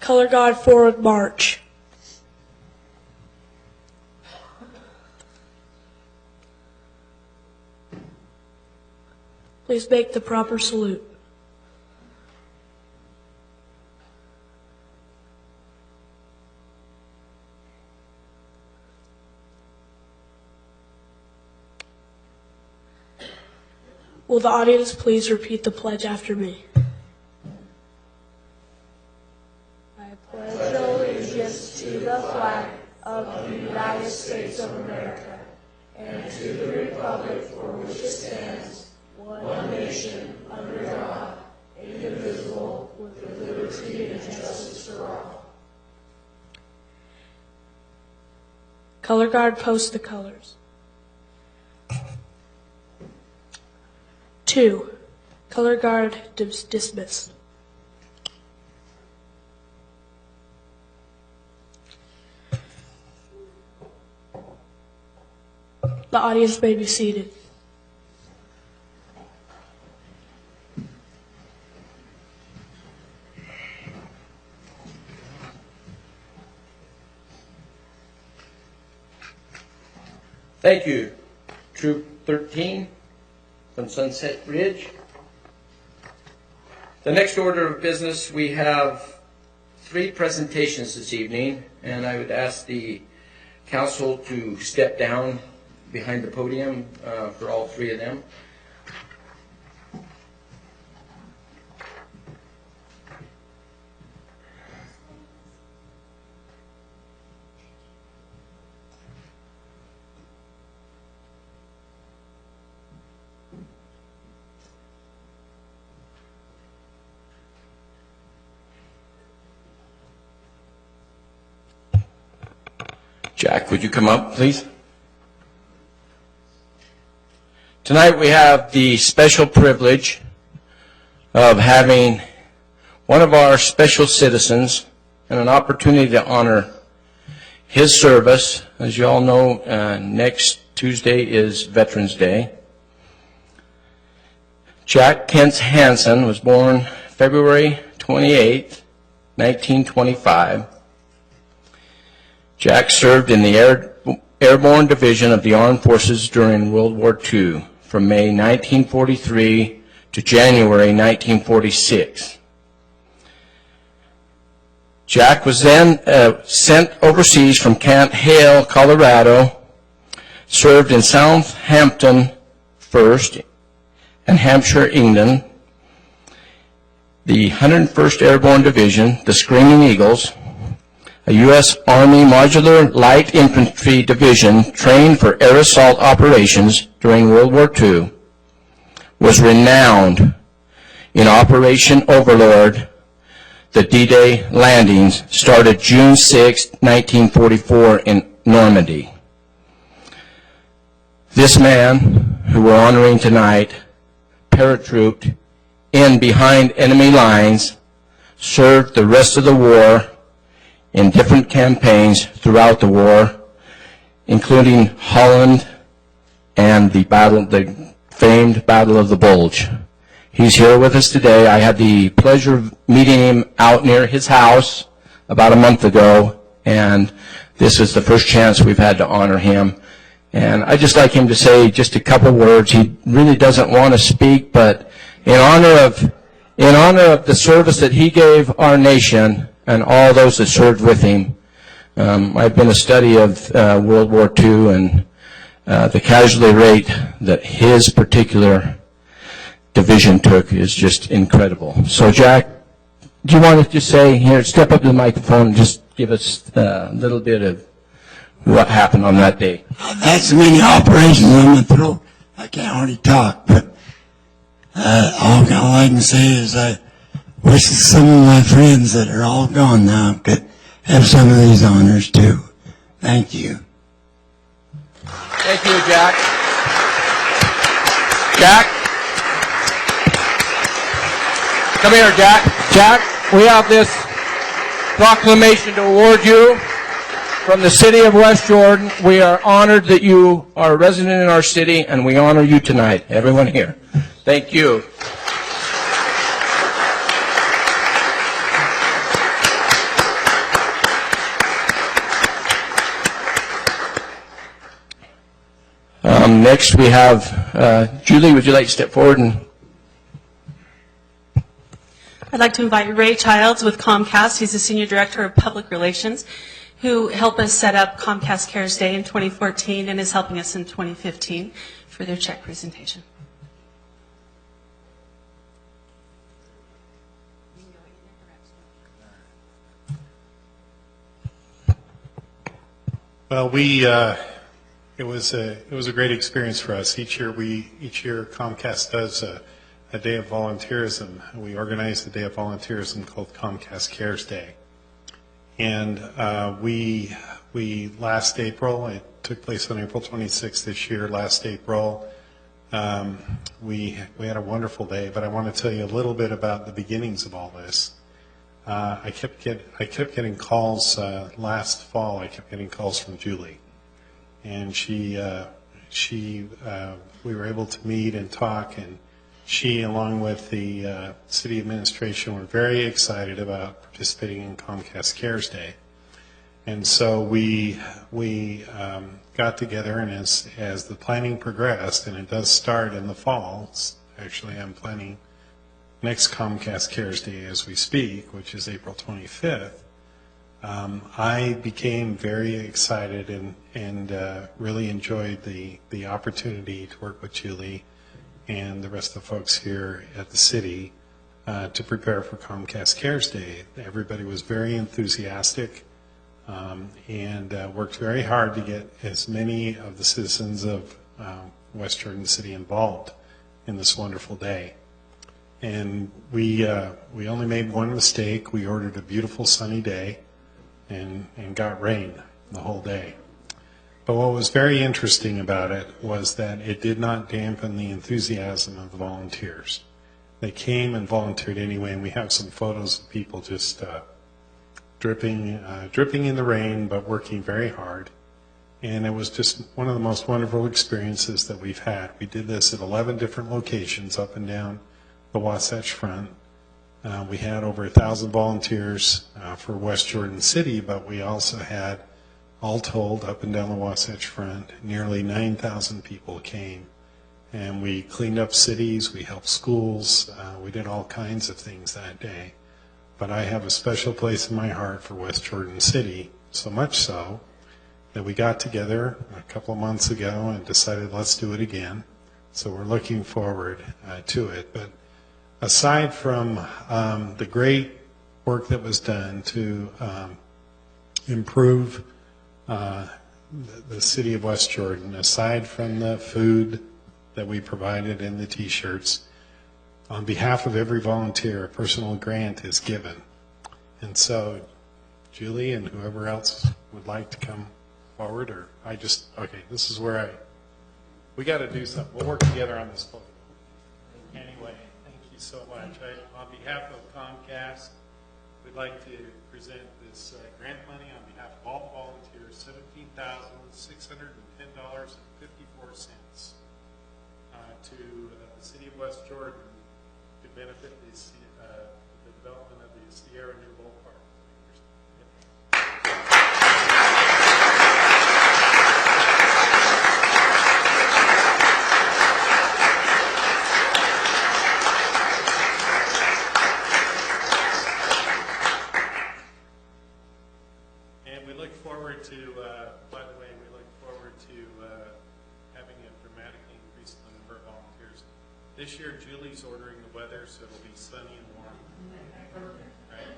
Color Guard Forward March. Please make the proper salute. Will the audience please repeat the pledge after me? I pledge allegiance to the flag of the United States of America and to the republic for which it stands, one nation, under God, indivisible, with liberty and justice for all. Color Guard, post the colors. 2. Color Guard dismiss. The audience may be seated. Thank you, Troop 13 from Sunset Ridge. The next order of business, we have 3 presentations this evening, and I would ask the council to step down behind the podium for all 3 of them. Jack, would you come up, please? Tonight we have the special privilege of having one of our special citizens and an opportunity to honor his service. As you all know, next Tuesday is Veterans Day. Jack Kent Hansen was born February 28, 1925. Jack served in the Airborne Division of the Armed Forces during World War II from May 1943 to January 1946. Jack was then sent overseas from Camp Hale, Colorado, served in Southampton first and Hampshire, England, the 101st Airborne Division, the Screaming Eagles, a U.S. Army Modular Light Infantry Division trained for air assault operations during World War II, was renowned in Operation Overlord. The D-Day landings started June 6, 1944 in Normandy. This man, who we're honoring tonight, paratrooped in behind enemy lines, served the rest of the war in different campaigns throughout the war, including Holland and the famed Battle of the Bulge. He's here with us today. I had the pleasure of meeting him out near his house about a month ago, and this is the first chance we've had to honor him. And I'd just like him to say just a couple words. He really doesn't want to speak, but in honor of the service that he gave our nation and all those that served with him. I've been a study of World War II, and the casualty rate that his particular division took is just incredible. So, Jack, do you want to just say here, step up to the microphone and just give us a little bit of what happened on that day? I've had so many operations on my throat, I can't hardly talk, but all I can say is I wish some of my friends that are all gone now could have some of these honors too. Thank you. Thank you, Jack. Jack? Come here, Jack. Jack, we have this proclamation to award you from the city of West Jordan. We are honored that you are a resident in our city, and we honor you tonight. Everyone here. Thank you. Next, we have Julie. Would you like to step forward? And I'd like to invite Ray Childs with Comcast. He's the Senior Director of Public Relations, who helped us set up Comcast Cares Day in 2014 and is helping us in 2015 for their check presentation. Well, it was a great experience for us. Each year Comcast does a day of volunteerism. We organize the day of volunteerism called Comcast Cares Day, and we last April, it took place on April 26th this year. Last April, we had a wonderful day. But I want to tell you a little bit about the beginnings of all this. I kept getting calls last fall. I kept getting calls from Julie, and we were able to meet and talk, and she, along with the city administration, were very excited about participating in Comcast Cares Day. And so we got together, and as the planning progressed, and it does start in the fall. Actually, I'm planning next Comcast Cares Day as we speak, which is April 25th. I became very excited and really enjoyed the opportunity to work with Julie and the rest of the folks here at the city to prepare for Comcast Cares Day. Everybody was very enthusiastic and worked very hard to get as many of the citizens of West Jordan City involved in this wonderful day. And we only made one mistake. We ordered a beautiful sunny day and got rain the whole day. But what was very interesting about it was that it did not dampen the enthusiasm of the volunteers. They came and volunteered anyway, and we have some photos of people just dripping in the rain, but working very hard. And it was just one of the most wonderful experiences that we've had. We did this at 11 different locations up and down the Wasatch Front. We had over 1,000 volunteers for West Jordan City, but we also had, all told, up and down the Wasatch Front, nearly 9,000 people came. And we cleaned up cities, we helped schools, we did all kinds of things that day. But I have a special place in my heart for West Jordan City, so much so that we got together a couple of months ago and decided let's do it again. So we're looking forward to it. But aside from the great work that was done to improve the city of West Jordan, aside from the food that we provided and the T-shirts, on behalf of every volunteer, a personal grant is given. And so Julie and whoever else would like to come forward, or okay, this is where we got to do something. We'll work together on this podium. Anyway, thank you so much. On behalf of Comcast, we'd like to present this grant money on behalf of all volunteers, $17,610.54 to the city of West Jordan to benefit the development of the Sierra New Bowl Park. And we look forward to, by the way, having a dramatically increased number of volunteers. This year, Julie's ordering the weather, so it'll be sunny and warm. Right?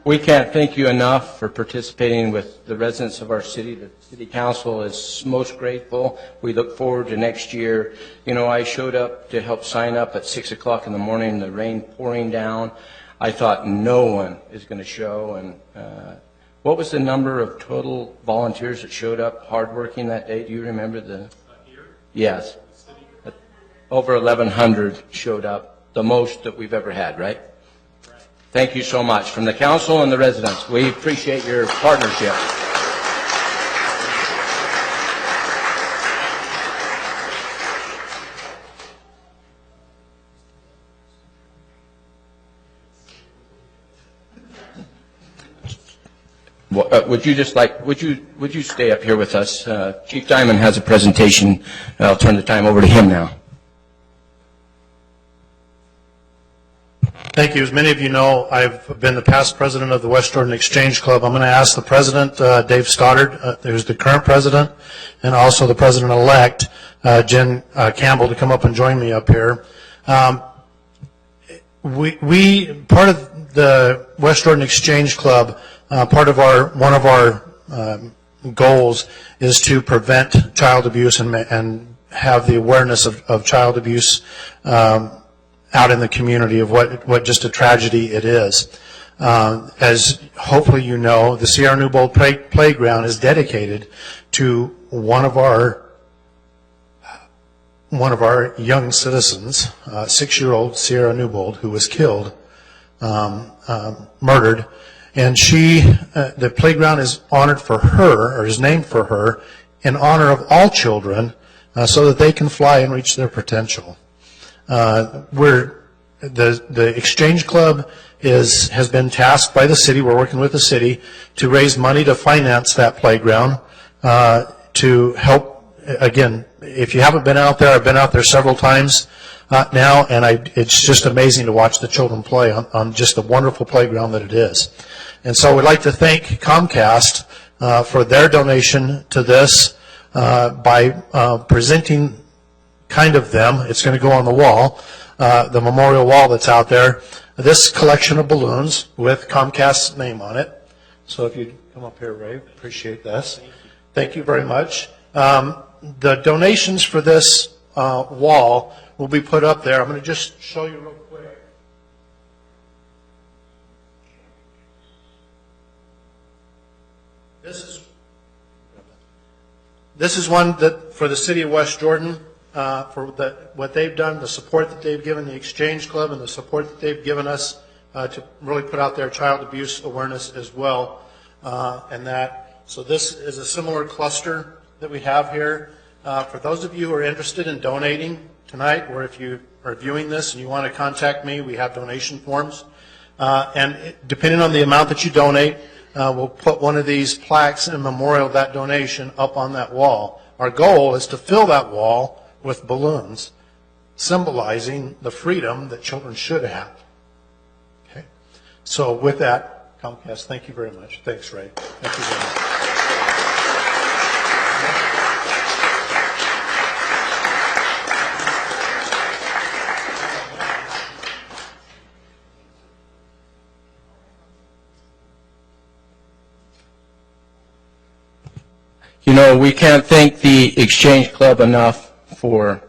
we can't thank you enough for participating with the residents of our city. The city council is most grateful. We look forward to next year. You know, I showed up to help sign up at 6 o'clock in the morning, the rain pouring down. I thought no one is going to show. And what was the number of total volunteers that showed up hardworking that day? Do you remember the? Here? Yes. Over 1,100 showed up, the most that we've ever had, right? Thank you so much. From the council and the residents, we appreciate your partnership. Would you stay up here with us? Chief Diamond has a presentation. I'll turn the time over to him now. Thank you. As many of you know, I've been the past president of the West Jordan Exchange Club. I'm going to ask the president, Dave Stoddard, who's the current president, and also the president-elect, Jen Campbell, to come up and join me up here. We part of the West Jordan Exchange Club, one of our goals is to prevent child abuse and have the awareness of child abuse out in the community of what just a tragedy it is. As hopefully you know, the Sierra Newbold Playground is dedicated to one of our young citizens, 6-year-old Sierra Newbold, who was killed, murdered, and the playground is honored for her, or is named for her, in honor of all children, so that they can fly and reach their potential. The Exchange Club has been tasked by the city. We're working with the city to raise money to finance that playground to help. Again, if you haven't been out there, I've been out there several times now, and it's just amazing to watch the children play on just the wonderful playground that it is. And so we'd like to thank Comcast for their donation to this by presenting kind of them. It's going to go on the wall, the memorial wall that's out there. This collection of balloons with Comcast's name on it. So if you'd come up here, Ray, appreciate this. Thank you very much. The donations for this wall will be put up there. I'm going to just show you real quick. This is one that for the city of West Jordan, for what they've done, the support that they've given the Exchange Club, and the support that they've given us to really put out their child abuse awareness as well. So this is a similar cluster that we have here. For those of you who are interested in donating tonight, or if you are viewing this and you want to contact me, we have donation forms. And depending on the amount that you donate, we'll put one of these plaques in memorial of that donation up on that wall. Our goal is to fill that wall with balloons, symbolizing the freedom that children should have. Okay. So with that, Comcast, thank you very much. Thanks, Ray. Thank you very much. You know, we can't thank the Exchange Club enough for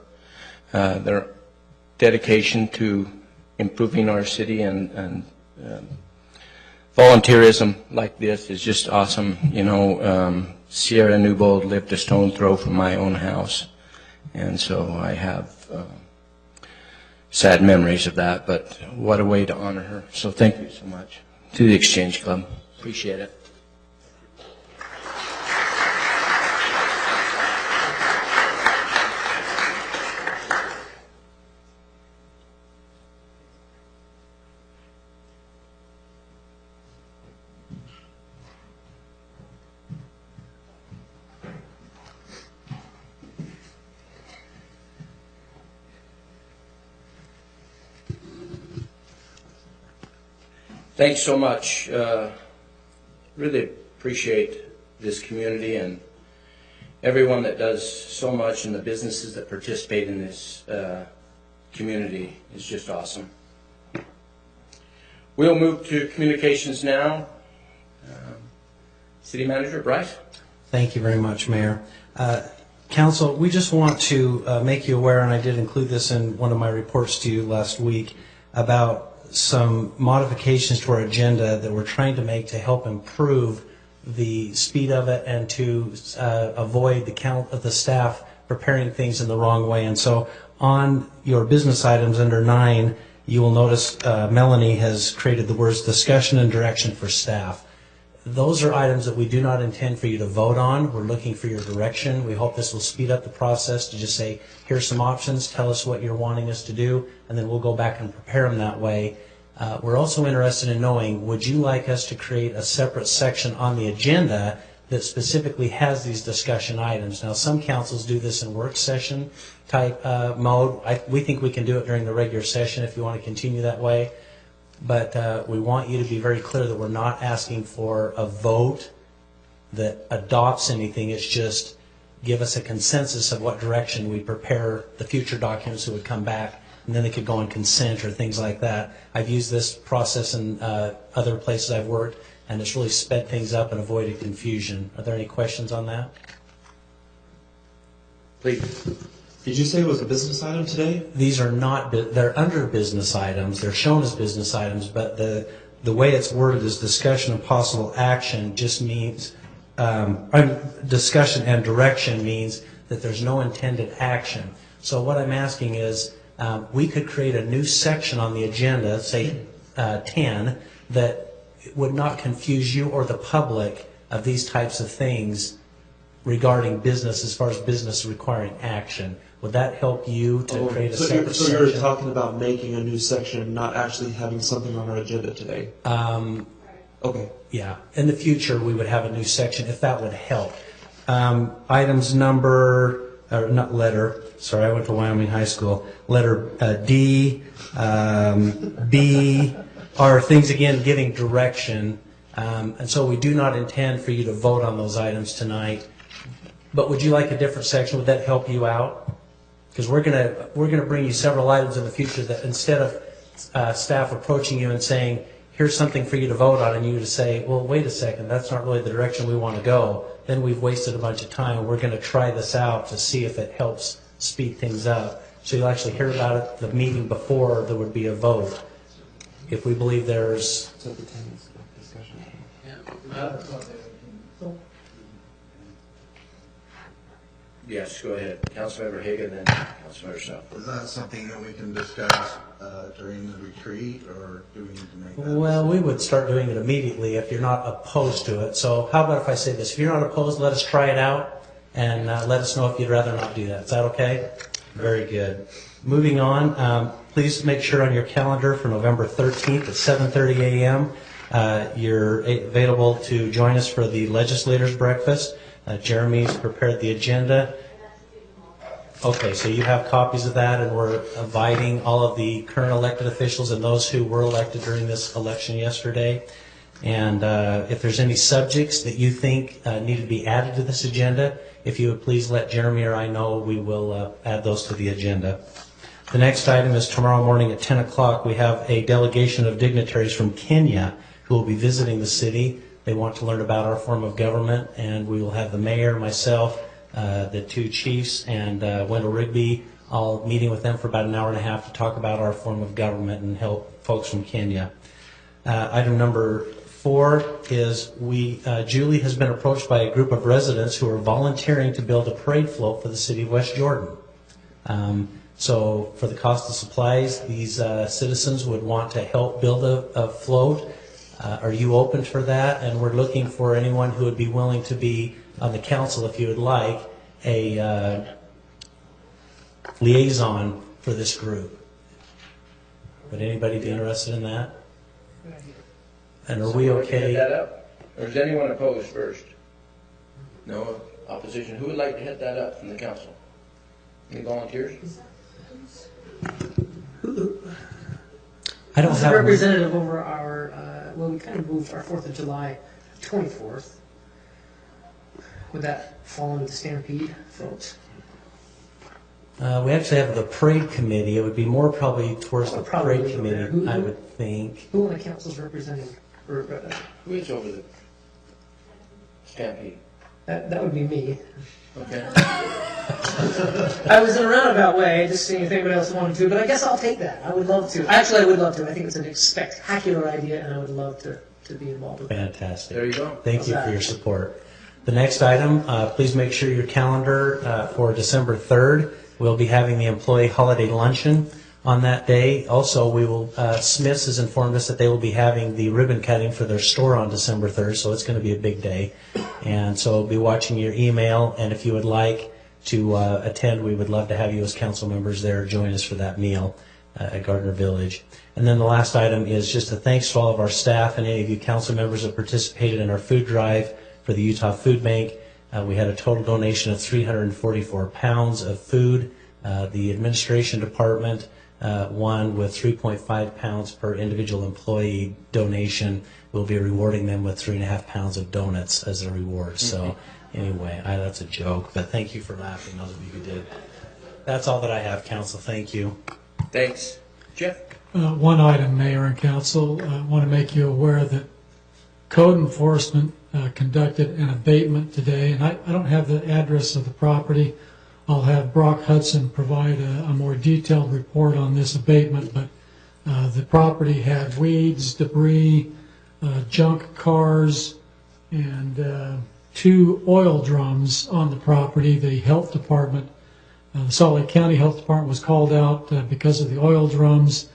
their dedication to improving our city, and volunteerism like this is just awesome. You know, Sierra Newbold lived a stone throw from my own house, and so I have sad memories of that, but what a way to honor her. So thank you so much to the Exchange Club. Appreciate it. Thanks so much. Really appreciate this community and everyone that does so much, and the businesses that participate in this community is just awesome. We'll move to communications now. City Manager Bryce. Thank you very much, Mayor. Council, we just want to make you aware, and I did include this in one of my reports to you last week, about some modifications to our agenda that we're trying to make to help improve the speed of it and to avoid the count of the staff preparing things in the wrong way. And so on your business items under 9, you will notice Melanie has created the words discussion and direction for staff. Those are items that we do not intend for you to vote on. We're looking for your direction. We hope this will speed up the process to just say, here's some options, tell us what you're wanting us to do, and then we'll go back and prepare them that way. We're also interested in knowing, would you like us to create a separate section on the agenda that specifically has these discussion items? Now, some councils do this in work session type mode. We think we can do it during the regular session if you want to continue that way. But we want you to be very clear that we're not asking for a vote that adopts anything. It's just give us a consensus of what direction we prepare the future documents that would come back, and then they could go on consent or things like that. I've used this process in other places I've worked, and it's really sped things up and avoided confusion. Are there any questions on that? Please. Did you say it was a business item today? These are not, they're under business items. They're shown as business items, but the way it's worded is discussion of possible action just means, discussion and direction means that there's no intended action. So what I'm asking is, we could create a new section on the agenda, say 10, that would not confuse you or the public of these types of things regarding business, as far as business requiring action. Would that help you to create a separate so section? you're talking about making a new section, not actually having something on our agenda today? Okay. Yeah. In the future, we would have a new section if that would help. Items number, or not letter, sorry, I went to Wyoming High School. Letter D, B, are things, again, giving direction. And so we do not intend for you to vote on those items tonight. But would you like a different section? Would that help you out? Because we're gonna bring you several items in the future that instead of staff approaching you and saying, here's something for you to vote on, and you to say, well, wait a second, that's not really the direction we want to go, then we've wasted a bunch of time. We're going to try this out to see if it helps speed things up. So you'll actually hear about it the meeting before there would be a vote. If we believe there's... Yes, go ahead. Councilmember Hagan, then Councilmember South. Is that something that we can discuss during the retreat, or do we need to make that? Well, we would start doing it immediately if you're not opposed to it. So how about if I say this? If you're not opposed, let us try it out, and let us know if you'd rather not do that. Is that okay? Very good. Moving on, please make sure on your calendar for November 13th at 7:30 a.m. You're available to join us for the legislators' breakfast. Jeremy's prepared the agenda. Okay, so you have copies of that, and we're inviting all of the current elected officials and those who were elected during this election yesterday. And if there's any subjects that you think need to be added to this agenda, if you would please let Jeremy or I know, we will add those to the agenda. The next item is tomorrow morning at 10 o'clock. We have a delegation of dignitaries from Kenya who will be visiting the city. They want to learn about our form of government, and we will have the mayor, myself, the two chiefs, and Wendell Rigby, all meeting with them for about an hour and a half to talk about our form of government and help folks from Kenya. Item number 4 is Julie has been approached by a group of residents who are volunteering to build a parade float for the city of West Jordan. So for the cost of supplies, these citizens would want to help build a float. Are you open for that? And we're looking for anyone who would be willing to be on the council, if you would like, a liaison for this group. Would anybody be interested in that? And are we okay? Head that up? Or is anyone opposed first? No opposition. Who would like to head that up from the council? Any volunteers? I don't As have a one. representative over our, we kind of moved our 4th of July 24th. Would that fall into the Stampede floats? We actually have the parade committee. It would be more probably towards the Probably parade committee, who- I would think. Who on the council's representing? Who is over the Stampede? That would be me. Okay. I was in a roundabout way, just seeing if anybody else wanted to, but I guess I'll take that. I would love to. Actually, I would love to. I think it's a spectacular idea, and I would love to be involved with it. Fantastic. There you go. Thank you for your support. The next item, please make sure your calendar for December 3rd. We'll be having the employee holiday luncheon on that day. Also, we will, Smith's has informed us that they will be having the ribbon cutting for their store on December 3rd, so it's going to be a big day. And so we'll be watching your email, and if you would like to attend, we would love to have you as council members there join us for that meal. at Gardner Village. And then the last item is just a thanks to all of our staff and any of you council members that participated in our food drive for the Utah Food Bank. We had a total donation of 344 pounds of food. The administration department won with 3.5 pounds per individual employee donation. We'll be rewarding them with 3.5 pounds of donuts as a reward. So anyway, that's a joke, but thank you for laughing, those of you who did. That's all that I have, Council. Thank you. Thanks. Jeff? One item, Mayor and Council. I want to make you aware that code enforcement conducted an abatement today, and I don't have the address of the property. I'll have Brock Hudson provide a more detailed report on this abatement, but the property had weeds, debris, junk cars, and 2 oil drums on the property. The health department, the Salt Lake County Health Department, was called out because of the oil drums,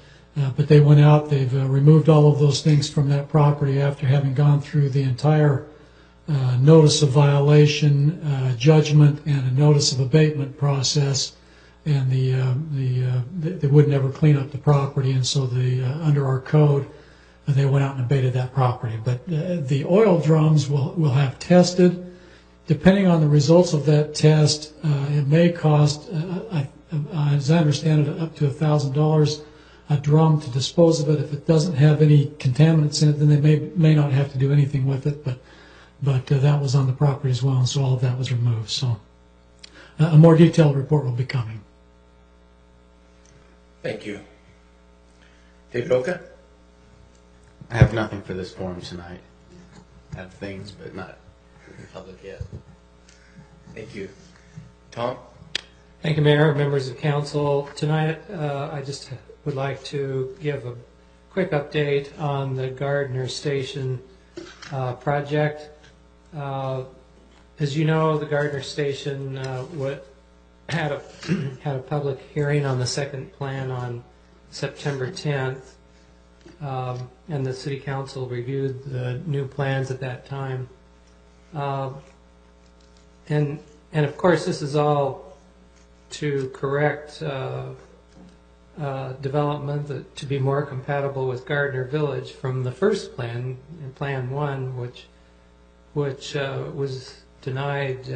but they went out. They've removed all of those things from that property after having gone through the entire notice of violation, judgment, and a notice of abatement process, and they would never clean up the property, and so under our code, they went out and abated that property. But the oil drums will have tested. Depending on the results of that test, it may cost, as I understand it, up to $1,000 a drum to dispose of it. If it doesn't have any contaminants in it, then they may not have to do anything with it. But that was on the property as well, and so all of that was removed. So a more detailed report will be coming. Thank you. David Oka? I have nothing for this forum tonight. I have things, but not in public yet. Thank you. Tom? Thank you, Mayor, members of council. Tonight, I just would like to give a quick update on the Gardner Station project. As you know, the Gardner Station had a public hearing on the second plan on September 10th, and the City Council reviewed the new plans at that time. And of course, this is all to correct development to be more compatible with Gardner Village from the first plan, in Plan 1, which was denied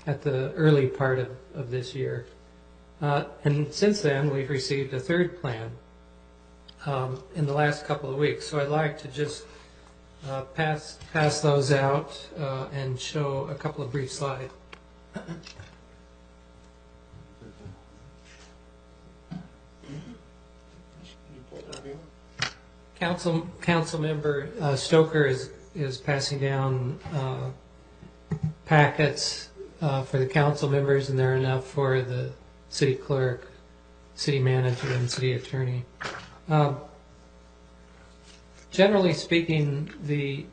at the early part of this year. And since then, we've received a third plan in the last couple of weeks. So I'd like to just pass those out and show a couple of brief slides. Council member Stoker is passing down packets for the council members, and they're enough for the city clerk, city manager, and city attorney. Generally speaking, the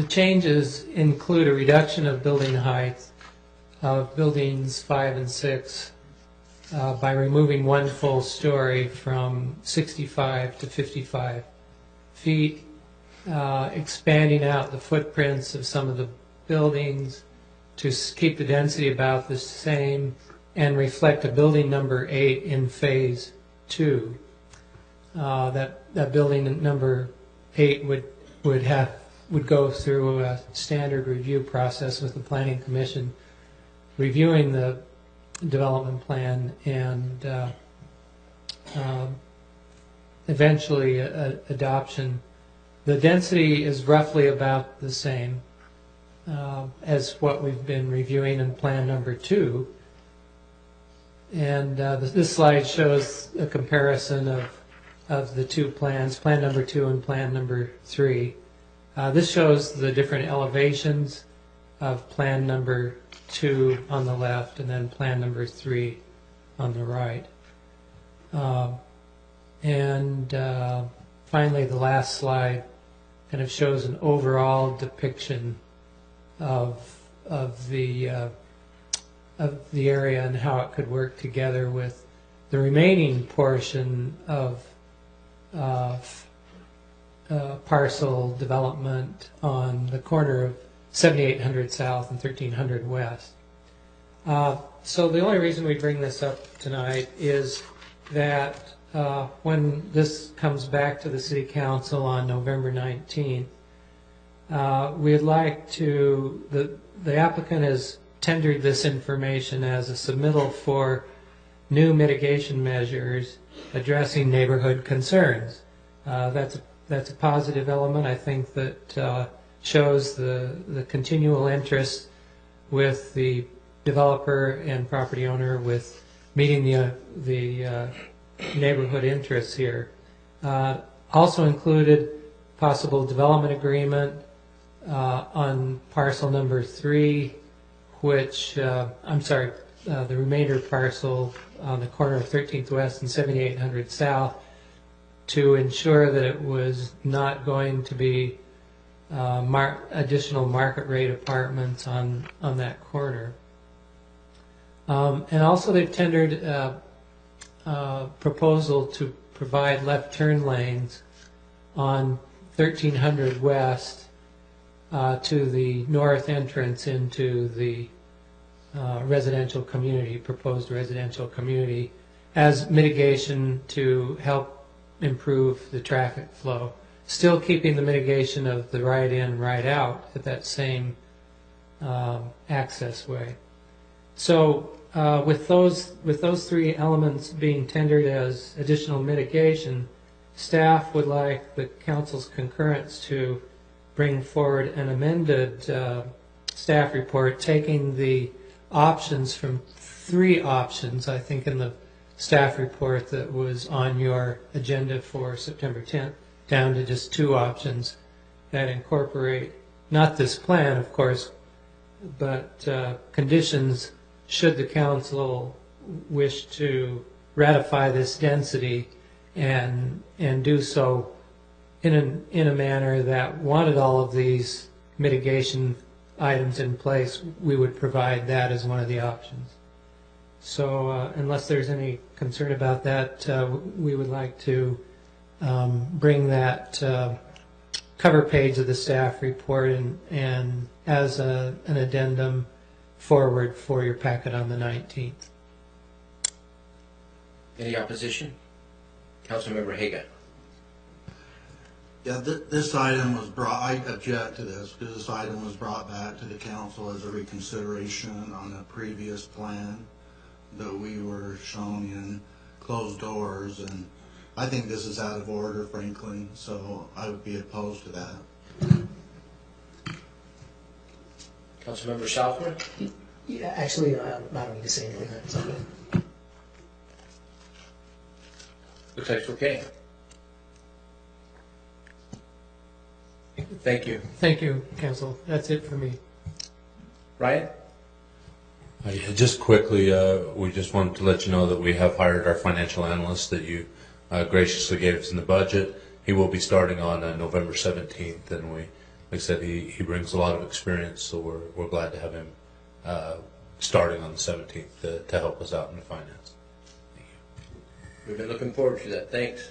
changes include a reduction of building height of buildings 5 and 6 by removing one full story from 65 to 55 feet, expanding out the footprints of some of the buildings to keep the density about the same and reflect a building number 8 in phase 2. That building number 8 would go through a standard review process with the Planning Commission, reviewing the development plan and eventually adoption. The density is roughly about the same as what we've been reviewing in Plan number 2. And this slide shows a comparison of the two plans, Plan number 2 and Plan number 3. This shows the different elevations of Plan number 2 on the left and then Plan number 3 on the right. And finally, the last slide kind of shows an overall depiction of the area and how it could work together with the remaining portion of parcel development on the corner of 7800 South and 1300 West. So the only reason we bring this up tonight is that when this comes back to the City Council on November 19th, we'd like to, the applicant has tendered this information as a submittal for new mitigation measures addressing neighborhood concerns. That's a positive element, I think, that shows the continual interest with the developer and property owner with meeting the neighborhood interests here. Also included possible development agreement on parcel number 3, which, the remainder parcel on the corner of 13th West and 7800 South, to ensure that it was not going to be additional market rate apartments on that corner. And also they've tendered a proposal to provide left turn lanes on 1300 West to the north entrance into the residential community, proposed residential community, as mitigation to help improve the traffic flow. Still keeping the mitigation of the right in, right out at that same access way. So with those 3 elements being tendered as additional mitigation, staff would like the council's concurrence to bring forward an amended staff report, taking the options from 3 options, I think, in the staff report that was on your agenda for September 10th, down to just 2 options that incorporate not this plan, of course, but conditions should the council wish to ratify this density and do so in a manner that wanted all of these mitigation items in place. We would provide that as one of the options. So unless there's any concern about that, we would like to bring that cover page of the staff report and as an addendum forward for your packet on the 19th. Any opposition? Councilmember Haga. Yeah, this item was brought, I object to this because this item was brought back to the council as a reconsideration on a previous plan that we were shown in closed doors, and I think this is out of order, frankly, so I would be opposed to that. Councilmember Southwood? Yeah, actually, I don't need to say anything. That's okay. Looks like it's okay. Thank you. Thank you, council. That's it for me. Ryan? Just quickly, we just wanted to let you know that we have hired our financial analyst that you graciously gave us in the budget. He will be starting on November 17th, and like I said, he brings a lot of experience, so we're glad to have him starting on the 17th to help us out in the finance. Thank you. We've been looking forward to that. Thanks.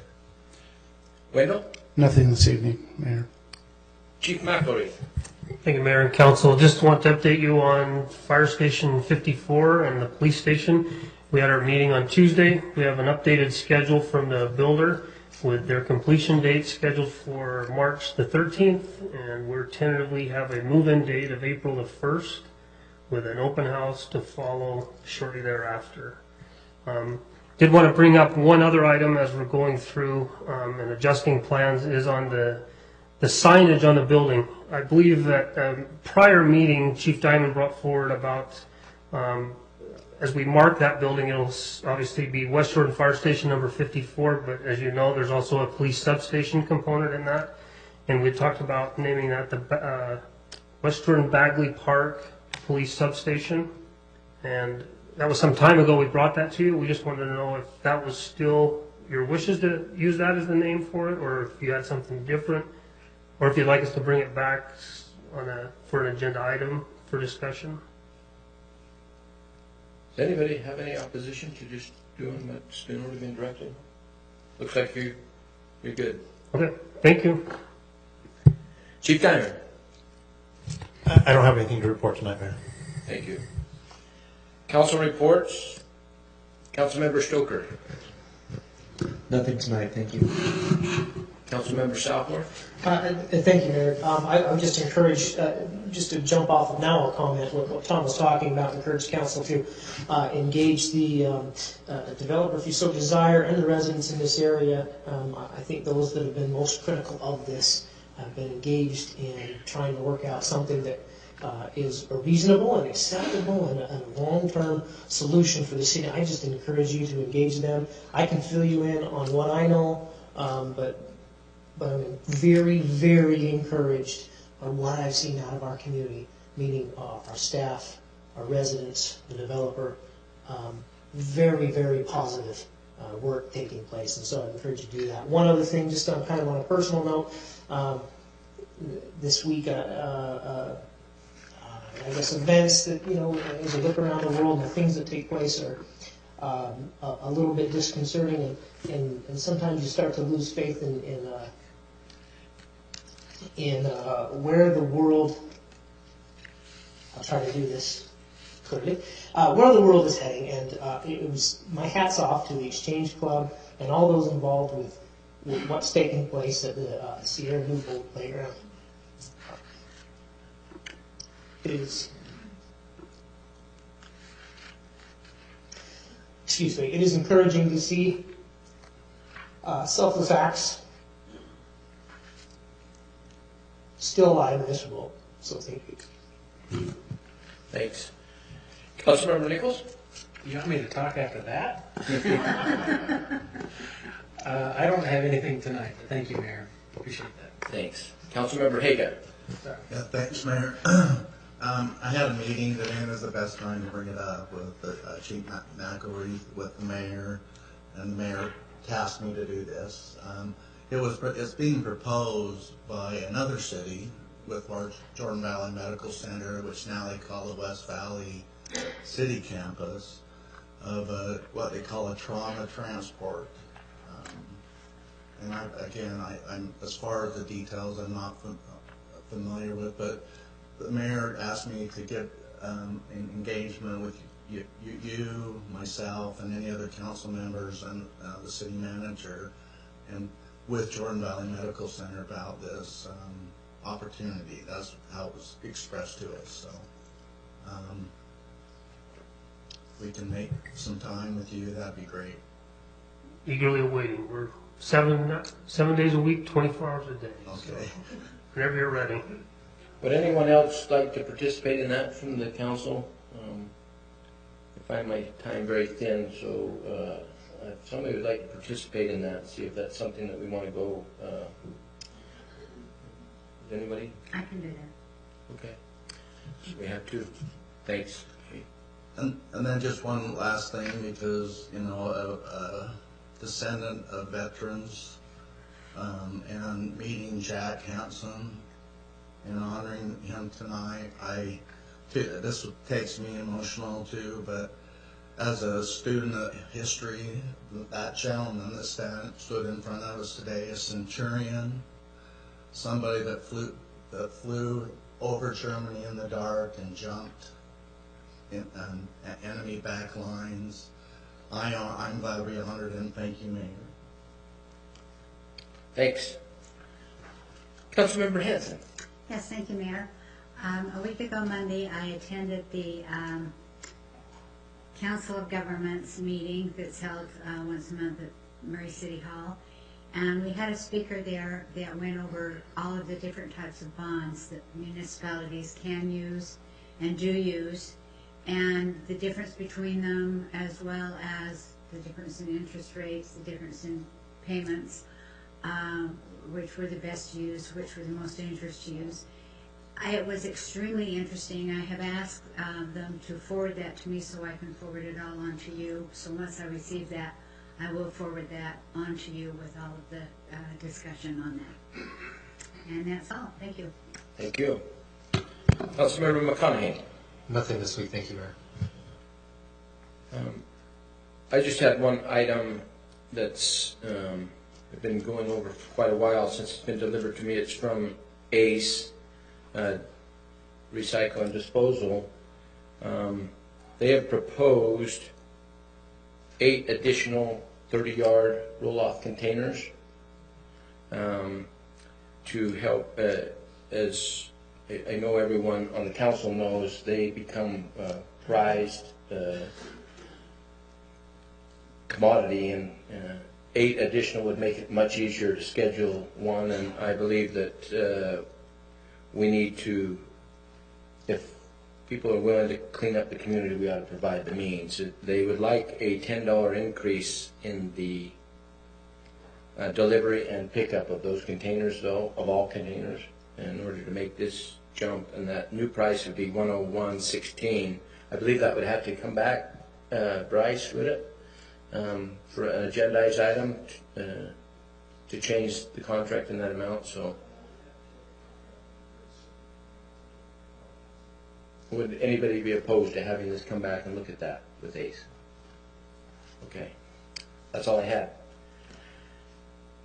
Wendell? Nothing this evening, Mayor. Chief McElroy. Thank you, Mayor and Council. Just want to update you on Fire Station 54 and the police station. We had our meeting on Tuesday. We have an updated schedule from the builder with their completion date scheduled for March the 13th, and we're tentatively have a move-in date of April the 1st with an open house to follow shortly thereafter. Did want to bring up one other item as we're going through and adjusting plans is on the signage on the building. I believe that prior meeting, Chief Diamond brought forward about as we mark that building, it'll obviously be West Jordan Fire Station number 54, but as you know, there's also a police substation component in that. And we talked about naming that the West Jordan Bagley Park Police Substation. And that was some time ago we brought that to you. We just wanted to know if that was still your wishes to use that as the name for it, or if you had something different, or if you'd like us to bring it back for an agenda item for discussion. Does anybody have any opposition to just doing what's been already been directed? Looks like you're good. Okay, thank you. Chief Diamond. I don't have anything to report tonight, Mayor. Thank you. Council reports. Councilmember Stoker. Nothing tonight, thank you. Councilmember Southmore. Thank you, Mayor. I would just encourage, just to jump off of now a comment, what Tom was talking about, encourage council to engage the developer if you so desire and the residents in this area. I think those that have been most critical of this have been engaged in trying to work out something that is a reasonable and acceptable and a long-term solution for the city. I just encourage you to engage them. I can fill you in on what I know, but I'm very, very encouraged by what I've seen out of our community, meaning our staff, our residents, the developer. Very, very positive work taking place, and so I encourage you to do that. One other thing, just on kind of on a personal note, this week, I guess events that, as you look around the world, the things that take place are a little bit disconcerting, and sometimes you start to lose faith in where the world, I'll try to do this clearly, where the world is heading, and it was my hat's off to the Exchange Club and all those involved with what's taking place at the Sierra Nouveau Playground. It is, it is encouraging to see selfless acts still alive in this world. So thank you. Thanks. Councilmember Nichols? You want me to talk after that? I don't have anything tonight, but thank you, Mayor. Appreciate that. Thanks. Councilmember Haga? Yeah, thanks, Mayor. I had a meeting today, and it was the best time to bring it up with Chief McElreath, with the mayor, and the mayor tasked me to do this. It's being proposed by another city with our Jordan Valley Medical Center, which now they call the West Valley City Campus, of what they call a trauma transport. And I'm as far as the details, I'm not familiar with, but the mayor asked me to get an engagement with you, myself, and any other council members and the city manager, and with Jordan Valley Medical Center about this opportunity. That's how it was expressed to us. So we can make some time with you. That'd be great. Eagerly awaiting. We're 7 days a week, 24 hours a day. Okay. So whenever you're ready. Would anyone else like to participate in that from the council? I find my time very thin, so if somebody would like to participate in that, see if that's something that we want to go. Is anybody? I can do that. Okay. So we have two. Thanks. And then just one last thing, because a descendant of veterans, and meeting Jack Hansen and honoring him tonight, this takes me emotional too, but as a student of history, that gentleman that stood in front of us today, a centurion, somebody that flew over Germany in the dark and jumped in enemy back lines. I'm glad to be honored, and thank you, Mayor. Thanks. Councilmember Hanson. Yes, thank you, Mayor. A week ago Monday, I attended the Council of Governments meeting that's held once a month at Murray City Hall. And we had a speaker there that went over all of the different types of bonds that municipalities can use and do use, and the difference between them, as well as the difference in interest rates, the difference in payments, which were the best to use, which were the most dangerous to use. It was extremely interesting. I have asked them to forward that to me so I can forward it all on to you. So once I receive that, I will forward that on to you with all of the discussion on that. And that's all. Thank you. Thank you. Councilmember McConaughey. Nothing this week, thank you, Mayor. I just had one item that's I've been going over for quite a while since it's been delivered to me. It's from ACE, Recycle and Disposal. they have proposed 8 additional 30-yard roll-off containers to help, as I know everyone on the council knows, they become prized commodity, and 8 additional would make it much easier to schedule one, and I believe that we need to, if people are willing to clean up the community, we ought to provide the means. They would like a $10 increase in the delivery and pickup of those containers, though, of all containers, in order to make this jump, and that new price would be $101.16. I believe that would have to come back, Bryce, would it, for an agendized item to change the contract in that amount. So, would anybody be opposed to having this come back and look at that with ACE? Okay, that's all I had.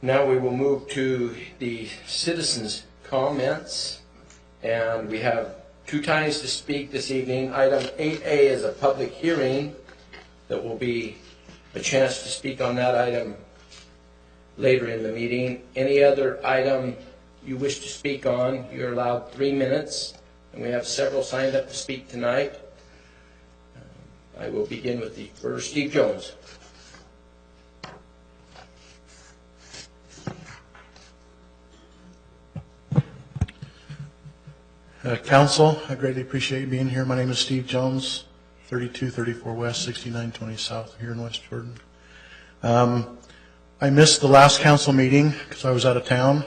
Now we will move to the citizens' comments, and we have 2 times to speak this evening. Item 8A is a public hearing. That will be a chance to speak on that item later in the meeting. Any other item you wish to speak on, you're allowed 3 minutes, and we have several signed up to speak tonight. I will begin with the first, Steve Jones. Council, I greatly appreciate you being here. My name is Steve Jones, 3234 West, 6920 South, here in West Jordan. I missed the last council meeting because I was out of town.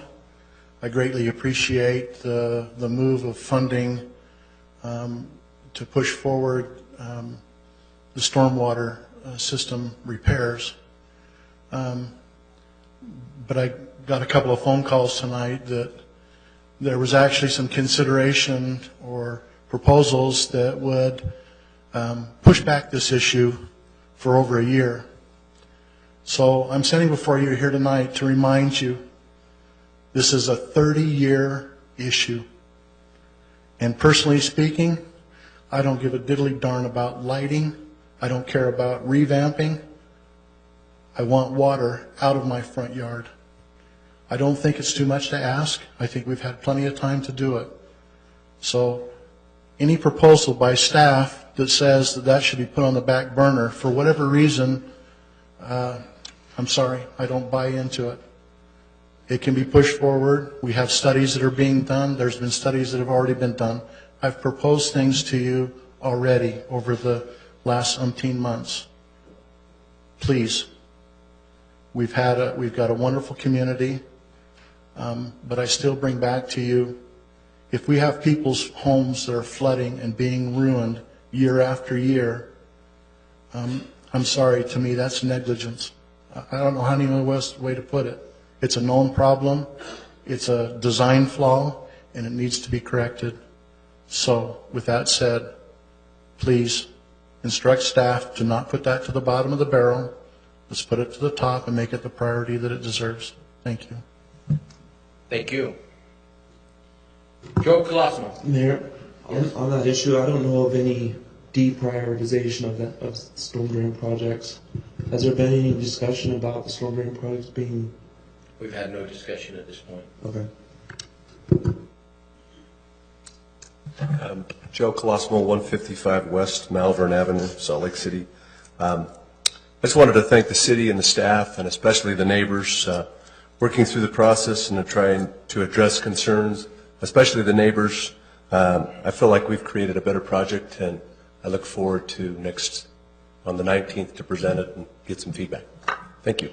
I greatly appreciate the move of funding to push forward the stormwater system repairs. But I got a couple of phone calls tonight that there was actually some consideration or proposals that would push back this issue for over a year. So I'm standing before you here tonight to remind you this is a 30-year issue. And personally speaking, I don't give a diddly darn about lighting. I don't care about revamping. I want water out of my front yard. I don't think it's too much to ask. I think we've had plenty of time to do it. So any proposal by staff that says that that should be put on the back burner for whatever reason, I'm sorry, I don't buy into it. It can be pushed forward. We have studies that are being done. There's been studies that have already been done. I've proposed things to you already over the last umpteen months. Please. We've got a wonderful community. But I still bring back to you, if we have people's homes that are flooding and being ruined year after year, I'm sorry, to me that's negligence. I don't know how any other way to put it. It's a known problem, it's a design flaw, and it needs to be corrected. So, with that said, please instruct staff to not put that to the bottom of the barrel. Let's put it to the top and make it the priority that it deserves. Thank you. Thank you. Joe Colosimo. Mayor, on that issue, I don't know of any deprioritization of storm drain projects. Has there been any discussion about the storm drain projects being? We've had no discussion at this point. Okay. Joe Colosimo, 155 West Malvern Avenue, Salt Lake City. I just wanted to thank the city and the staff, and especially the neighbors, working through the process and trying to address concerns, especially the neighbors. I feel like we've created a better project, and I look forward to next, on the 19th, to present it and get some feedback. Thank you.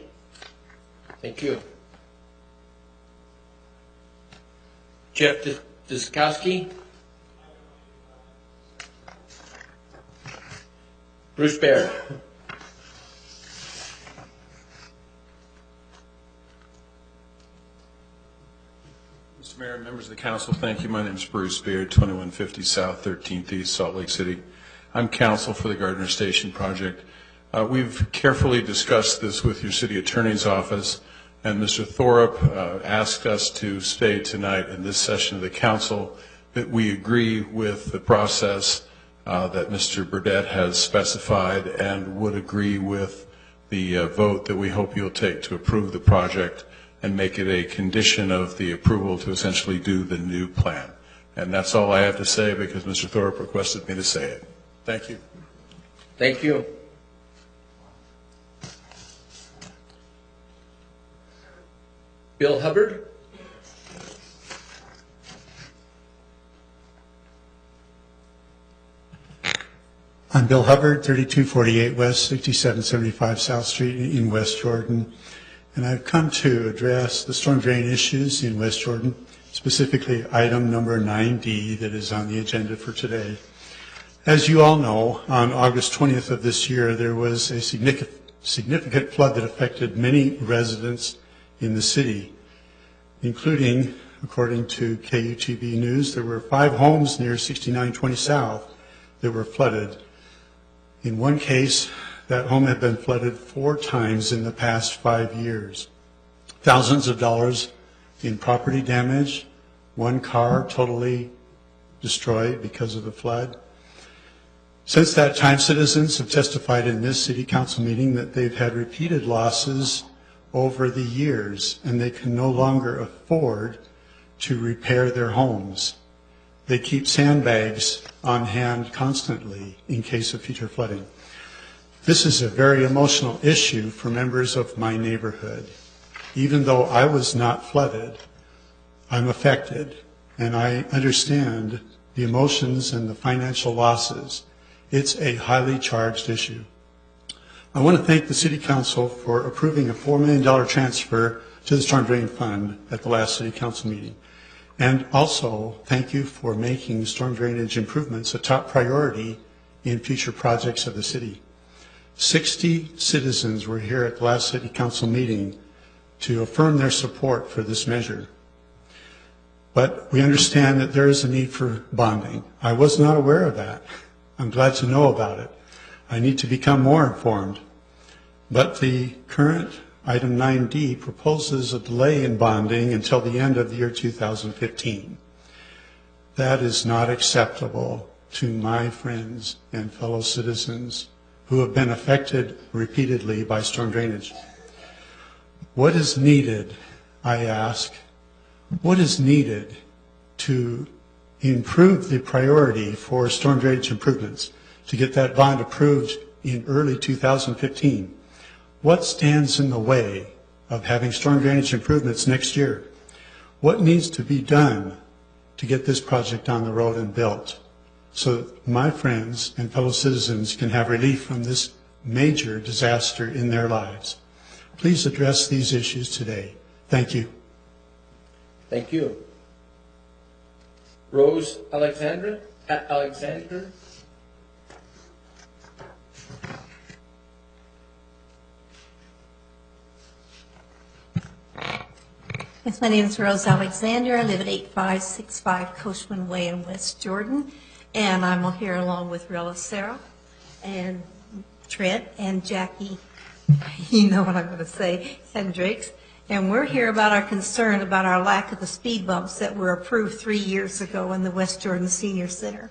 Thank you. Jeff Deskowski. Bruce Baird. Mr. Mayor, members of the council, thank you. My name is Bruce Beard, 2150 South 13th East, Salt Lake City. I'm counsel for the Gardner Station project. We've carefully discussed this with your city attorney's office, and Mr. Thorup asked us to say tonight in this session of the council that we agree with the process that Mr. Burdette has specified and would agree with the vote that we hope you'll take to approve the project and make it a condition of the approval to essentially do the new plan. And that's all I have to say because Mr. Thorpe requested me to say it. Thank you. Thank you. Bill Hubbard? I'm Bill Hubbard, 3248 West, 6775 South Street in West Jordan. And I've come to address the storm drain issues in West Jordan, specifically item number 9D that is on the agenda for today. As you all know, on August 20th of this year, there was a significant flood that affected many residents in the city, including, according to KUTV News, there were 5 homes near 6920 South that were flooded. In one case, that home had been flooded 4 times in the past 5 years. Thousands of dollars in property damage, 1 car totally destroyed because of the flood. Since that time, citizens have testified in this city council meeting that they've had repeated losses over the years, and they can no longer afford to repair their homes. They keep sandbags on hand constantly in case of future flooding. This is a very emotional issue for members of my neighborhood. Even though I was not flooded, I'm affected, and I understand the emotions and the financial losses. It's a highly charged issue. I want to thank the City Council for approving a $4 million transfer to the Storm Drain Fund at the last City Council meeting. And also, thank you for making storm drainage improvements a top priority in future projects of the city. 60 citizens were here at the last City Council meeting to affirm their support for this measure. But we understand that there is a need for bonding. I was not aware of that. I'm glad to know about it. I need to become more informed. But the current item 9D proposes a delay in bonding until the end of the year 2015. That is not acceptable to my friends and fellow citizens who have been affected repeatedly by storm drainage. What is needed, I ask, what is needed to improve the priority for storm drainage improvements, to get that bond approved in early 2015? What stands in the way of having storm drainage improvements next year? What needs to be done to get this project on the road and built so that my friends and fellow citizens can have relief from this major disaster in their lives? Please address these issues today. Thank you. Thank you. Rose Alexander? Yes, my name is Rose Alexander. I live at 8565 Coachman Way in West Jordan, and I'm here along with Rella Sarah and Trent and Jackie, you know what I'm going to say, Hendricks. And we're here about our concern about our lack of the speed bumps that were approved 3 years ago in the West Jordan Senior Center.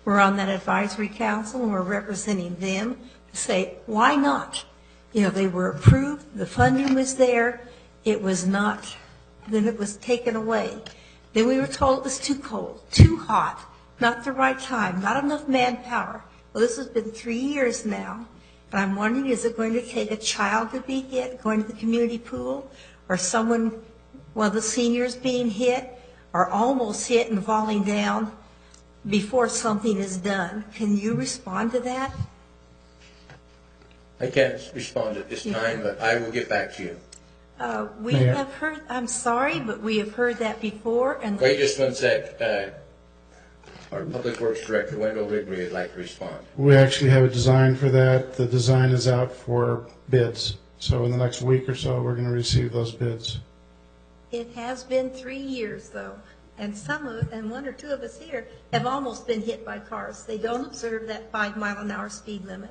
We're on that advisory council, and we're representing them to say, why not? You know, they were approved, the funding was there, it was not, then it was taken away. Then we were told it was too cold, too hot, not the right time, not enough manpower. Well, this has been 3 years now, and I'm wondering, is it going to take a child to be hit, going to the community pool, or someone, one of the seniors being hit, or almost hit and falling down before something is done? Can you respond to that? I can't respond at this time, but I will get back to you. We Mayor. have heard, I'm sorry, but we have heard that before. And Wait just one sec. Our Public Works Director, Wendell Rigby, would like to respond. We actually have a design for that. The design is out for bids. So in the next week or so, we're going to receive those bids. it has been 3 years, though. And and one or two of us here have almost been hit by cars. They don't observe that 5-mile-an-hour speed limit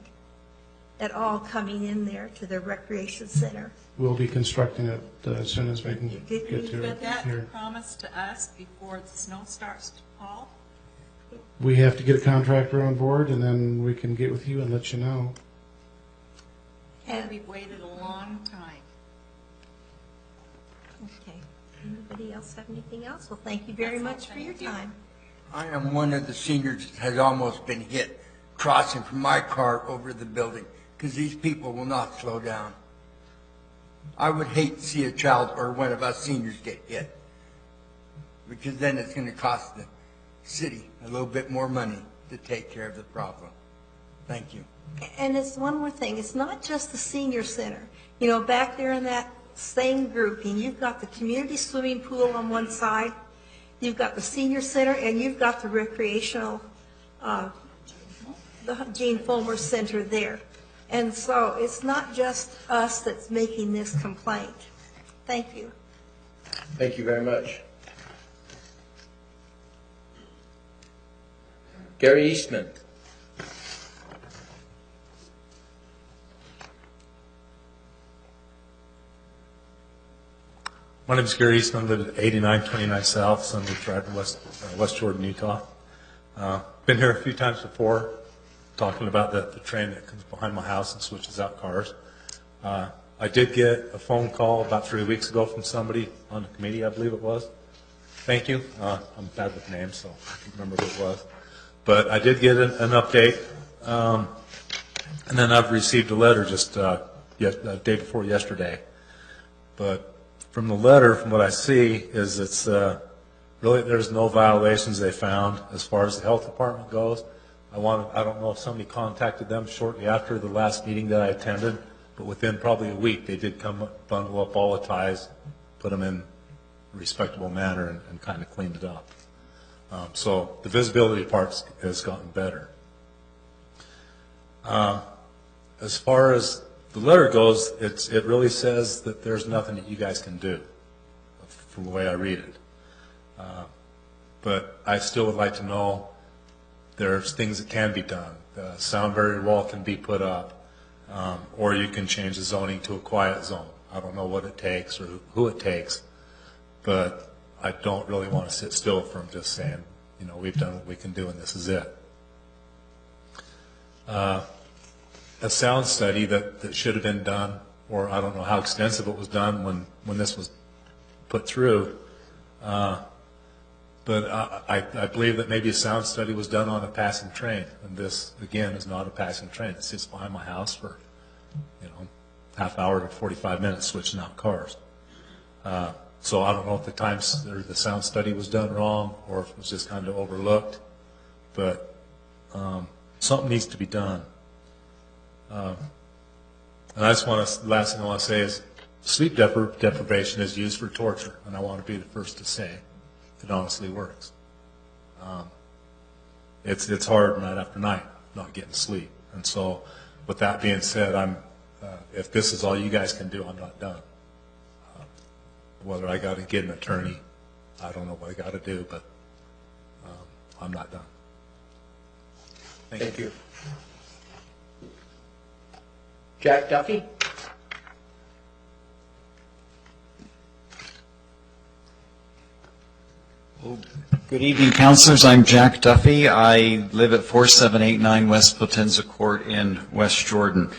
at all coming in there to the recreation center. We'll be constructing it as soon as we can get to But it that here. promise to us before the snow starts to fall? we have to get a contractor on board, and then we can get with you and let you know. And we've waited a long time. Okay. Anybody else have anything else? Well, thank you very much for your time. I am one of the seniors that has almost been hit crossing from my car over the building because these people will not slow down. I would hate to see a child or one of us seniors get hit because then it's going to cost the city a little bit more money to take care of the problem. Thank you. And it's one more thing. It's not just the senior center. You know, back there in that same grouping, you've got the community swimming pool on one side, you've got the senior center, and you've got the recreational, the Gene Fulmer Center there. And so it's not just us that's making this complaint. Thank you. Thank you very much. Gary Eastman. My name is Gary Eastman. I live at 8929 South, Sunwood Drive in West Jordan, Utah. Been here a few times before, talking about the train that comes behind my house and switches out cars. I did get a phone call about 3 weeks ago from somebody on the committee, I believe it was. Thank you. I'm bad with names, so I can't remember who it was. But I did get an update, and then I've received a letter just the day before yesterday. But from the letter, from what I see, is it's really there's no violations they found as far as the health department goes. I don't know if somebody contacted them shortly after the last meeting that I attended, but within probably a week they did come bundle up all the ties, put them in a respectable manner, and kind of cleaned it up. So the visibility part has gotten better. As far as the letter goes, it really says that there's nothing that you guys can do, from the way I read it. But I still would like to know there's things that can be done. The sound barrier wall can be put up, or you can change the zoning to a quiet zone. I don't know what it takes or who it takes, but I don't really want to sit still from just saying, you know, we've done what we can do and this is it. A sound study that should have been done, or I don't know how extensive it was done when this was put through, but I believe that maybe a sound study was done on a passing train, and this, again, is not a passing train. It sits behind my house for, you know, half hour to 45 minutes switching out cars. So I don't know if the sound study was done wrong or if it was just kind of overlooked, but something needs to be done. And I just want to, last thing I want to say is sleep deprivation is used for torture, and I want to be the first to say it honestly works. It's hard night after night not getting sleep, and so with that being said, if this is all you guys can do, I'm not done. Whether I got to get an attorney, I don't know what I got to do, but I'm not done. Thank you. Jack Duffy? Good evening, councilors. I'm Jack Duffy. I live at 4789 West Potenza Court in West Jordan.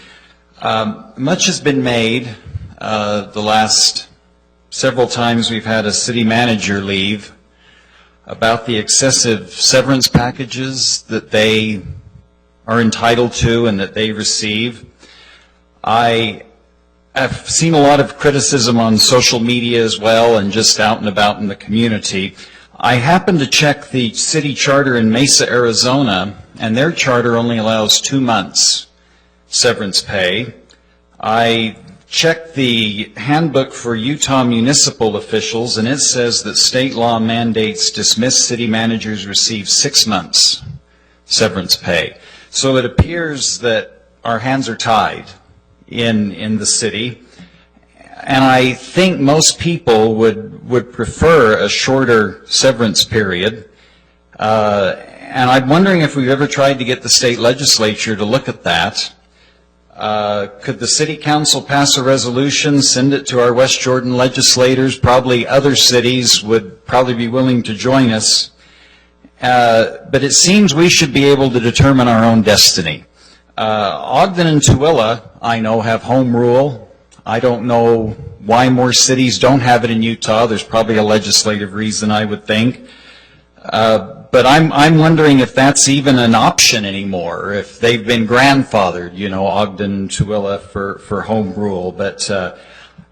Much has been made the last several times we've had a city manager leave about the excessive severance packages that they are entitled to and that they receive. I have seen a lot of criticism on social media as well and just out and about in the community. I happened to check the city charter in Mesa, Arizona, and their charter only allows 2 months severance pay. I checked the handbook for Utah municipal officials, and it says that state law mandates dismissed city managers receive 6 months severance pay. So it appears that our hands are tied in the city, and I think most people would prefer a shorter severance period. And I'm wondering if we've ever tried to get the state legislature to look at that. Could the city council pass a resolution, send it to our West Jordan legislators? Probably other cities would probably be willing to join us. but it seems we should be able to determine our own destiny. Ogden and Tooele, I know, have home rule. I don't know why more cities don't have it in Utah. There's probably a legislative reason, I would think. But I'm wondering if that's even an option anymore, if they've been grandfathered, you know, Ogden and Tooele for home rule. But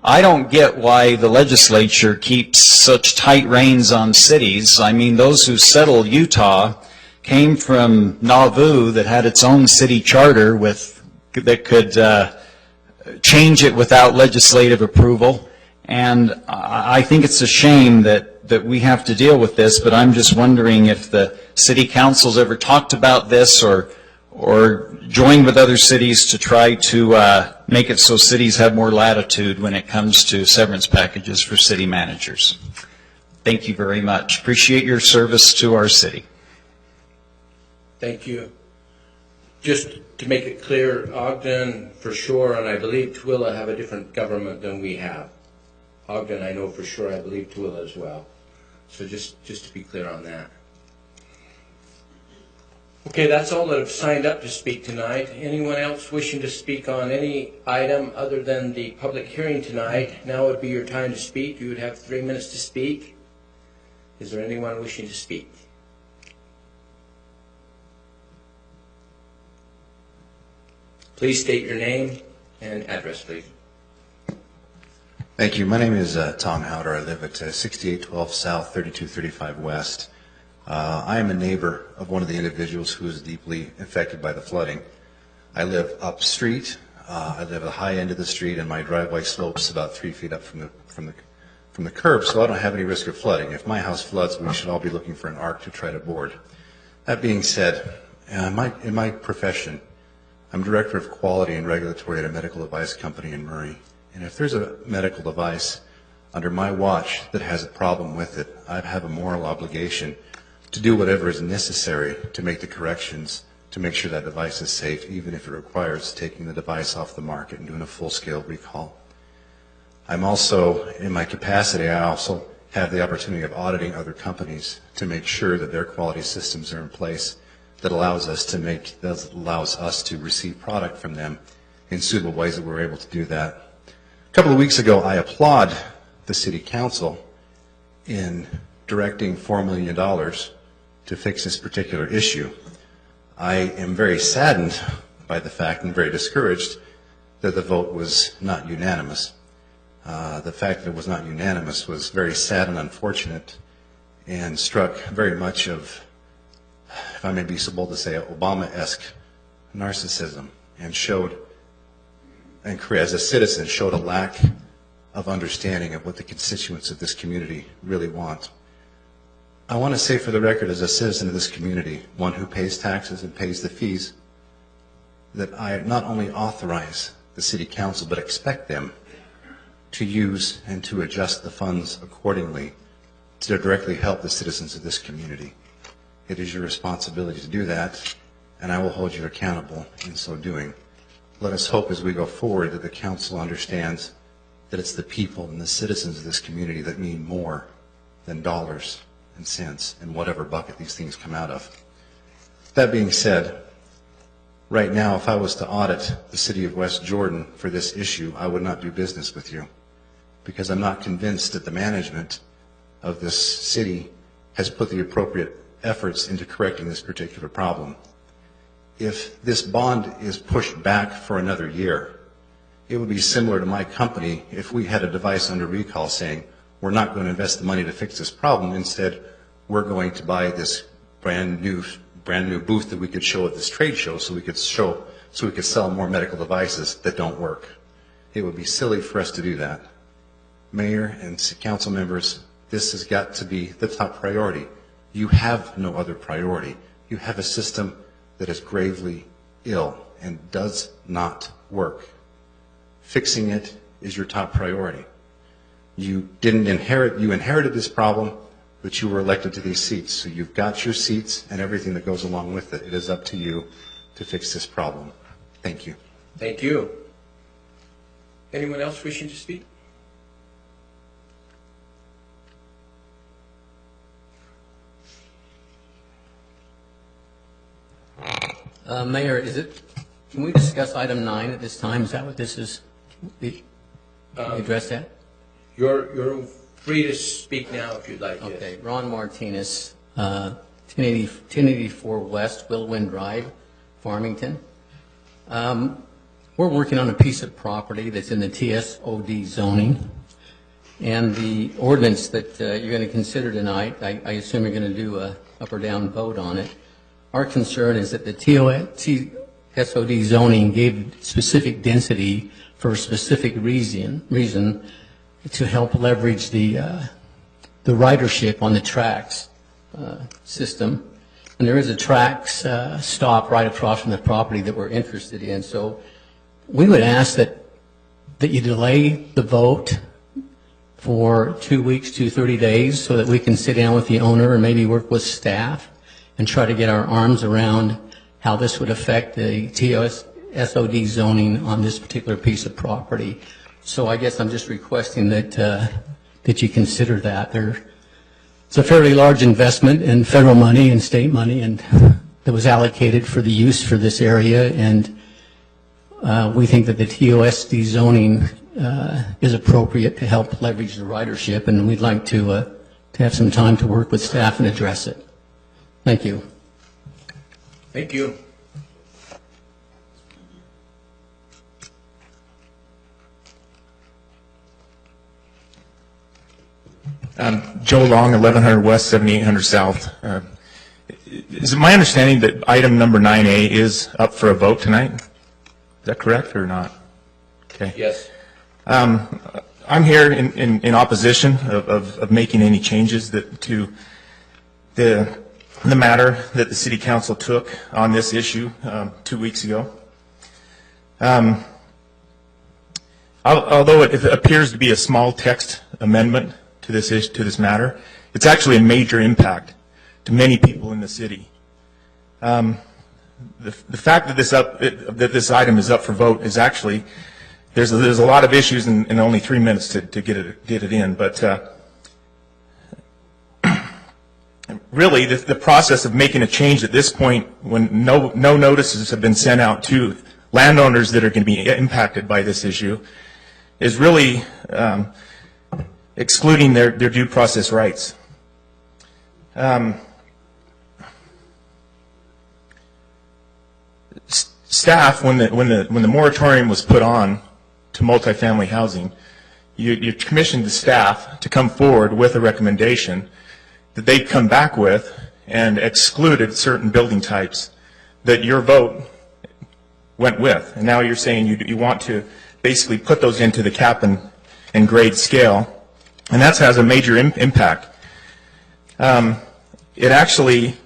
I don't get why the legislature keeps such tight reins on cities. I mean, those who settled Utah came from Nauvoo that had its own city charter that could change it without legislative approval. And I think it's a shame that we have to deal with this, but I'm just wondering if the city council's ever talked about this or joined with other cities to try to make it so cities have more latitude when it comes to severance packages for city managers. Thank you very much. Appreciate your service to our city. Thank you. Just to make it clear, Ogden for sure, and I believe Tooele have a different government than we have. Ogden, I know for sure, I believe Tooele as well. So just to be clear on that. Okay, that's all that have signed up to speak tonight. Anyone else wishing to speak on any item other than the public hearing tonight? Now would be your time to speak. You would have 3 minutes to speak. Is there anyone wishing to speak? Please state your name and address, please. Thank you. My name is Tom Howder. I live at 6812 South, 3235 West. I am a neighbor of one of the individuals who is deeply affected by the flooding. I live up street. I live at the high end of the street, and my driveway slopes about 3 feet up from the curb, so I don't have any risk of flooding. If my house floods, we should all be looking for an ark to try to board. That being said, in my profession, I'm Director of Quality and Regulatory at a medical device company in Murray. And if there's a medical device under my watch that has a problem with it, I have a moral obligation to do whatever is necessary to make the corrections to make sure that device is safe, even if it requires taking the device off the market and doing a full-scale recall. I'm also, in my capacity, I also have the opportunity of auditing other companies to make sure that their quality systems are in place that allows us to receive product from them in suitable ways that we're able to do that. A couple of weeks ago, I applaud the City Council in directing $4 million to fix this particular issue. I am very saddened by the fact and very discouraged that the vote was not unanimous. The fact that it was not unanimous was very sad and unfortunate and struck very much of, if I may be so bold to say, Obama-esque narcissism, and showed, and as a citizen, showed a lack of understanding of what the constituents of this community really want. I want to say for the record, as a citizen of this community, one who pays taxes and pays the fees, that I not only authorize the City Council, but expect them to use and to adjust the funds accordingly to directly help the citizens of this community. It is your responsibility to do that, and I will hold you accountable in so doing. Let us hope as we go forward that the Council understands that it's the people and the citizens of this community that mean more than dollars and cents in whatever bucket these things come out of. That being said, right now, if I was to audit the City of West Jordan for this issue, I would not do business with you, because I'm not convinced that the management of this city has put the appropriate efforts into correcting this particular problem. If this bond is pushed back for another year, it would be similar to my company if we had a device under recall saying, we're not going to invest the money to fix this problem. Instead, we're going to buy this brand new booth that we could show at this trade show so we could sell more medical devices that don't work. It would be silly for us to do that. Mayor and council members, this has got to be the top priority. You have no other priority. You have a system that is gravely ill and does not work. Fixing it is your top priority. You inherited this problem, but you were elected to these seats. So you've got your seats and everything that goes along with it. It is up to you to fix this problem. Thank you. Thank you. Anyone else wishing to speak? Mayor, can we discuss item 9 at this time? Is that what this is? Can we address that? You're free to speak now if you'd like. Okay. Ron Martinez, 1084 West Willwind Drive, Farmington. We're working on a piece of property that's in the TSOD zoning. And the ordinance that you're going to consider tonight, I assume you're going to do a up or down vote on it. Our concern is that the TSOD zoning gave specific density for a specific reason to help leverage the ridership on the tracks system. And there is a tracks stop right across from the property that we're interested in. So we would ask that you delay the vote for 2 weeks to 30 days so that we can sit down with the owner and maybe work with staff and try to get our arms around how this would affect the TSOD zoning on this particular piece of property. So I guess I'm just requesting that you consider that. It's a fairly large investment in federal money and state money and that was allocated for the use for this area, and we think that the TSOD zoning is appropriate to help leverage the ridership, and we'd like to have some time to work with staff and address it. Thank you. Thank you. Joe Long, 1100 West, 7800 South. Is it my understanding that item number 9A is up for a vote tonight? Is that correct or not? Okay. Yes. I'm here in opposition of making any changes to the matter that the City Council took on this issue 2 weeks ago. Although it appears to be a small text amendment to this matter, it's actually a major impact to many people in the city. The fact that this item is up for vote is actually there's a lot of issues in only 3 minutes to get it in, but really the process of making a change at this point when no notices have been sent out to landowners that are going to be impacted by this issue is really excluding their due process rights. Staff, when the moratorium was put on to multifamily housing, you commissioned the staff to come forward with a recommendation that they come back with and excluded certain building types that your vote went with. And now you're saying you want to basically put those into the cap and grade scale. And that has a major impact. It actually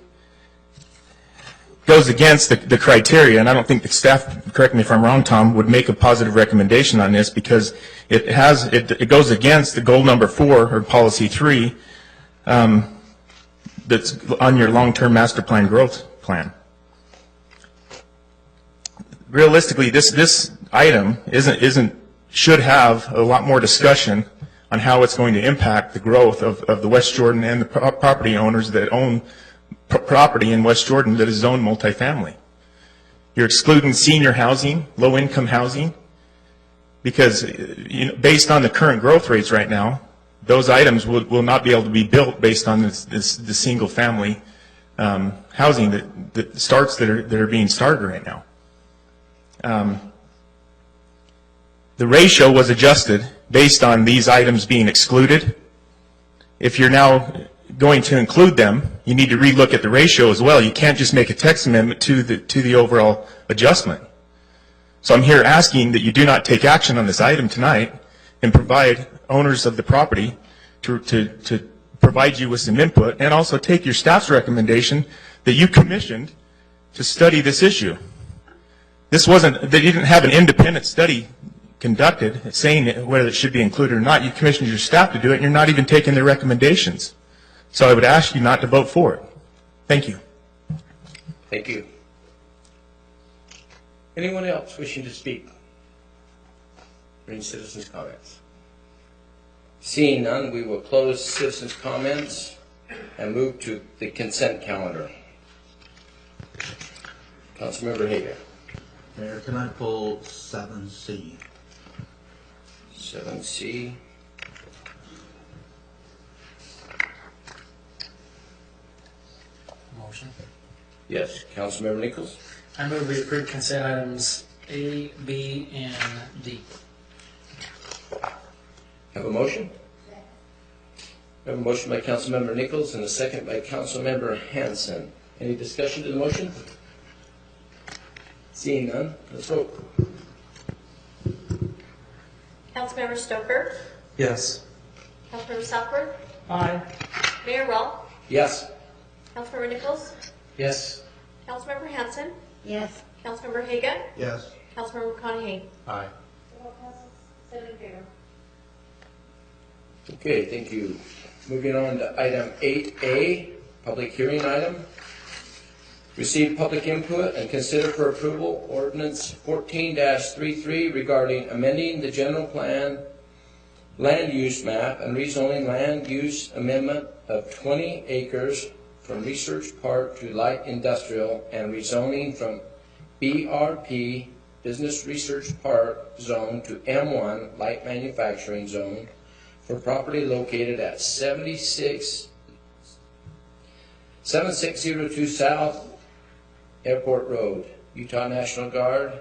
goes against the criteria, and I don't think the staff, correct me if I'm wrong, Tom, would make a positive recommendation on this because it goes against the goal number 4 or policy 3 that's on your long-term master plan growth plan. Realistically, this item should have a lot more discussion on how it's going to impact the growth of the West Jordan and the property owners that own property in West Jordan that is zoned multifamily. You're excluding senior housing, low-income housing, because based on the current growth rates right now, those items will not be able to be built based on the single-family housing that are being started right now. The ratio was adjusted based on these items being excluded. If you're now going to include them, you need to relook at the ratio as well. You can't just make a text amendment to the overall adjustment. So I'm here asking that you do not take action on this item tonight and provide owners of the property to provide you with some input, and also take your staff's recommendation that you commissioned to study this issue. They didn't have an independent study conducted saying whether it should be included or not. You commissioned your staff to do it, and you're not even taking their recommendations. So I would ask you not to vote for it. Thank you. Thank you. Anyone else wishing to speak? Any citizens' comments? Seeing none, we will close citizens' comments and move to the consent calendar. Councilmember Hager. Mayor, can I pull 7C? 7C. Motion. Yes, Councilmember Nichols. I move we approve consent items A, B, and D. Have a motion? Have a motion by Councilmember Nichols and a second by Councilmember Hanson. Any discussion to the motion? Seeing none, let's vote. Councilmember Stoker, Yes. Councilmember Southworth, Aye. Mayor Rull, Yes. Councilmember Nichols, Yes. Councilmember Hanson, Yes. Councilmember Haga, Yes. Councilmember McConaughey. Aye. Seven in favor. Okay, thank you. Moving on to item 8A, public hearing item. Receive public input and consider for approval ordinance 14-33 regarding amending the general plan land use map and rezoning land use amendment of 20 acres from Research Park to light industrial and rezoning from BRP Business Research Park zone to M1 light manufacturing zone for property located at 7602 South Airport Road, Utah National Guard,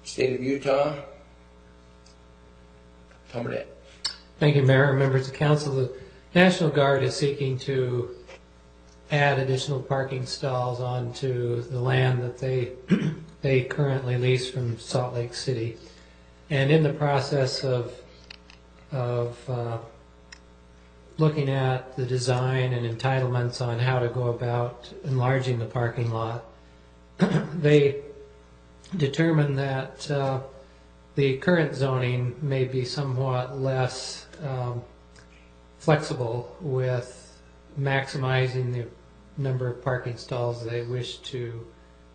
State of Utah. Tom Burnett. Thank you, Mayor and members of council. The National Guard is seeking to add additional parking stalls onto the land that they currently lease from Salt Lake City. And in the process of looking at the design and entitlements on how to go about enlarging the parking lot, they determined that the current zoning may be somewhat less flexible with maximizing the number of parking stalls they wish to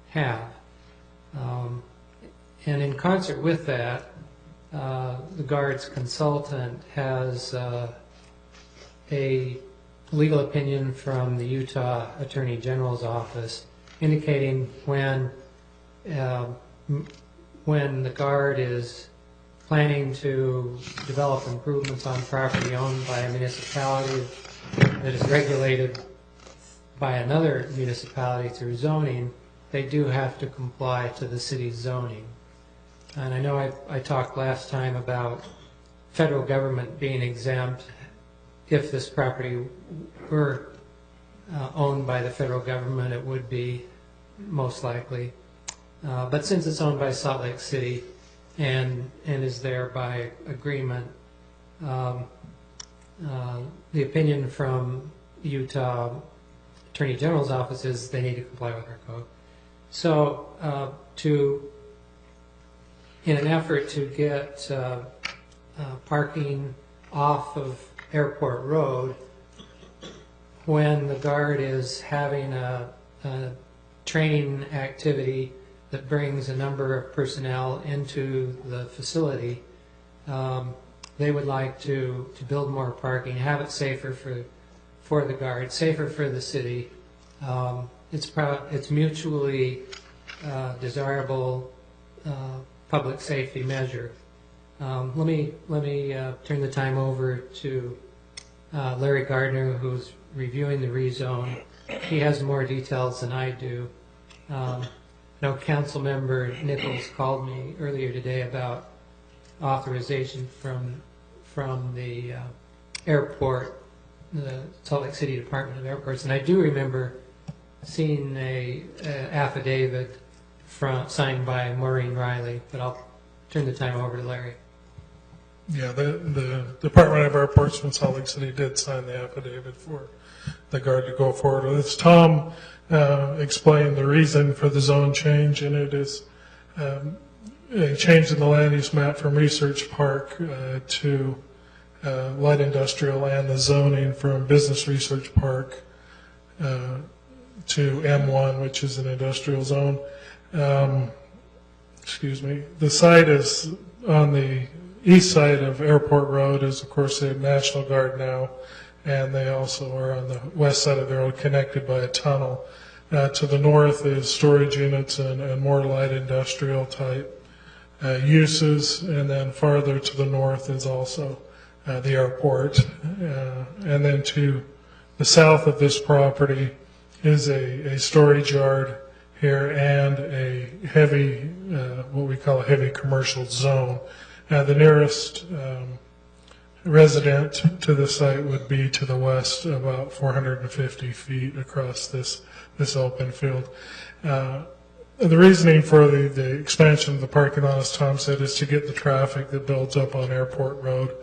have. And in concert with that, the Guard's consultant has a legal opinion from the Utah Attorney General's office indicating when the Guard is planning to develop improvements on property owned by a municipality that is regulated by another municipality through zoning, they do have to comply to the city's zoning. And I know I talked last time about federal government being exempt if this property were owned by the federal government, it would be most likely. But since it's owned by Salt Lake City and is there by agreement, the opinion from Utah Attorney General's office is they need to comply with our code. So in an effort to get parking off of Airport Road, when the Guard is having a training activity that brings a number of personnel into the facility, they would like to build more parking, have it safer for the Guard, safer for the city. It's mutually desirable public safety measure. Let me turn the time over to Larry Gardner, who's reviewing the rezone. He has more details than I do. I know Council Member Nichols called me earlier today about authorization from the airport, the Salt Lake City Department of Airports, and I do remember seeing a affidavit signed by Maureen Riley, but I'll turn the time over to Larry. Yeah, the Department of Airports from Salt Lake City did sign the affidavit for the Guard to go forward with this. Tom explained the reason for the zone change, and it is a change in the land use map from Research Park to light industrial, and the zoning from Business Research Park to M1, which is an industrial zone. Excuse me. The site is on the east side of Airport Road, is of course the National Guard now, and they also are on the west side of the road connected by a tunnel. To the north is storage units and more light industrial type uses, and then farther to the north is also the airport. And then to the south of this property is a storage yard here and a heavy, what we call a heavy commercial zone. The nearest resident to the site would be to the west, about 450 feet across this open field. The reasoning for the expansion of the parking lot, as Tom said, is to get the traffic that builds up on Airport Road.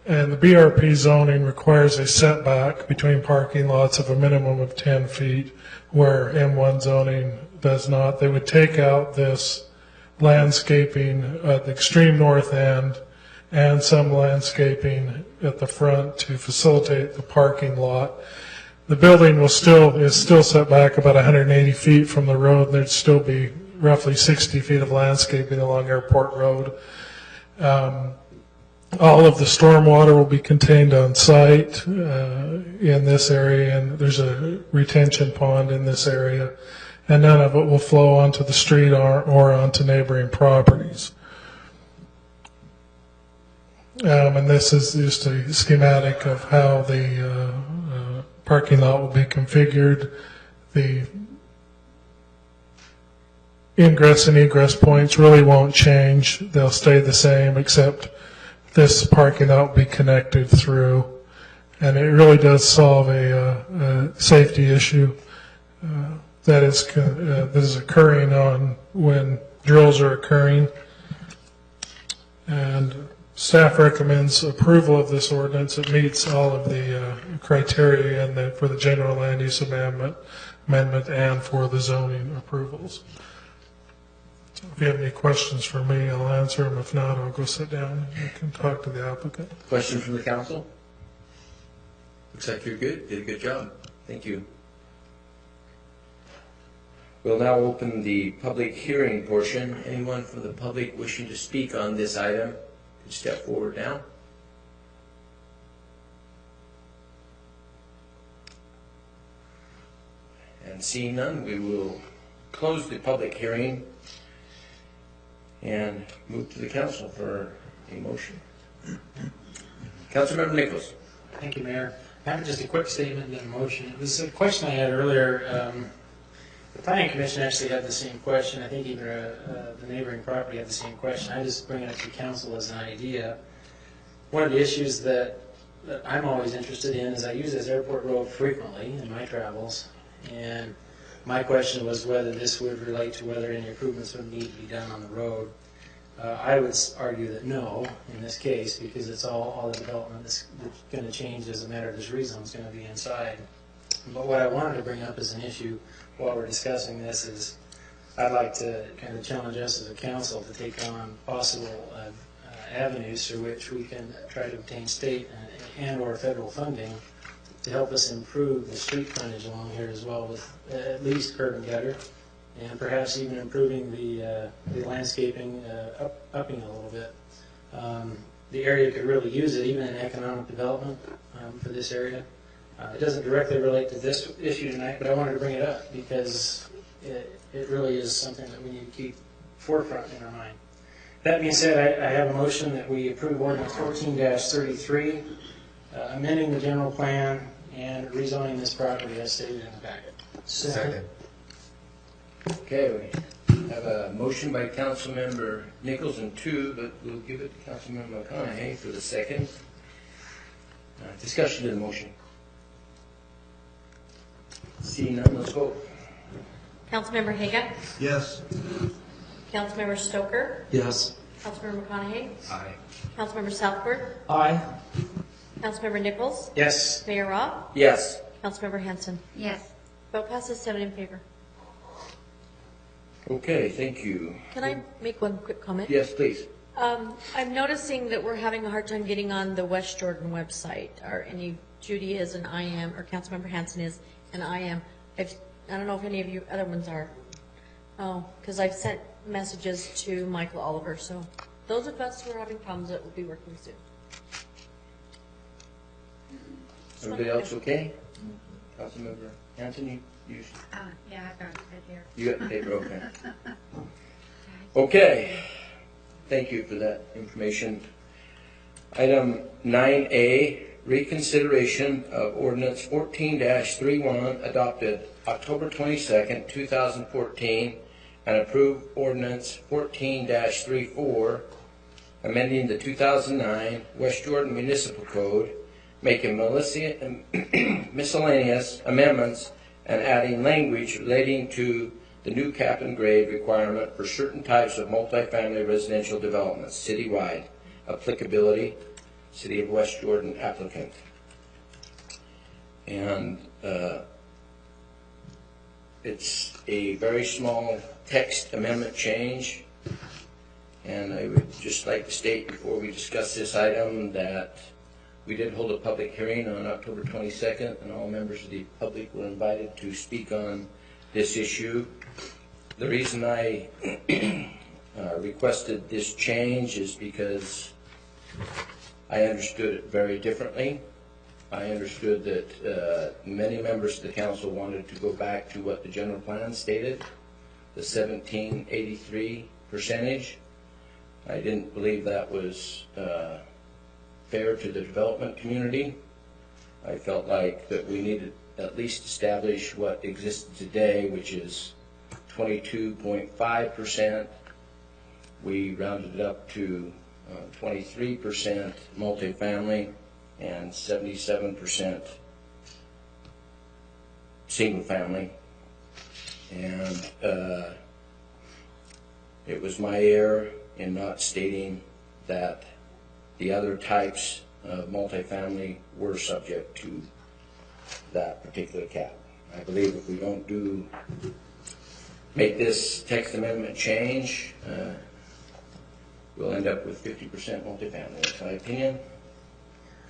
And the BRP zoning requires a setback between parking lots of a minimum of 10 feet, where M1 zoning does not. They would take out this landscaping at the extreme north end and some landscaping at the front to facilitate the parking lot. The building is still set back about 180 feet from the road. There'd still be roughly 60 feet of landscaping along Airport Road. All of the stormwater will be contained on site in this area, and there's a retention pond in this area, and none of it will flow onto the street or onto neighboring properties. And this is just a schematic of how the parking lot will be configured. The ingress and egress points really won't change. They'll stay the same, except this parking lot will be connected through. And it really does solve a safety issue that is occurring on when drills are occurring. And staff recommends approval of this ordinance. It meets all of the criteria for the general land use amendment and for the zoning approvals. So if you have any questions for me, I'll answer them. If not, I'll go sit down and can talk to the applicant. Questions from the council? Looks like you're good. Did a good job. Thank you. We'll now open the public hearing portion. Anyone from the public wishing to speak on this item could step forward now. And seeing none, we will close the public hearing and move to the council for a motion. Councilmember Nichols. Thank you, Mayor. I have just a quick statement and then a motion. It was a question I had earlier. The Planning Commission actually had the same question. I think even the neighboring property had the same question. I just bring it up to council as an idea. One of the issues that I'm always interested in is I use this Airport Road frequently in my travels, and my question was whether this would relate to whether any improvements would need to be done on the road. I would argue that no, in this case, because it's all the development that's going to change as a matter of this rezone is going to be inside. But what I wanted to bring up as an issue while we're discussing this is I'd like to kind of challenge us as a council to take on possible avenues through which we can try to obtain state and or federal funding to help us improve the street frontage along here as well, with at least curb and gutter, and perhaps even improving the landscaping, upping a little bit. The area could really use it, even in economic development for this area. It doesn't directly relate to this issue tonight, but I wanted to bring it up because it really is something that we need to keep forefront in our mind. That being said, I have a motion that we approve ordinance 14-33, amending the general plan and rezoning this property as stated in the packet. Second. Okay, we have a motion by Councilmember Nichols and two, but we'll give it to Councilmember McConaughey for the second. Discussion to the motion. Seeing none, let's vote. Councilmember Haga? Yes. Councilmember Stoker? Yes. Councilmember McConaughey? Aye. Councilmember Southworth? Aye. Councilmember Nichols? Yes. Mayor Robb? Yes. Councilmember Hanson? Yes. Vote passes 7 in favor. Okay, thank you. Can I make one quick comment? Yes, please. I'm noticing that we're having a hard time getting on the West Jordan website. Judy is and I am, or Councilmember Hanson is and I am. I don't know if any of you other ones are. Oh, because I've sent messages to Michael Oliver. So those of us who are having problems, it will be working soon. Everybody else okay? Councilmember Hanson, you Yeah, I've got it right here. You got the paper, okay. Okay, thank you for that information. Item 9A, reconsideration of ordinance 14-31 adopted October 22nd, 2014, and approved ordinance 14-34 amending the 2009 West Jordan Municipal Code, making miscellaneous amendments and adding language relating to the new cap and grade requirement for certain types of multifamily residential developments citywide. Applicability, City of West Jordan applicant. And it's a very small text amendment change. And I would just like to state before we discuss this item that we did hold a public hearing on October 22nd, and all members of the public were invited to speak on this issue. The reason I requested this change is because I understood it very differently. I understood that many members of the council wanted to go back to what the general plan stated, the 1783 percentage. I didn't believe that was fair to the development community. I felt like that we needed at least establish what exists today, which is 22.5%. We rounded it up to 23% multifamily and 77% single family. And it was my error in not stating that the other types of multifamily were subject to that particular cap. I believe if we don't make this text amendment change, we'll end up with 50% multifamily. That's my opinion.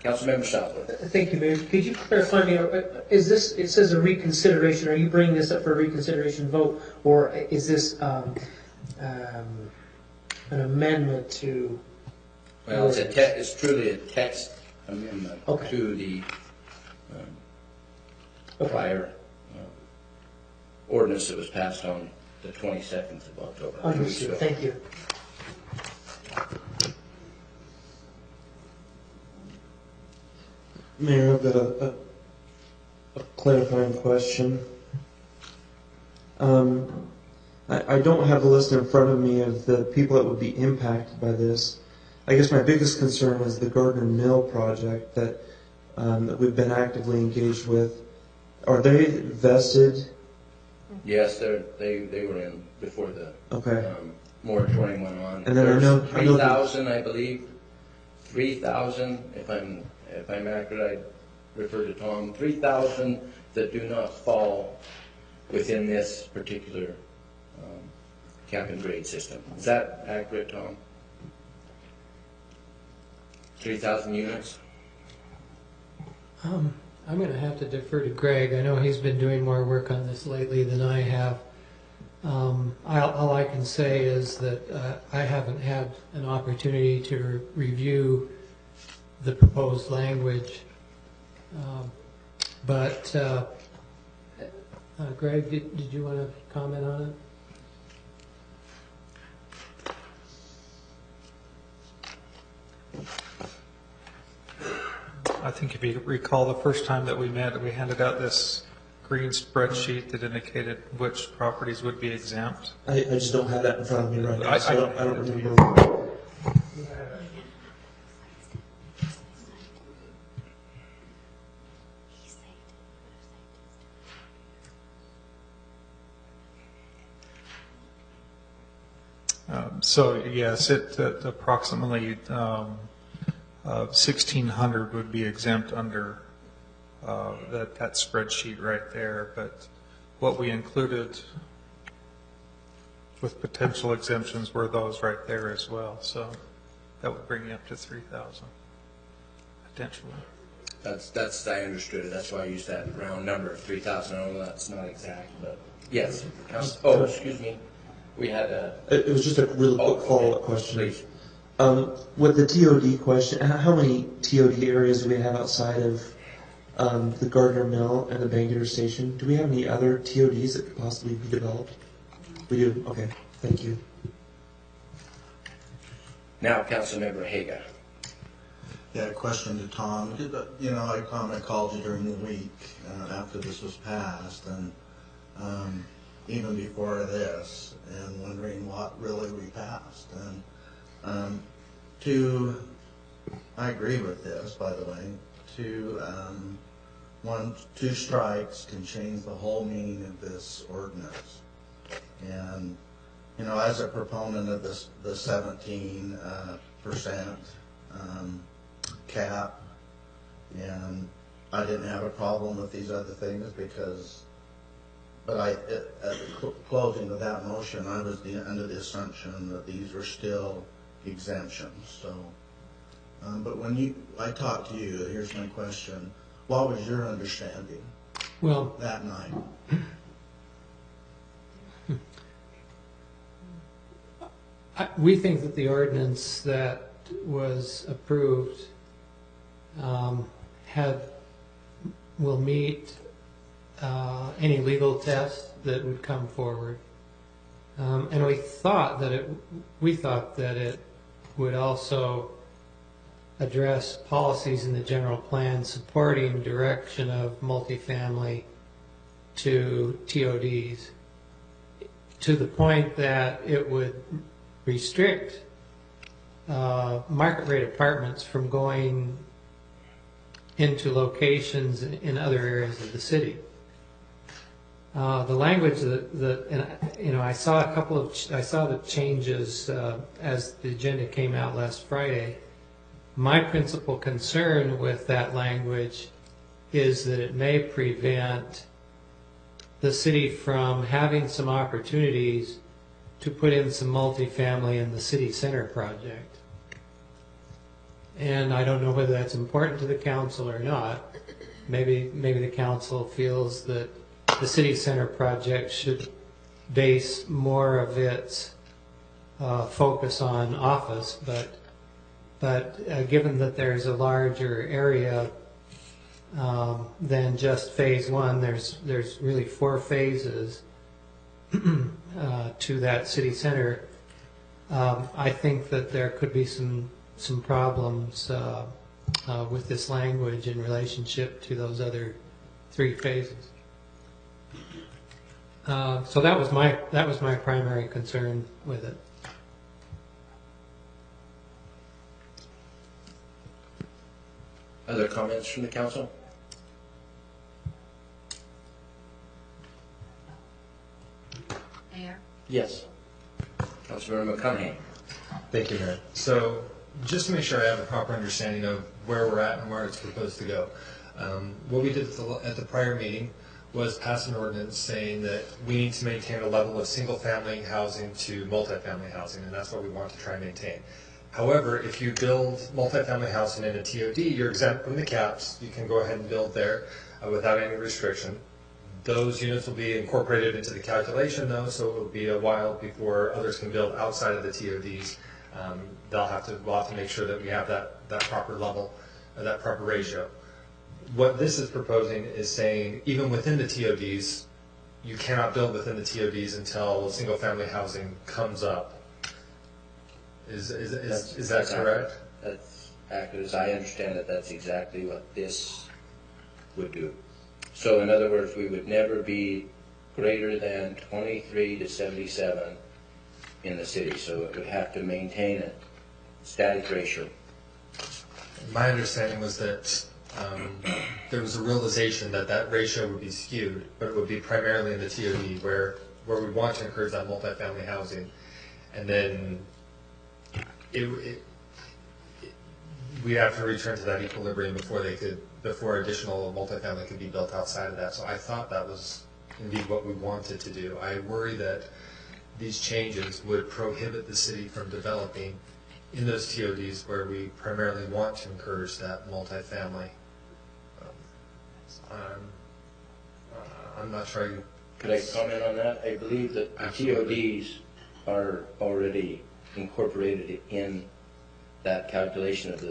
Councilmember Southwood. Thank you, Mayor. Could you clarify me? Is this? It says a reconsideration. Are you bringing this up for a reconsideration vote, or is this an amendment to? Well, it's truly a text amendment to the prior ordinance that was passed on the 22nd of October. Understood. Thank you. Mayor, I've got a clarifying question. I don't have the list in front of me of the people that would be impacted by this. I guess my biggest concern is the Gardner Mill project that we've been actively engaged with. Are they vested? Yes, they were in before the moratorium went on. And then I know 3,000, I believe. 3,000, if I'm accurate, I refer to Tom. 3,000 that do not fall within this particular cap and grade system. Is that accurate, Tom? 3,000 units? I'm going to have to defer to Greg. I know he's been doing more work on this lately than I have. All I can say is that I haven't had an opportunity to review the proposed language. But Greg, did you want to comment on it? I think if you recall the first time that we met, we handed out this green spreadsheet that indicated which properties would be exempt. I just don't have that in front of me right now, so I don't remember. So yes, it approximately 1,600 would be exempt under that spreadsheet right there. But what we included with potential exemptions were those right there as well. So that would bring you up to 3,000 potentially. That's I understood it. That's why I used that round number of 3,000. I know that's not exact, but yes. Oh, excuse me. We had a. It was just a really quick follow-up question. Please. With the TOD question, how many TOD areas do we have outside of the Gardner Mill and the Bangerter Station. Do we have any other TODs that could possibly be developed? We do? Okay, thank you. Now, Councilmember Haga. Yeah, question to Tom. You know, I called you during the week after this was passed, and even before this, and wondering what really we passed. And I agree with this, by the way. Two strikes can change the whole meaning of this ordinance. And you know, as a proponent of this, the 17% cap, and I didn't have a problem with these other things but at the closing of that motion, I was under the assumption that these were still exemptions. So, but when I talked to you, here's my question: what was your understanding? Well, that night. We think that the ordinance that was approved will meet any legal test that would come forward, and we thought that it would also address policies in the general plan supporting direction of multifamily to TODs, to the point that it would restrict market rate apartments from going into locations in other areas of the city. The language I saw the changes as the agenda came out last Friday. My principal concern with that language is that it may prevent the city from having some opportunities to put in some multifamily in the city center project. And I don't know whether that's important to the council or not. Maybe the council feels that the city center project should base more of its focus on office, but given that there's a larger area than just phase one, there's really 4 phases to that city center. I think that there could be some problems with this language in relationship to those other 3 phases. So that was my primary concern with it. Other comments from the council? Mayor? Yes. Councilmember McConaughey. Thank you, Mayor. So just to make sure I have a proper understanding of where we're at and where it's proposed to go, what we did at the prior meeting was pass an ordinance saying that we need to maintain a level of single-family housing to multifamily housing, and that's what we want to try and maintain. However, if you build multifamily housing in a TOD, you're exempt from the caps. You can go ahead and build there without any restriction. Those units will be incorporated into the calculation, though, so it will be a while before others can build outside of the TODs. We'll have to make sure that we have that proper level, that proper ratio. What this is proposing is saying, even within the TODs, you cannot build within the TODs until single-family housing comes up. Is that correct? That's accurate. As I understand it, that's exactly what this would do. So in other words, we would never be greater than 23 to 77 in the city, so it would have to maintain a static ratio. My understanding was that there was a realization that ratio would be skewed, but it would be primarily in the TOD where we want to encourage that multifamily housing, and then we have to return to that equilibrium before additional multifamily could be built outside of that. So I thought that was indeed what we wanted to do. I worry that these changes would prohibit the city from developing in those TODs where we primarily want to encourage that multifamily. I'm not sure. Could I comment on that? I believe that the TODs are already incorporated in that calculation of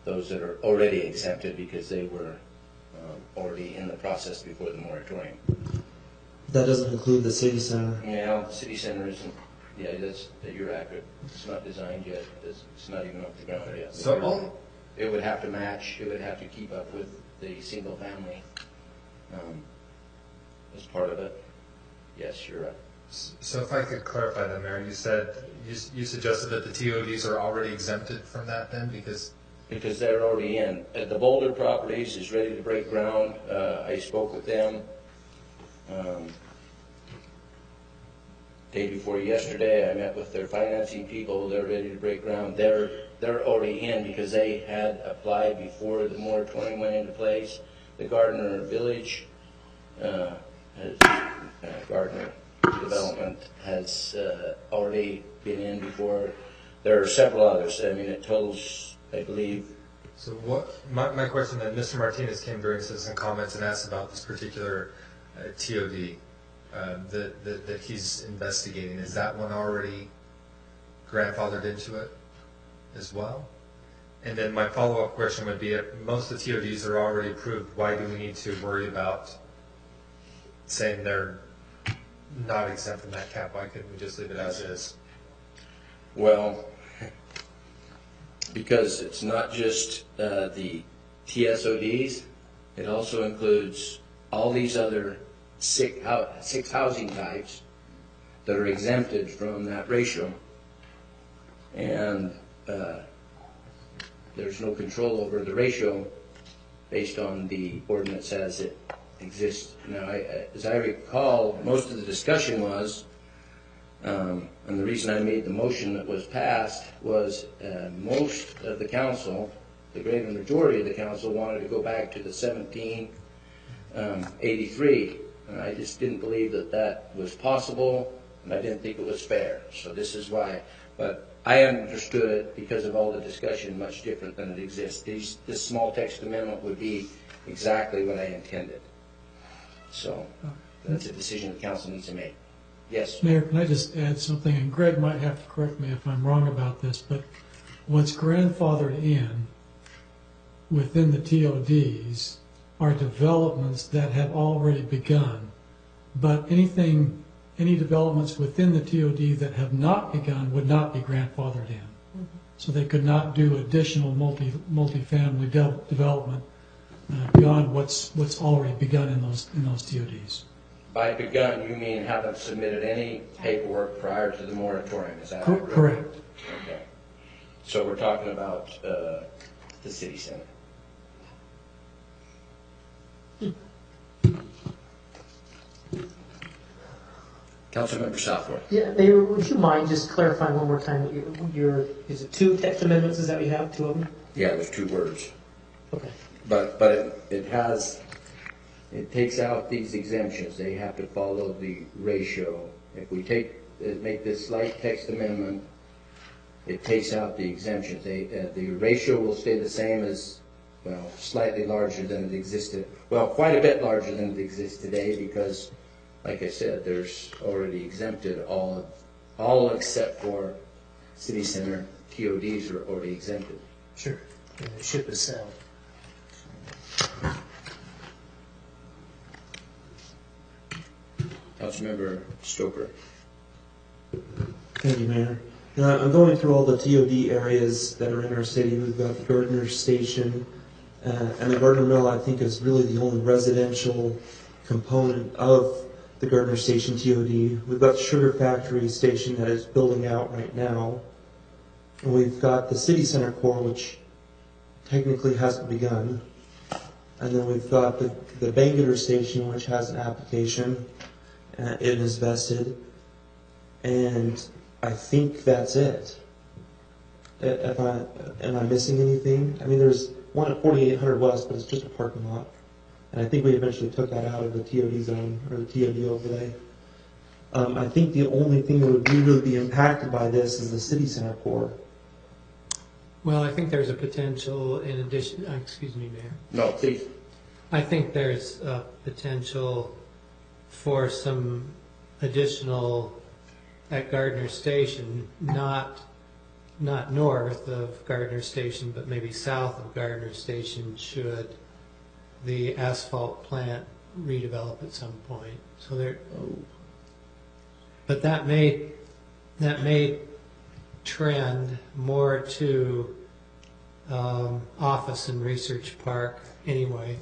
those that are already exempted because they were already in the process before the moratorium. That doesn't include the city center. Yeah, the city center isn't, yeah, you're accurate. It's not designed yet. It's not even off the ground yet. So it would have to match, it would have to keep up with the single family as part of it. Yes, you're right. So if I could clarify that, Mayor, you said, you suggested that the TODs are already exempted from that then, because they're already in. The Boulder Properties is ready to break ground. I spoke with them day before yesterday. I met with their financing people. They're ready to break ground. They're already in because they had applied before the moratorium went into place. The Gardner Village, Gardner Development has already been in before. There are several others. I mean, it totals, I believe. So what? My question then, Mr. Martinez came during citizen comments and asked about this particular TOD that he's investigating. Is that one already grandfathered into it as well? And then my follow-up question would be, if most of the TODs are already approved, why do we need to worry about saying they're not exempt from that cap? Why couldn't we just leave it as is? Well, because it's not just the TSODs, it also includes all these other six housing types that are exempted from that ratio. And there's no control over the ratio based on the ordinance as it exists. Now, as I recall, most of the discussion was, and the reason I made the motion that was passed was most of the council, the greater majority of the council, wanted to go back to the 1783. And I just didn't believe that that was possible, and I didn't think it was fair. So this is why. But I understood it because of all the discussion much different than it exists. This small text amendment would be exactly what I intended. So that's a decision the council needs to make. Yes? Mayor, can I just add something? And Greg might have to correct me if I'm wrong about this, but what's grandfathered in within the TODs are developments that have already begun. But any developments within the TOD that have not begun would not be grandfathered in. So they could not do additional multifamily development beyond what's already begun in those TODs. By begun, you mean haven't submitted any paperwork prior to the moratorium, is that correct? Correct. Okay. So we're talking about the city center. Councilmember Southworth. Yeah, Mayor, would you mind just clarifying one more time? Is it 2 text amendments? Is that what you have? 2 of them? Yeah, there's 2 words. Okay. But it takes out these exemptions. They have to follow the ratio. If we make this slight text amendment, it takes out the exemptions. The ratio will stay the same as, well, slightly larger than it existed. Well, quite a bit larger than it exists today because, like I said, there's already exempted all except for city center TODs are already exempted. Sure. And the ship is sailed. Councilmember Stoker. Thank you, Mayor. I'm going through all the TOD areas that are in our city. We've got the Gardner Station, and the Gardner Mill, I think, is really the only residential component of the Gardner Station TOD. We've got the Sugar Factory Station that is building out right now. And we've got the City Center core, which technically hasn't begun. And then we've got the Bangerter Station, which has an application. It is vested. And I think that's it. Am I missing anything? I mean, there's one at 4800 West, but it's just a parking lot. And I think we eventually took that out of the TOD zone, or the TOD overlay. I think the only thing that would really be impacted by this is the city center core. Well, I think there's a potential in addition, excuse me, Mayor. No, please. I think there's a potential for some additional at Gardner Station, not north of Gardner Station, but maybe south of Gardner Station should the asphalt plant redevelop at some point. So there, but that may trend more to office and research park anyway,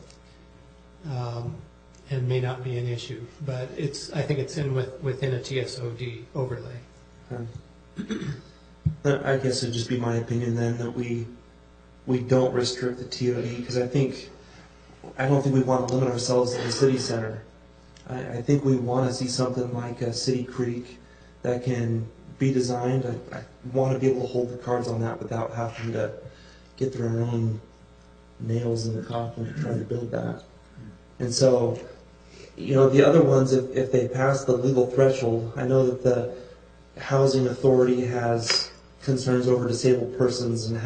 and may not be an issue. But I think it's within a TSOD overlay. I guess it'd just be my opinion then that we don't restrict the TOD, because I don't think we want to limit ourselves to the city center. I think we want to see something like a City Creek that can be designed. I want to be able to hold the cards on that without having to get their own nails in the coffin to try to build that. And so, the other ones, if they pass the legal threshold, I know that the Housing Authority has concerns over disabled persons and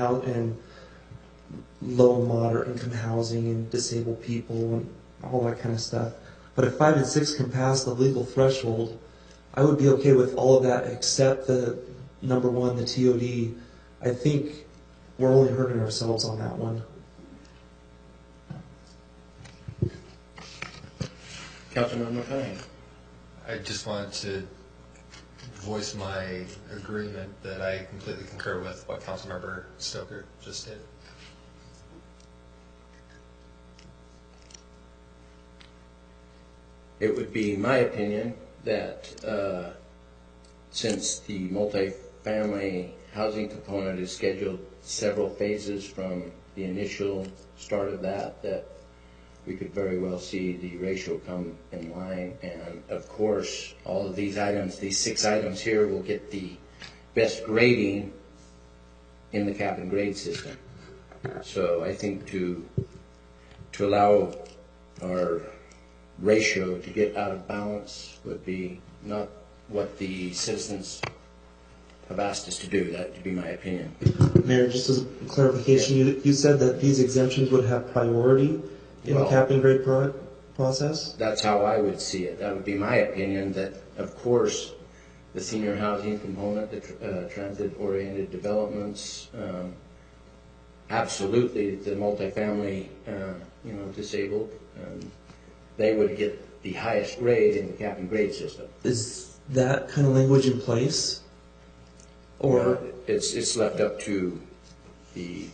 low and moderate income housing and disabled people and all that kind of stuff. But if 5 and 6 can pass the legal threshold, I would be okay with all of that except the number 1, the TOD. I think we're only hurting ourselves on that one. Councilmember McConaughey. I just wanted to voice my agreement that I completely concur with what Councilmember Stoker just did. It would be my opinion that since the multifamily housing component is scheduled several phases from the initial start of that we could very well see the ratio come in line. And of course, all of these items, these 6 items here, will get the best grading in the cap and grade system. So I think to allow our ratio to get out of balance would be not what the citizens have asked us to do. That would be my opinion. Mayor, just as a clarification, you said that these exemptions would have priority in the cap and grade process? That's how I would see it. That would be my opinion, that of course the senior housing component, the transit-oriented developments, absolutely the multifamily, disabled, they would get the highest grade in the cap and grade system. Is that kind of language in place? Or it's left up to the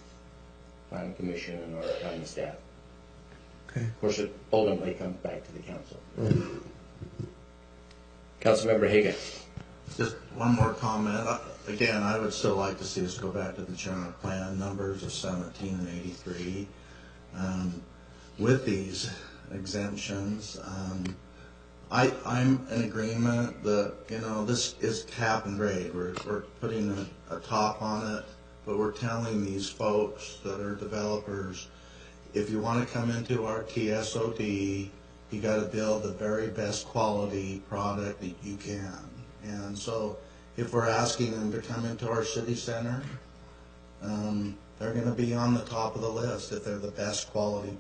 planning commission and our planning staff. Okay. Of course, it ultimately comes back to the council. Councilmember Hagan. Just one more comment. Again, I would still like to see us go back to the general plan numbers of 17 and 83. With these exemptions, I'm in agreement that, this is cap and grade. We're putting a top on it, but we're telling these folks that are developers, if you want to come into our TSOD, you got to build the very best quality product that you can. And so if we're asking them to come into our city center, they're going to be on the top of the list if they're the best quality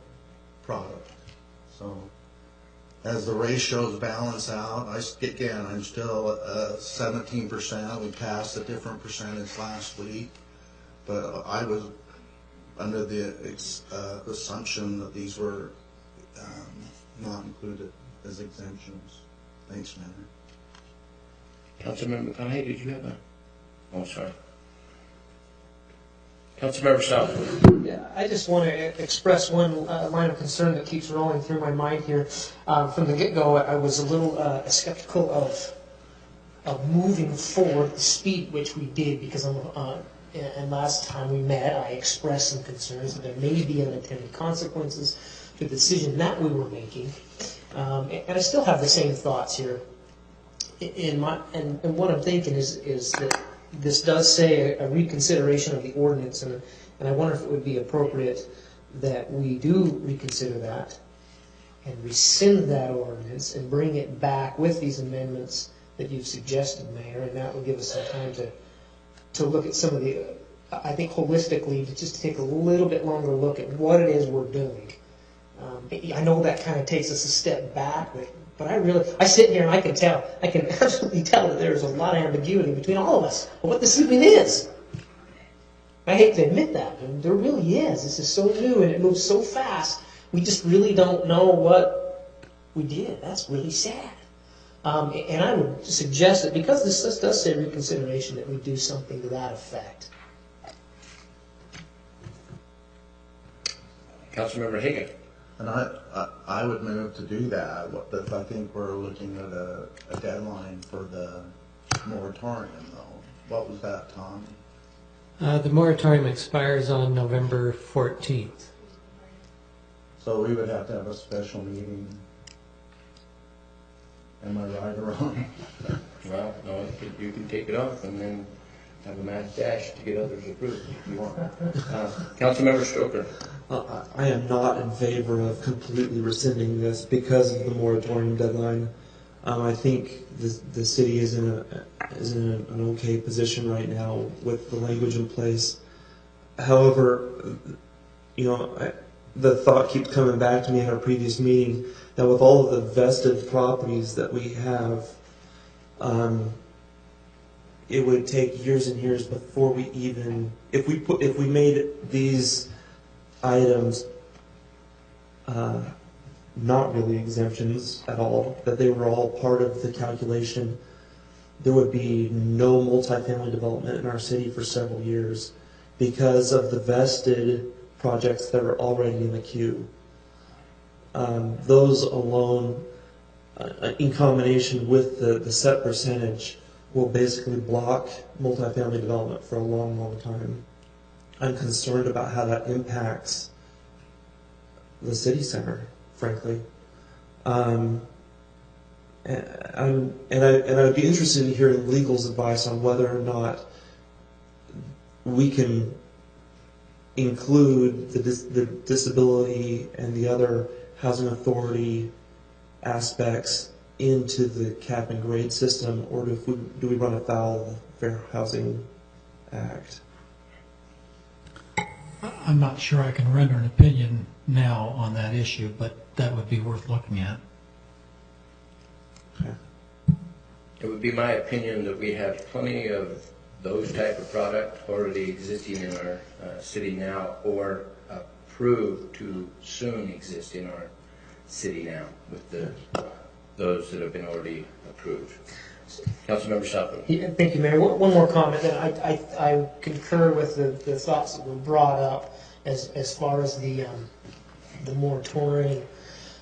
product. So as the ratios balance out, I'm still at 17%. We passed a different percentage last week, but I was under the assumption that these were not included as exemptions. Thanks, Mayor. Councilmember McConaughey, did you have a? Oh, sorry. Councilmember Southwood. Yeah, I just want to express one line of concern that keeps rolling through my mind here. From the get-go, I was a little skeptical of moving forward the speed which we did, because and last time we met, I expressed some concerns that there may be unintended consequences to the decision that we were making. And I still have the same thoughts here. And what I'm thinking is that this does say a reconsideration of the ordinance, and I wonder if it would be appropriate that we do reconsider that and rescind that ordinance and bring it back with these amendments that you've suggested, Mayor, and that would give us some time to look at some of the, I think holistically, to just take a little bit longer look at what it is we're doing. I know that kind of takes us a step back, but I sit here and I can absolutely tell that there's a lot of ambiguity between all of us of what this even is. I hate to admit that, but there really is. This is so new and it moves so fast. we just really don't know what we did. That's really sad. And I would suggest that because this does say reconsideration, that we do something to that effect. Councilmember Hagan. And I would move to do that, but I think we're looking at a deadline for the moratorium, though. What was that, Tom? The moratorium expires on November 14th. So we would have to have a special meeting. Am I right or wrong? Well, no, you can take it off and then have a mad dash to get others approved if you want. Councilmember Stoker. I am not in favor of completely rescinding this because of the moratorium deadline. I think the city is in an okay position right now with the language in place. However, the thought keeps coming back to me at our previous meeting that with all of the vested properties that we have, it would take years and years before we even, if we made these items not really exemptions at all, that they were all part of the calculation, there would be no multifamily development in our city for several years because of the vested projects that are already in the queue. Those alone, in combination with the set percentage, will basically block multifamily development for a long, long time. I'm concerned about how that impacts the city center, frankly. And I would be interested in hearing legal's advice on whether or not we can include the disability and the other housing authority aspects into the cap and grade system, or do we run afoul of the Fair Housing Act? I'm not sure I can render an opinion now on that issue, but that would be worth looking at. Okay. It would be my opinion that we have plenty of those type of product already existing in our city now, or approved to soon exist in our city now with those that have been already approved. Councilmember Southwood. Yeah, thank you, Mayor. One more comment. Then I concur with the thoughts that were brought up as far as the moratorium.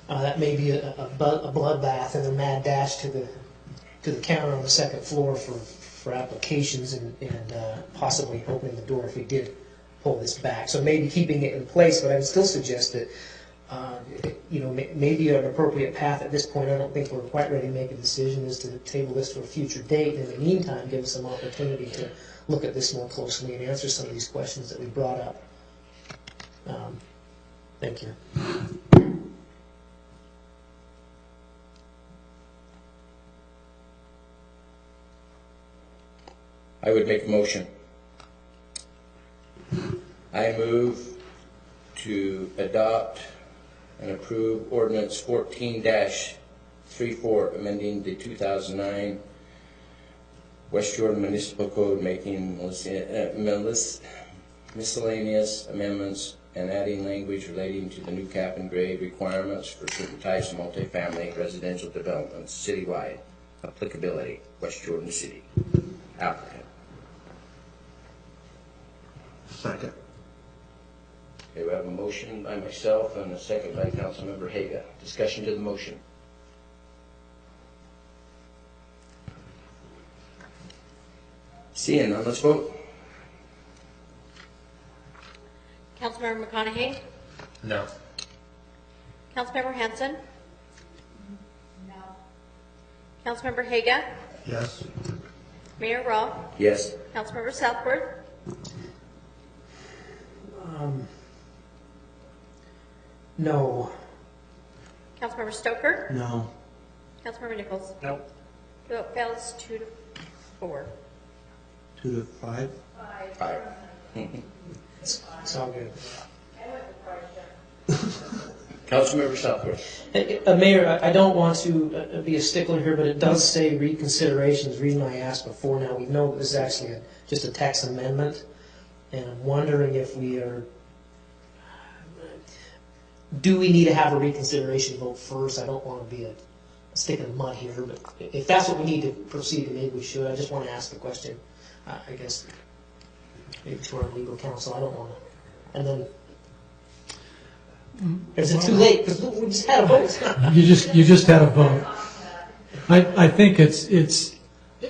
That may be a bloodbath and a mad dash to the counter on the second floor for applications and possibly opening the door if we did pull this back. So maybe keeping it in place, but I would still suggest that maybe an appropriate path at this point. I don't think we're quite ready to make a decision as to table this for a future date. In the meantime, give us some opportunity to look at this more closely and answer some of these questions that we brought up. Thank you. I would make a motion. I move to adopt and approve ordinance 14-34, amending the 2009 West Jordan Municipal Code, making miscellaneous amendments and adding language relating to the new cap and grade requirements for certain types of multifamily residential developments citywide. Applicability, West Jordan City. Applicant. Second. Okay, we have a motion by myself and a second by Councilmember Haga. Discussion to the motion. Seeing none, let's vote. Councilmember McConaughey? No. Councilmember Hanson? No. Councilmember Haga? Yes. Mayor Raw? Yes. Councilmember Southworth? No. Councilmember Stoker? No. Councilmember Nichols? No. Vote fails 2-4. 2 to 5? 5. It's all good. Councilmember Southworth. Mayor, I don't want to be a stickler here, but it does say reconsideration. Is the reason I asked before. Now we know that this is actually just a text amendment, and I'm wondering if we are. do we need to have a reconsideration vote first? I don't want to be a stick in the mud here, but if that's what we need to proceed, then maybe we should. I just want to ask the question, I guess, maybe to our legal counsel. I don't want to. And then, is it too late? Because we just had a vote. You just had a vote. I think it's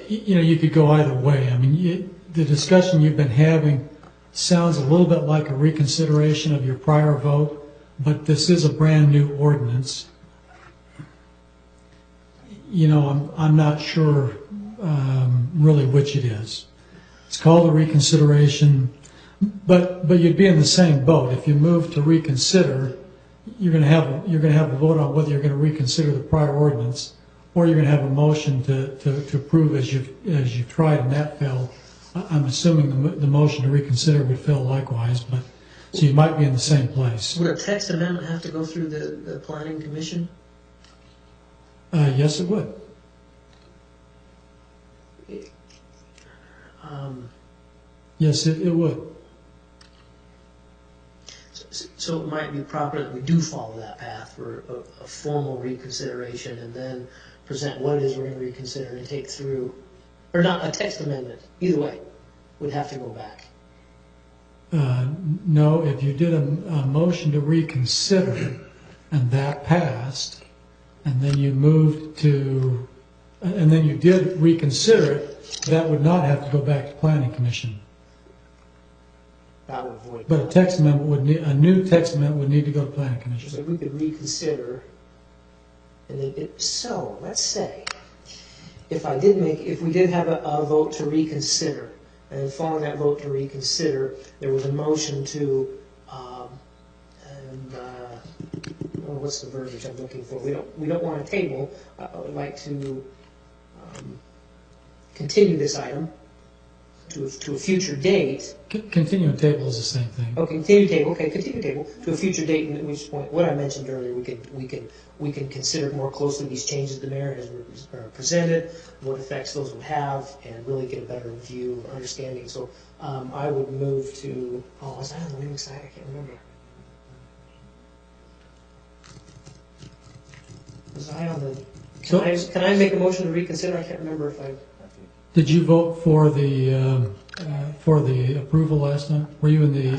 you could go either way. I mean, the discussion you've been having sounds a little bit like a reconsideration of your prior vote, but this is a brand new ordinance. I'm not sure really which it is. It's called a reconsideration, but you'd be in the same boat. If you move to reconsider, you're going to have a vote on whether you're going to reconsider the prior ordinance, or you're going to have a motion to approve as you've tried, and that fell. I'm assuming the motion to reconsider would fail likewise, but so you might be in the same place. Would a text amendment have to go through the Planning Commission? Yes, it would. Yes, it would. So it might be proper that we do follow that path for a formal reconsideration and then present what it is we're going to reconsider and take through, or not a text amendment, either way, would have to go back. No, if you did a motion to reconsider and that passed, and then you moved to, and then you did reconsider it, that would not have to go back to Planning Commission. That would avoid. But a new text amendment would need to go to Planning Commission. So we could reconsider, and then so let's say if we did have a vote to reconsider, and following that vote to reconsider, there was a motion to, what's the verbiage I'm looking for? We don't want a table. I would like to continue this item to a future date. Continuing table is the same thing. Oh, continue table. Okay, continue table to a future date. And at which point, what I mentioned earlier, we can consider more closely these changes the mayor has presented, what effects those would have, and really get a better view or understanding. So I would move to. Oh, was I on the winning side? I can't remember. Was I on the? Can I make a motion to reconsider? I can't remember if I. Did you vote for the approval last time? Were you in the?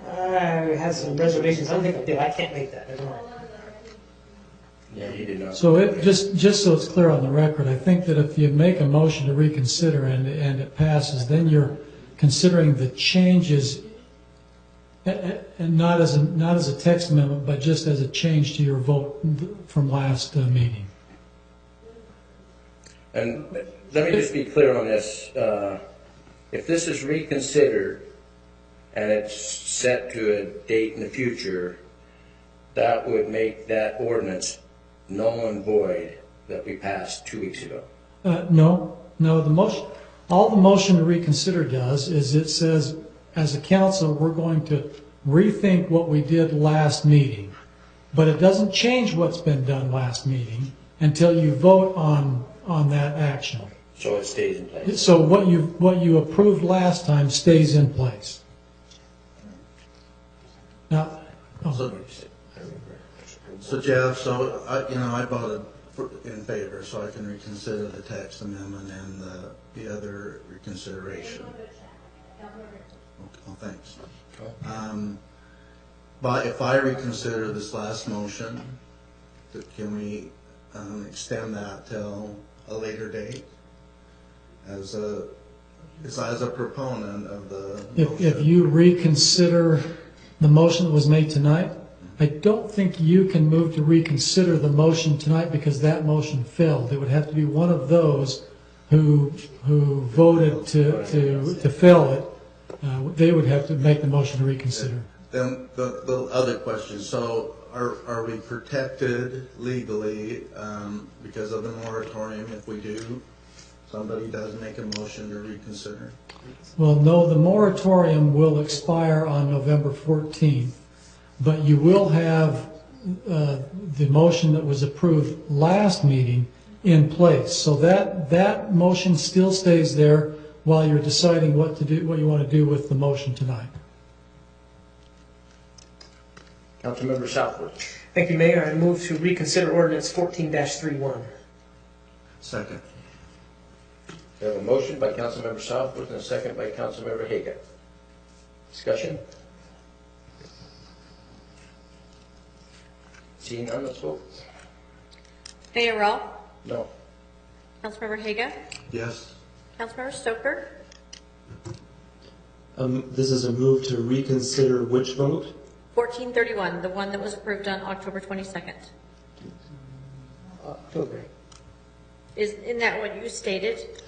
I had some reservations. I don't think I did. I can't make that. Never mind. Yeah, he did not. So just so it's clear on the record, I think that if you make a motion to reconsider and it passes, then you're considering the changes, and not as a text amendment, but just as a change to your vote from last meeting. And let me just be clear on this. If this is reconsidered and it's set to a date in the future, that would make that ordinance null and void that we passed 2 weeks ago. No. All the motion to reconsider does is it says, as a council, we're going to rethink what we did last meeting. But it doesn't change what's been done last meeting until you vote on that action. So it stays in place. So what you approved last time stays in place. Now, So Jeff, I voted in favor, so I can reconsider the text amendment and the other reconsideration. Oh, thanks. But if I reconsider this last motion, can we extend that till a later date? As a proponent of the motion. If you reconsider the motion that was made tonight, I don't think you can move to reconsider the motion tonight because that motion failed. It would have to be one of those who voted to fail it. They would have to make the motion to reconsider. Then the other question, so are we protected legally because of the moratorium if somebody does make a motion to reconsider? Well, no, the moratorium will expire on November 14th, but you will have the motion that was approved last meeting in place. So that motion still stays there while you're deciding what you want to do with the motion tonight. Councilmember Southwood. Thank you, Mayor. I move to reconsider ordinance 14-31. Second. We have a motion by Councilmember Southwood and a second by Councilmember Haga. Discussion? Seeing none, let's vote. Mayor Ralph. No. Councilmember Haga. Yes. Councilmember Stoker. This is a move to reconsider which vote? 1431, the one that was approved on October 22nd. October. Isn't that what you stated?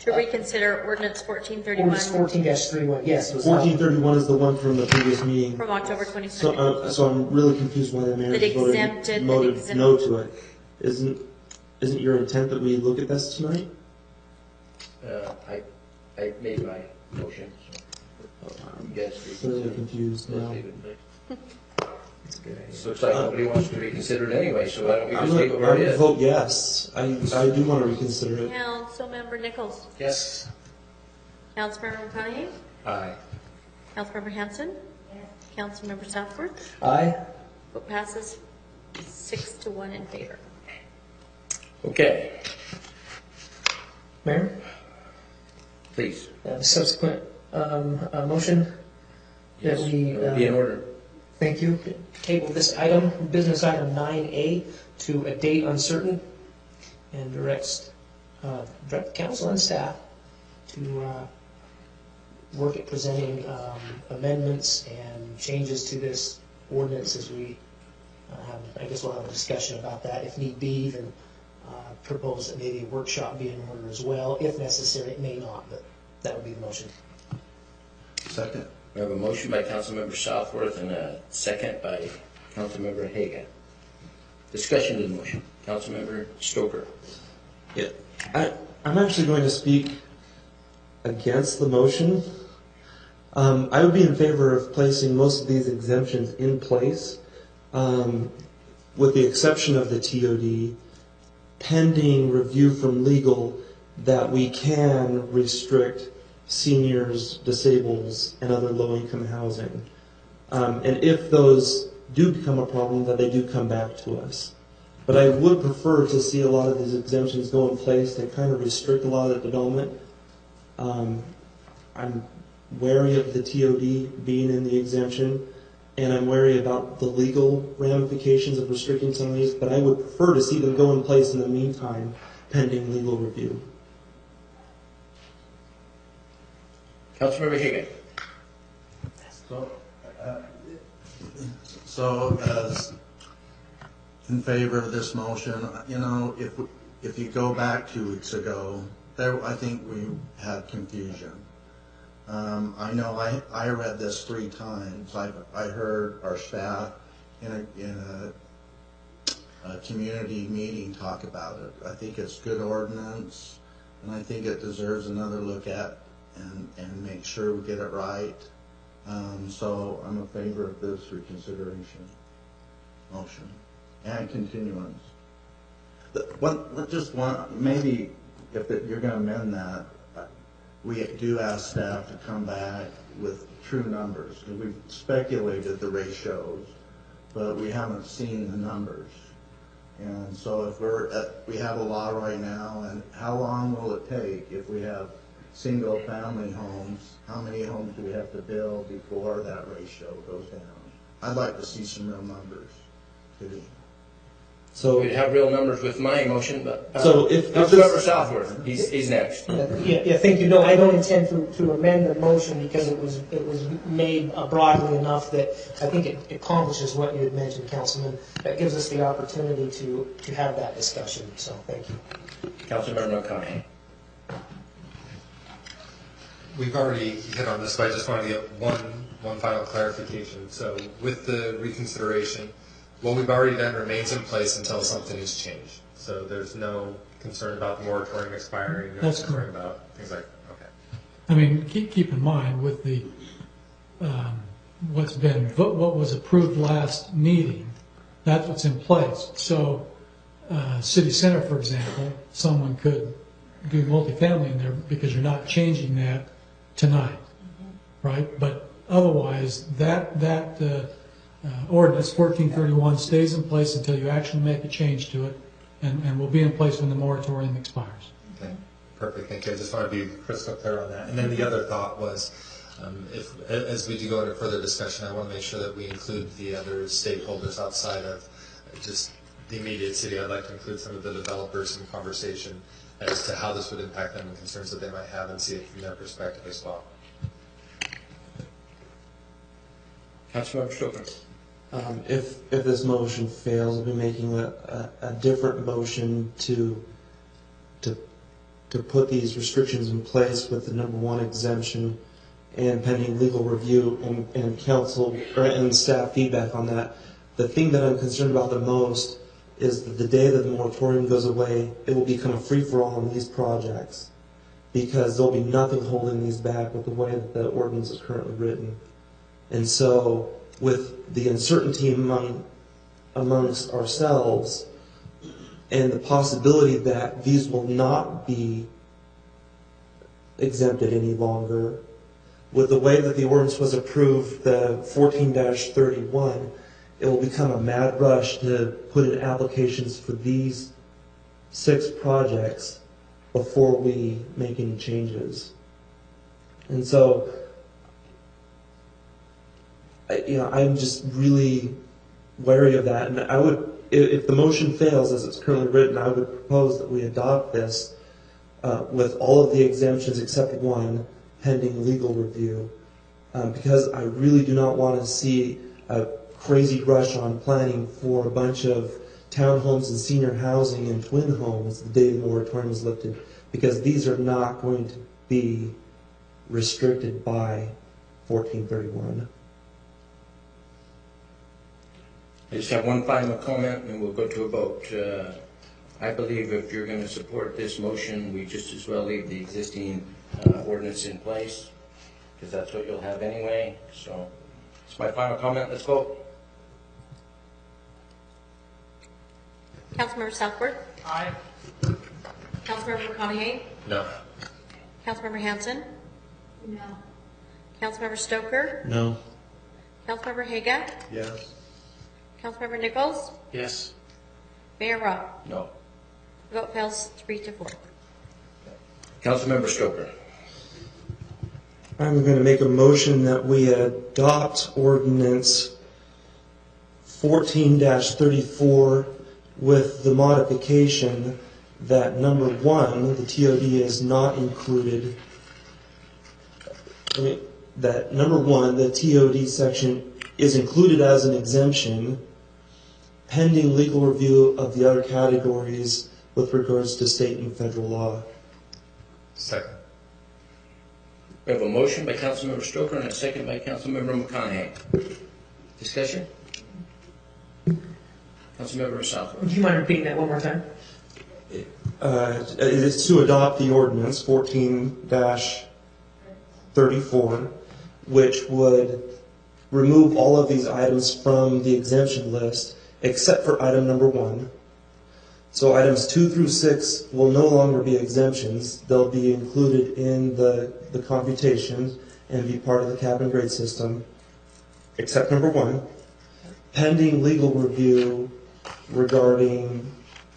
To reconsider ordinance 1431 Ordinance 14-31, yes. it was 1431 is the one from the previous meeting. from October 22nd. So I'm really confused why the mayor That exempted- voted no to it. Isn't your intent that we look at this tonight? I made my motion. You guys Really confused now. Looks like nobody wants to reconsider it anyway, so why don't we I'm just leave it where it going to is? vote yes. I do want to reconsider it. Councilmember Nichols. Yes. Councilmember McConaughey. Aye. Councilmember Hanson. Councilmember Southworth. Aye. Vote passes 6-1 in favor. Okay, Mayor? please. The subsequent motion that Yes, we... it will be in order. Thank you. Table this item, business item 9A, to a date uncertain, and direct the council and staff to work at presenting amendments and changes to this ordinance as we I guess we'll have a discussion about that. If need be, even propose that maybe a workshop be in order as well. If necessary, it may not, but that would be the motion. Second. We have a motion by Councilmember Southworth and a second by Councilmember Haga. Discussion of the motion. Councilmember Stoker. Yeah, I'm actually going to speak against the motion. I would be in favor of placing most of these exemptions in place, with the exception of the TOD, pending review from legal that we can restrict seniors, disables, and other low-income housing. And if those do become a problem, that they do come back to us. But I would prefer to see a lot of these exemptions go in place to kind of restrict a lot of the development. I'm wary of the TOD being in the exemption, and I'm wary about the legal ramifications of restricting some of these, but I would prefer to see them go in place in the meantime, pending legal review. Councilmember Haga. So as in favor of this motion, you know, if you go back 2 weeks ago, I think we had confusion. I know I read this 3 times. I heard our staff in a community meeting talk about it. I think it's good ordinance, and I think it deserves another look at and make sure we get it right. So I'm in favor of this reconsideration motion and continuance. Maybe if you're going to amend that, we do ask staff to come back with true numbers, because we've speculated the ratios, but we haven't seen the numbers. And so if we have a law right now, and how long will it take if we have single-family homes? How many homes do we have to build before that ratio goes down? I'd like to see some real numbers, too. So we'd have real numbers with my motion, but so if Councilmember Southworth, he's next. Yeah, thank you. No, I don't intend to amend the motion because it was made broadly enough that I think it accomplishes what you had mentioned, Councilman. That gives us the opportunity to have that discussion. So thank you. Councilmember McConaughey. We've already hit on this, but I just want to get one final clarification. So with the reconsideration, what we've already done remains in place until something is changed. So there's no concern about the moratorium expiring, no That's concern correct. about things like, okay. I mean, keep in mind with the what was approved last meeting, that's what's in place. So, city center, for example, someone could do multifamily in there because you're not changing that tonight, right? But otherwise, that ordinance 1431 stays in place until you actually make a change to it, and will be in place when the moratorium expires. Okay, perfect, thank you. I just want to be crystal clear on that. And then the other thought was, as we do go into further discussion, I want to make sure that we include the other stakeholders outside of just the immediate city. I'd like to include some of the developers in conversation as to how this would impact them and concerns that they might have, and see it from their perspective as well. Councilmember Stoker. If this motion fails, we'll be making a different motion to put these restrictions in place with the number one exemption and pending legal review and council and staff feedback on that. The thing that I'm concerned about the most is that the day that the moratorium goes away, it will become a free-for-all on these projects, because there'll be nothing holding these back with the way that the ordinance is currently written. And so, with the uncertainty amongst ourselves and the possibility that these will not be exempted any longer, with the way that the ordinance was approved, the 14-31, it will become a mad rush to put in applications for these 6 projects before we make any changes. And so, I'm just really wary of that. And I would, if the motion fails as it's currently written, I would propose that we adopt this with all of the exemptions except one, pending legal review, because I really do not want to see a crazy rush on planning for a bunch of townhomes and senior housing and twin homes the day the moratorium is lifted, because these are not going to be restricted by 1431. I just have one final comment, and we'll go to a vote. I believe if you're going to support this motion, we just as well leave the existing ordinance in place, because that's what you'll have anyway. So it's my final comment. Let's vote. Councilmember Southworth? Aye. Councilmember McConaughey? No. Councilmember Hanson? No. Councilmember Stoker? No. Councilmember Haga? Yes. Councilmember Nichols? Yes. Mayor Robb? No. Vote fails 3-4. Councilmember Stoker. I'm going to make a motion that we adopt ordinance 14-34 with the modification that number 1, the TOD is not included. That number 1, the TOD section is included as an exemption, pending legal review of the other categories with regards to state and federal law. Second. We have a motion by Councilmember Stoker and a second by Councilmember McConaughey. Discussion? Councilmember Southworth. Would you mind repeating that one more time? It's to adopt the ordinance 14-34, which would remove all of these items from the exemption list, except for item number 1. So items 2 through 6 will no longer be exemptions. They'll be included in the computation and be part of the cap and grade system, except number 1. Pending legal review regarding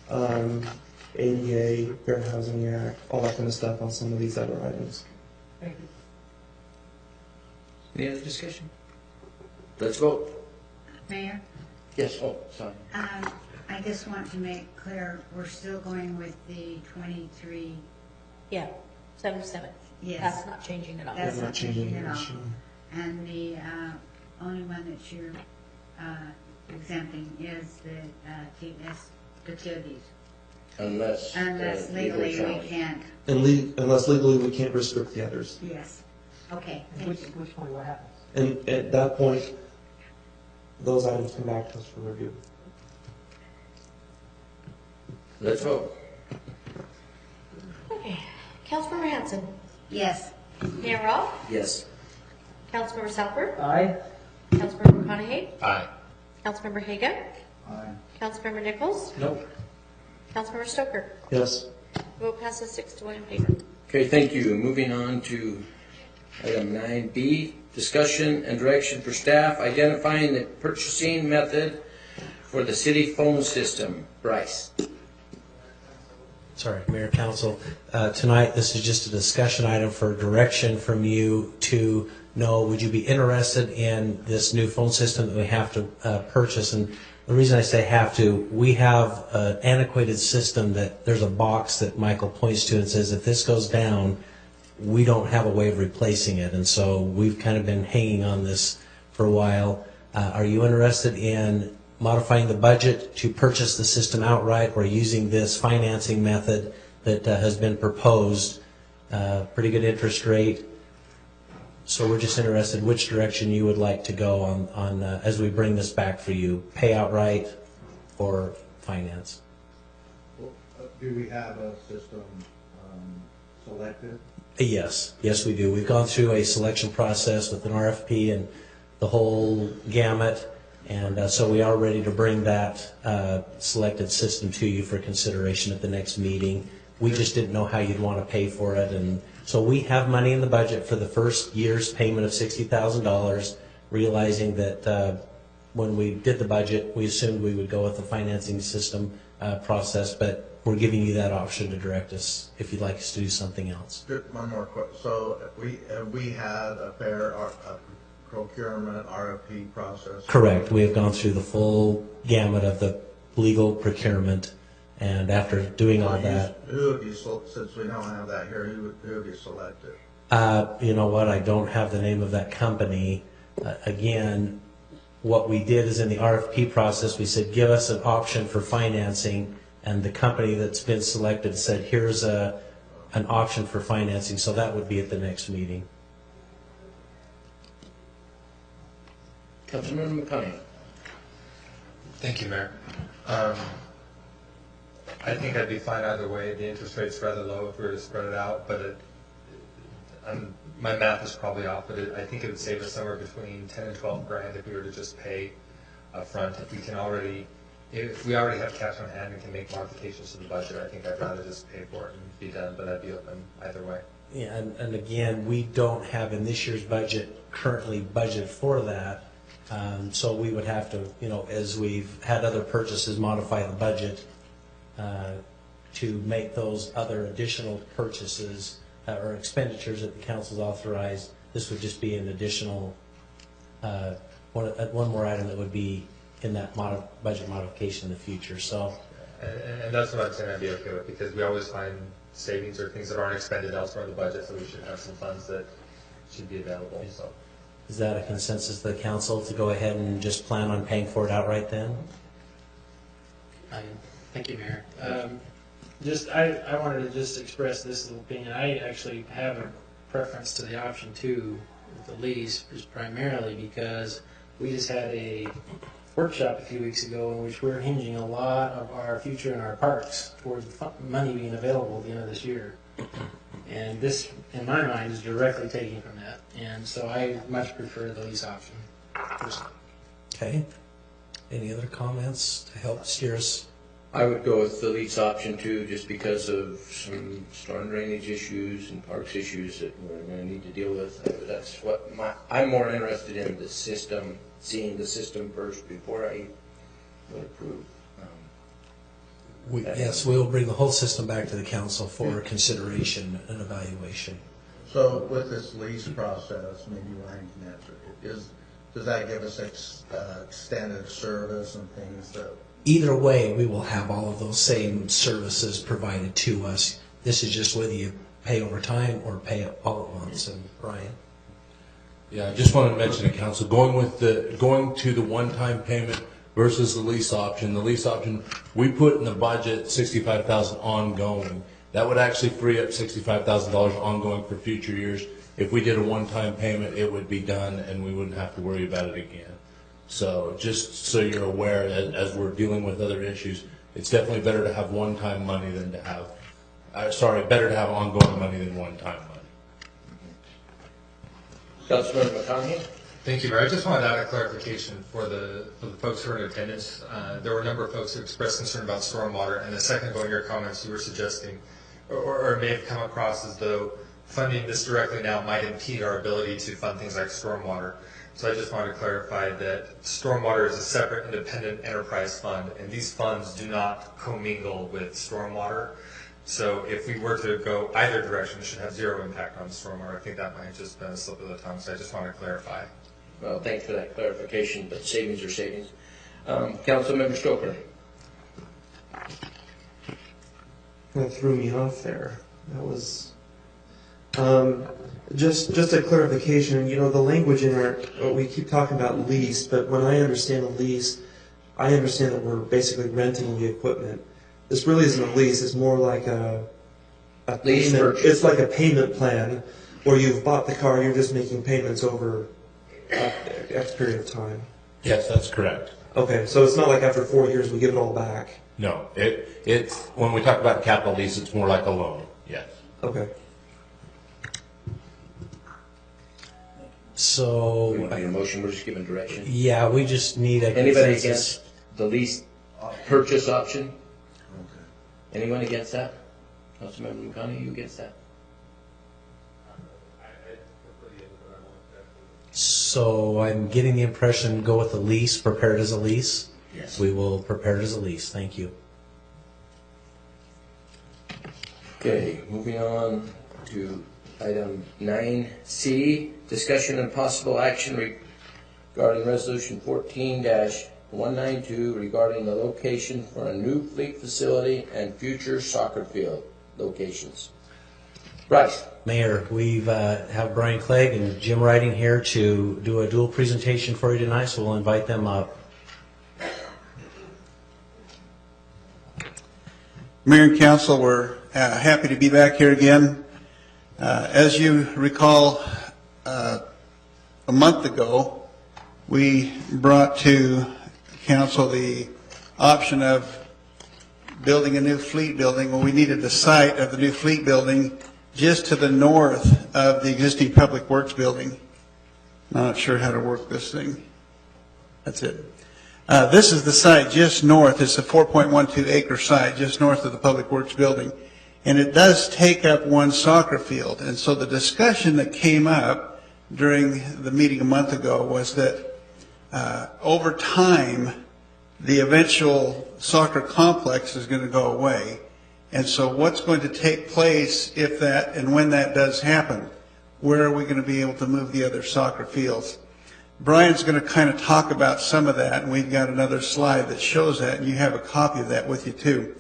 ADA, Fair Housing Act, all that kind of stuff on some of these other items. Thank you. Any other discussion? Let's vote. Mayor? Yes. Oh, sorry. I just want to make clear, we're still going with the 23. Yeah, 7-7. Yes. That's not changing at all. That's not changing at all. issue. And the only one that you're exempting is the TODs. Unless legally we challenge. can't. Unless legally we can't restrict the others. Yes. Okay. Which point, what happens? And at that point, those items come back to us for review. Let's vote. Okay. Councilmember Hanson? Yes. Mayor Robb? Yes. Councilmember Southworth? Aye. Councilmember McConaughey? Aye. Councilmember Haga? Aye. Councilmember Nichols? No. Councilmember Stoker? Yes. Vote passes 6-1 in favor. Okay, thank you. Moving on to Item 9B, discussion and direction for staff identifying the purchasing method for the city phone system. Bryce. Sorry, Mayor, Council. Tonight, this is just a discussion item for direction from you to know, would you be interested in this new phone system that we have to purchase? And the reason I say have to, we have an antiquated system that there's a box that Michael points to and says, if this goes down, we don't have a way of replacing it. And so we've kind of been hanging on this for a while. Are you interested in modifying the budget to purchase the system outright or using this financing method that has been proposed? Pretty good interest rate. So we're just interested which direction you would like to go on as we bring this back for you, pay outright or finance. Do we have a system selected? Yes, we do. We've gone through a selection process with an RFP and the whole gamut, and so we are ready to bring that selected system to you for consideration at the next meeting. We just didn't know how you'd want to pay for it, and so we have money in the budget for the first year's payment of $60,000, realizing that when we did the budget, we assumed we would go with the financing system process, but we're giving you that option to direct us if you'd like us to do something else. One more question. So we had a fair procurement RFP process? Correct. We have gone through the full gamut of the legal procurement, and after doing all that... Who have you, since we don't have that here, who have you selected? You know what? I don't have the name of that company. Again, what we did is in the RFP process, we said, give us an option for financing, and the company that's been selected said, here's an option for financing, so that would be at the next meeting. Councilman McConaughey. Thank you, Mayor. I think I'd be fine either way. The interest rate's rather low if we were to spread it out, but my math is probably off, but I think it would save us somewhere between 10 and 12 grand if we were to just pay up front. If we already have cash on hand and can make modifications to the budget, I think I'd rather just pay for it and be done, but I'd be open either way. Yeah, and again, we don't have in this year's budget currently budgeted for that. So we would have to, as we've had other purchases, modify the budget to make those other additional purchases or expenditures that the council's authorized. This would just be an additional, one more item that would be in that budget modification in the future. So, and that's what I'm saying I'd be okay with, because we always find savings or things that aren't expended elsewhere in the budget, so we should have some funds that should be available. So. Is that a consensus of the council to go ahead and just plan on paying for it outright then? Thank you, Mayor. I wanted to just express this little opinion. I actually have a preference to the option 2 with the lease, just primarily because we just had a workshop a few weeks ago in which we're hinging a lot of our future in our parks towards money being available at the end of this year. And this, in my mind, is directly taken from that. And so I much prefer the lease option, personally. Okay. Any other comments to help steer us? I would go with the lease option too, just because of some storm drainage issues and parks issues that we're going to need to deal with. That's what I'm more interested in, the system, seeing the system first before I would approve. Yes, we'll bring the whole system back to the council for consideration and evaluation. So with this lease process, maybe Ryan can answer, does that give us extended service and things that... Either way, we will have all of those same services provided to us. This is just whether you pay over time or pay it all at once. And Ryan? Yeah, I just wanted to mention to council, going to the one-time payment versus the lease option. The lease option, we put in the budget $65,000 ongoing. That would actually free up $65,000 ongoing for future years. If we did a one-time payment, it would be done and we wouldn't have to worry about it again. So just so you're aware, as we're dealing with other issues, it's definitely better to have one-time money than to have, better to have ongoing money than one-time money. Councilman McConaughey. Thank you, Mayor. I just wanted to add a clarification for the folks who are in attendance. There were a number of folks who expressed concern about stormwater, and a second ago in your comments you were suggesting, or it may have come across as though funding this directly now might impede our ability to fund things like stormwater. So I just wanted to clarify that stormwater is a separate independent enterprise fund, and these funds do not commingle with stormwater. So if we were to go either direction, it should have zero impact on stormwater. I think that might have just been a slip of the tongue, so I just want to clarify. Well, thanks for that clarification, but savings are savings. Councilmember Stoker. That threw me off there. That was just a clarification. You know, the language in our, we keep talking about lease, but when I understand a lease, I understand that we're basically renting the equipment. This really isn't a lease. It's more like a Lease payment. purchase. It's like a payment plan where you've bought the car, you're just making payments over X period of time. Yes, that's correct. Okay, so it's not like after 4 years we give it all back. No, it's, when we talk about capital lease, it's more like a loan, yes. Okay. So, We don't need a motion, we're just giving direction. yeah, we just need a Anybody consensus. against the lease purchase option? Anyone against that? Councilmember McConaughey, you against that? So I'm getting the impression, go with the lease, prepare it as a lease? Yes. We will prepare it as a lease, thank you. Okay, moving on to item 9C, discussion and possible action regarding resolution 14-192 regarding the location for a new fleet facility and future soccer field locations. Bryce. Mayor, we've have Brian Clegg and Jim Riding here to do a dual presentation for you tonight, so we'll invite them up. Mayor and Council, we're happy to be back here again. As you recall, a month ago, we brought to Council the option of building a new fleet building. Well, we needed the site of the new fleet building just to the north of the existing Public Works building. Not sure how to work this thing. That's it. This is the site just north. It's a 4.12 acre site just north of the Public Works building. And it does take up one soccer field. And so the discussion that came up during the meeting a month ago was that over time, the eventual soccer complex is going to go away. And so what's going to take place if that and when that does happen? Where are we going to be able to move the other soccer fields? Brian's going to kind of talk about some of that, and we've got another slide that shows that, and you have a copy of that with you too.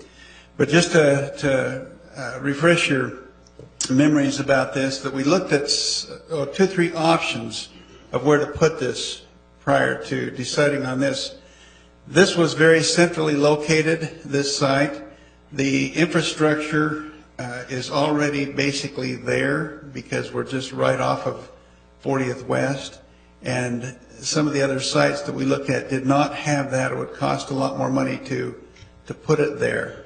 But just to refresh your memories about this, that we looked at 2 or 3 options of where to put this prior to deciding on this. This was very centrally located, this site. The infrastructure is already basically there because we're just right off of 40th West. And some of the other sites that we looked at did not have that. It would cost a lot more money to put it there.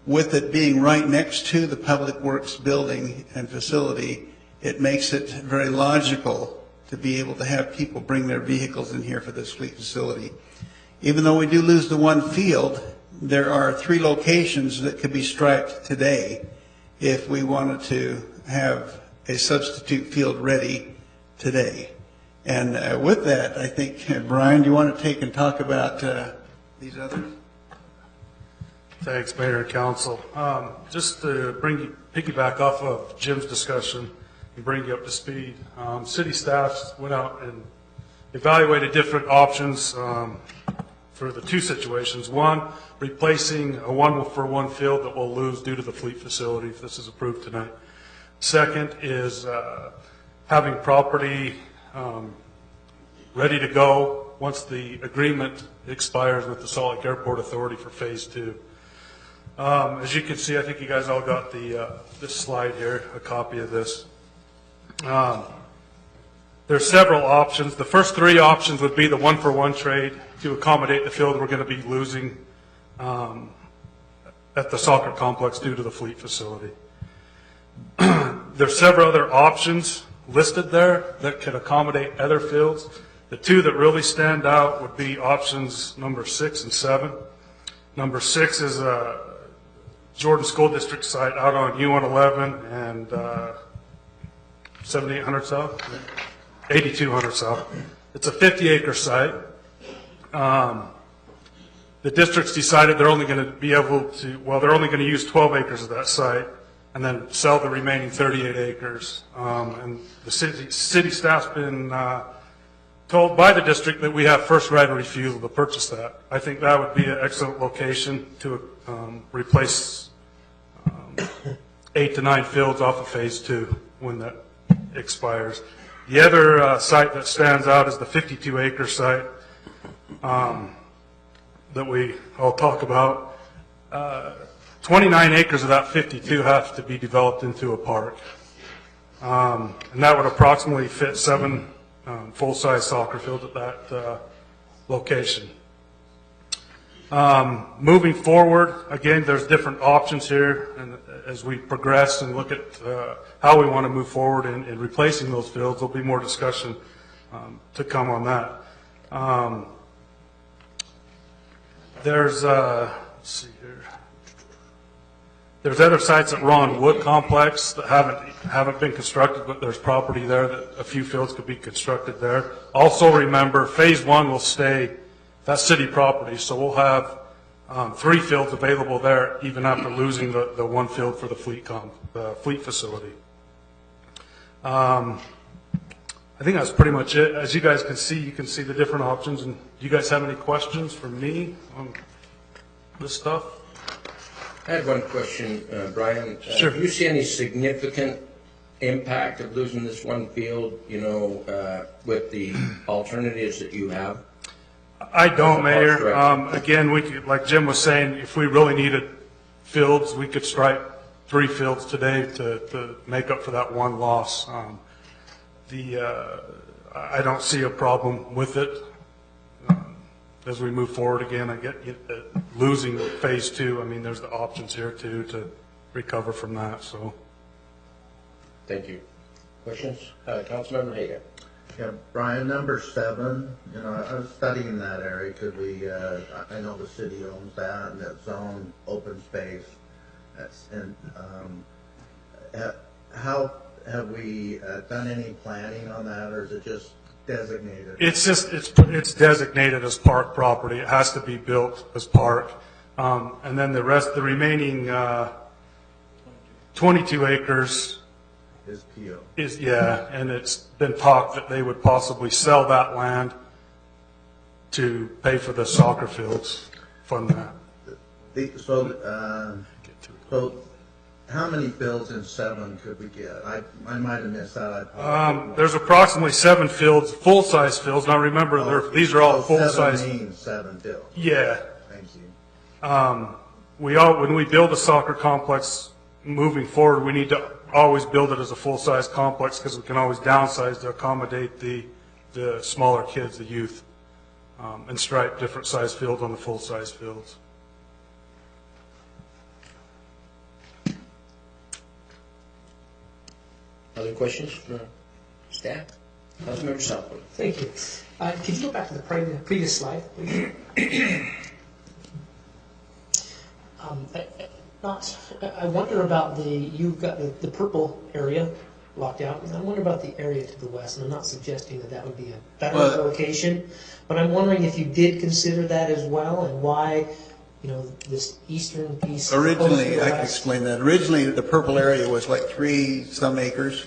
With it being right next to the Public Works building and facility, it makes it very logical to be able to have people bring their vehicles in here for this fleet facility. Even though we do lose the one field, there are 3 locations that could be striped today if we wanted to have a substitute field ready today. And with that, I think, Brian, do you want to take and talk about these others? Thanks, Mayor and Council. Just to piggyback off of Jim's discussion and bring you up to speed, city staff went out and evaluated different options for the 2 situations. One, replacing a 1-for-1 field that we'll lose due to the fleet facility if this is approved tonight. Second is having property ready to go once the agreement expires with the Salt Lake Airport Authority for Phase 2. As you can see, I think you guys all got this slide here, a copy of this. There's several options. The first 3 options would be the 1-for-1 trade to accommodate the field we're going to be losing at the soccer complex due to the fleet facility. There's several other options listed there that could accommodate other fields. The 2 that really stand out would be options number 6 and 7. Number 6 is Jordan School District site out on U111 and 7800 South, 8200 South. It's a 50-acre site. The district's decided they're only going to be able to, well, they're only going to use 12 acres of that site and then sell the remaining 38 acres. And the city staff's been told by the district that we have first right of refusal to purchase that. I think that would be an excellent location to replace 8 to 9 fields off of phase 2 when that expires. The other site that stands out is the 52-acre site that I'll talk about. 29 acres of that 52 have to be developed into a park. And that would approximately fit 7 full-size soccer fields at that location. Moving forward, again, there's different options here, and as we progress and look at how we want to move forward in replacing those fields, there'll be more discussion to come on that. There's let's see here. There's other sites at Ron Wood Complex that haven't been constructed, but there's property there that a few fields could be constructed there. Also remember, phase 1 will stay that city property, so we'll have 3 fields available there, even after losing the 1 field for the fleet facility. I think that's pretty much it. As you guys can see the different options. And do you guys have any questions for me on this stuff? I had one question, Brian. Sure. Do you see any significant impact of losing this 1 field, with the alternatives that you have? I don't, Mayor. Again, we could, like Jim was saying, if we really needed fields, we could strike 3 fields today to make up for that 1 loss. I don't see a problem with it. As we move forward again, I get losing phase 2. I mean, there's the options here too to recover from that. So, thank you. Questions, Councilmember Hagan? Yeah, Brian, number 7. I was studying that area. Could we? I know the city owns that, and that zone open space. How have we done any planning on that, or is it just designated? It's designated as park property. It has to be built as park, and then the remaining 22 acres is PO. And it's been talked that they would possibly sell that land to pay for the soccer fields, fund that. So how many fields in 7 could we get? I might have missed that. There's approximately 7 fields, full-size fields. Now remember, these are all full-size. 7 fields. Yeah. Thank you. When we build a soccer complex moving forward, we need to always build it as a full-size complex because we can always downsize to accommodate the smaller kids, the youth, and stripe different size fields on the full-size fields. Other questions for staff? Councilmember Southwood. Thank you. Could you go back to the previous slide, please? I wonder about you've got the purple area locked out, and I wonder about the area to the west, and I'm not suggesting that would be a better location, but I'm wondering if you did consider that as well, and why, this eastern piece. Originally, I can explain that. Originally, the purple area was like 3-some acres,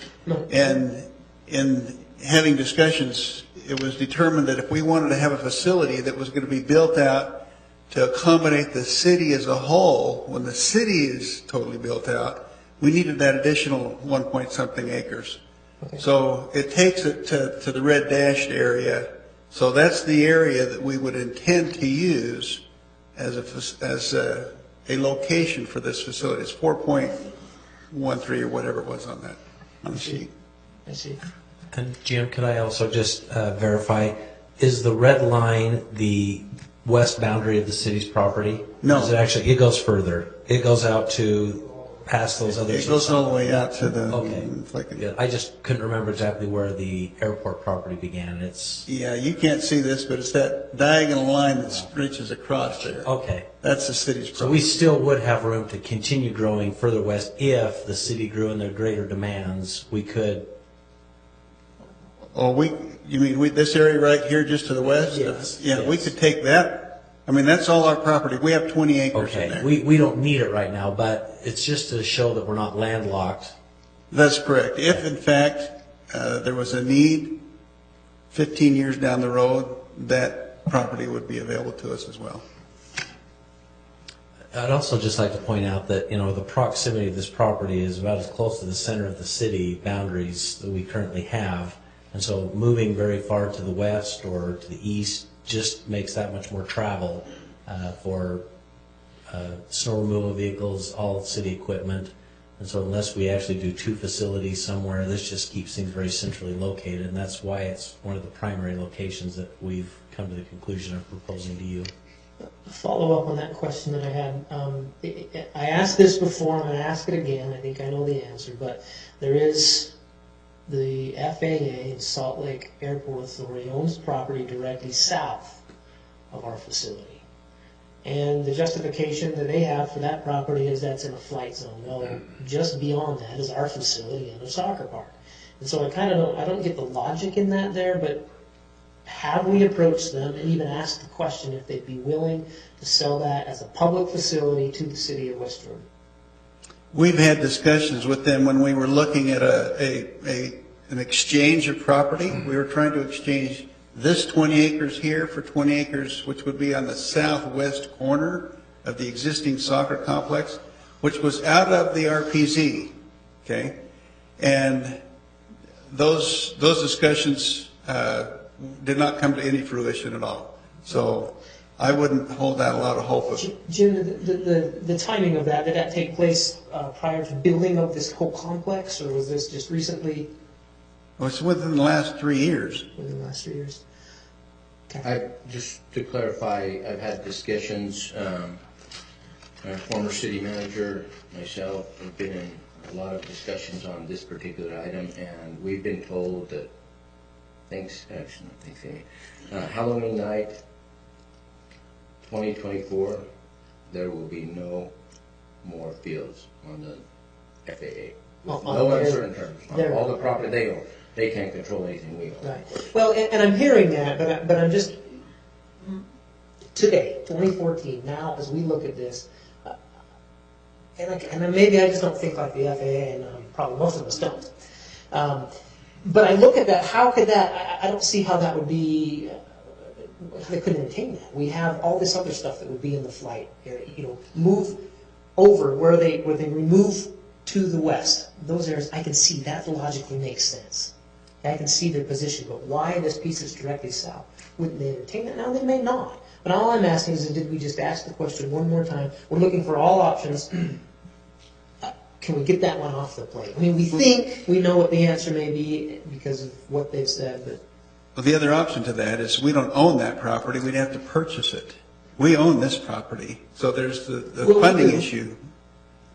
and in having discussions, it was determined that if we wanted to have a facility that was going to be built out to accommodate the city as a whole, when the city is totally built out, we needed that additional 1-point-something acres. Okay. So it takes it to the red dashed area. So that's the area that we would intend to use as a location for this facility. It's 4.13 or whatever it was on the sheet. I see. And Jim, could I also just verify, is the red line the west boundary of the city's property? No. Is it actually, it goes further. It goes out to past those other. It goes all the way out to the. Okay. Yeah, I just couldn't remember exactly where the airport property began. It's. Yeah, you can't see this, but it's that diagonal line that stretches across there. Okay. That's the city's property. So we still would have room to continue growing further west if the city grew in their greater demands. We could. Oh, you mean this area right here just to the west? Yes. Yeah, yes. we could take that. I mean, that's all our property. We have 20 acres in there. We don't need it right now, but it's just to show that we're not landlocked. That's correct. If, in fact, there was a need 15 years down the road, that property would be available to us as well. I'd also just like to point out that, the proximity of this property is about as close to the center of the city boundaries that we currently have. And so moving very far to the west or to the east just makes that much more travel for snow removal vehicles, all city equipment. And so unless we actually do two facilities somewhere, this just keeps things very centrally located. And that's why it's one of the primary locations that we've come to the conclusion of proposing to you. Follow up on that question that I had. I asked this before, I'm going to ask it again. I think I know the answer, but there is the FAA and Salt Lake Airport Authority owns property directly south of our facility. And the justification that they have for that property is that's in a flight zone. No, just beyond that is our facility and a soccer park. And so I don't get the logic in that there, but have we approached them and even asked the question if they'd be willing to sell that as a public facility to the city of West Jordan? We've had discussions with them when we were looking at an exchange of property. We were trying to exchange this 20 acres here for 20 acres, which would be on the southwest corner of the existing soccer complex, which was out of the RPZ. Okay, and those discussions did not come to any fruition at all. So I wouldn't hold out a lot of hope. Jim, the timing of that, did that take place prior to building of this whole complex, or was this just recently? Well, it's within the last 3 years. Within the last 3 years. Just to clarify, I've had discussions, my former city manager, myself, have been in a lot of discussions on this particular item, and we've been told that Halloween night, 2024, there will be no more fields on the FAA. No uncertain terms. On all the property they own. They can't control anything we own. Right. Well, and I'm hearing that, but I'm just, today, 2014, now as we look at this, and maybe I just don't think like the FAA, and probably most of us don't. But I look at that, how could that, I don't see how that would be, they couldn't attain that. We have all this other stuff that would be in the flight, move over where they remove to the west. Those areas, I can see that logically makes sense. I can see their position, but why this piece is directly south? Wouldn't they entertain that? Now, they may not. But all I'm asking is, did we just ask the question one more time? We're looking for all options. Can we get that one off the plate? I mean, we think we know what the answer may be because of what they've said, but... Well, the other option to that is we don't own that property. We'd have to purchase it. We own this property, so there's the funding issue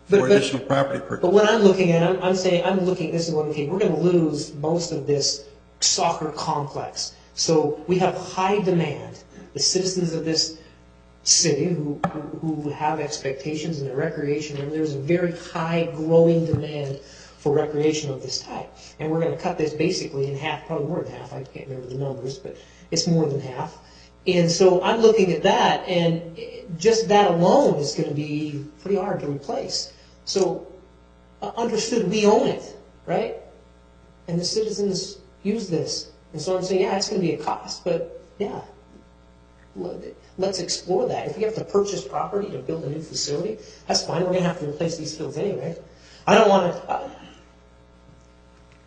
for additional property purchase. But what I'm looking at, I'm saying, this is what, okay, we're going to lose most of this soccer complex. So we have high demand. The citizens of this city who have expectations in their recreation, and there's a very high growing demand for recreation of this type. And we're going to cut this basically in half, probably more than half. I can't remember the numbers, but it's more than half. And so I'm looking at that, and just that alone is going to be pretty hard to replace. So understood, we own it, right? And the citizens use this. And so I'm saying, yeah, it's going to be a cost, but yeah, let's explore that. If we have to purchase property to build a new facility, that's fine. We're going to have to replace these fields anyway. I don't want to...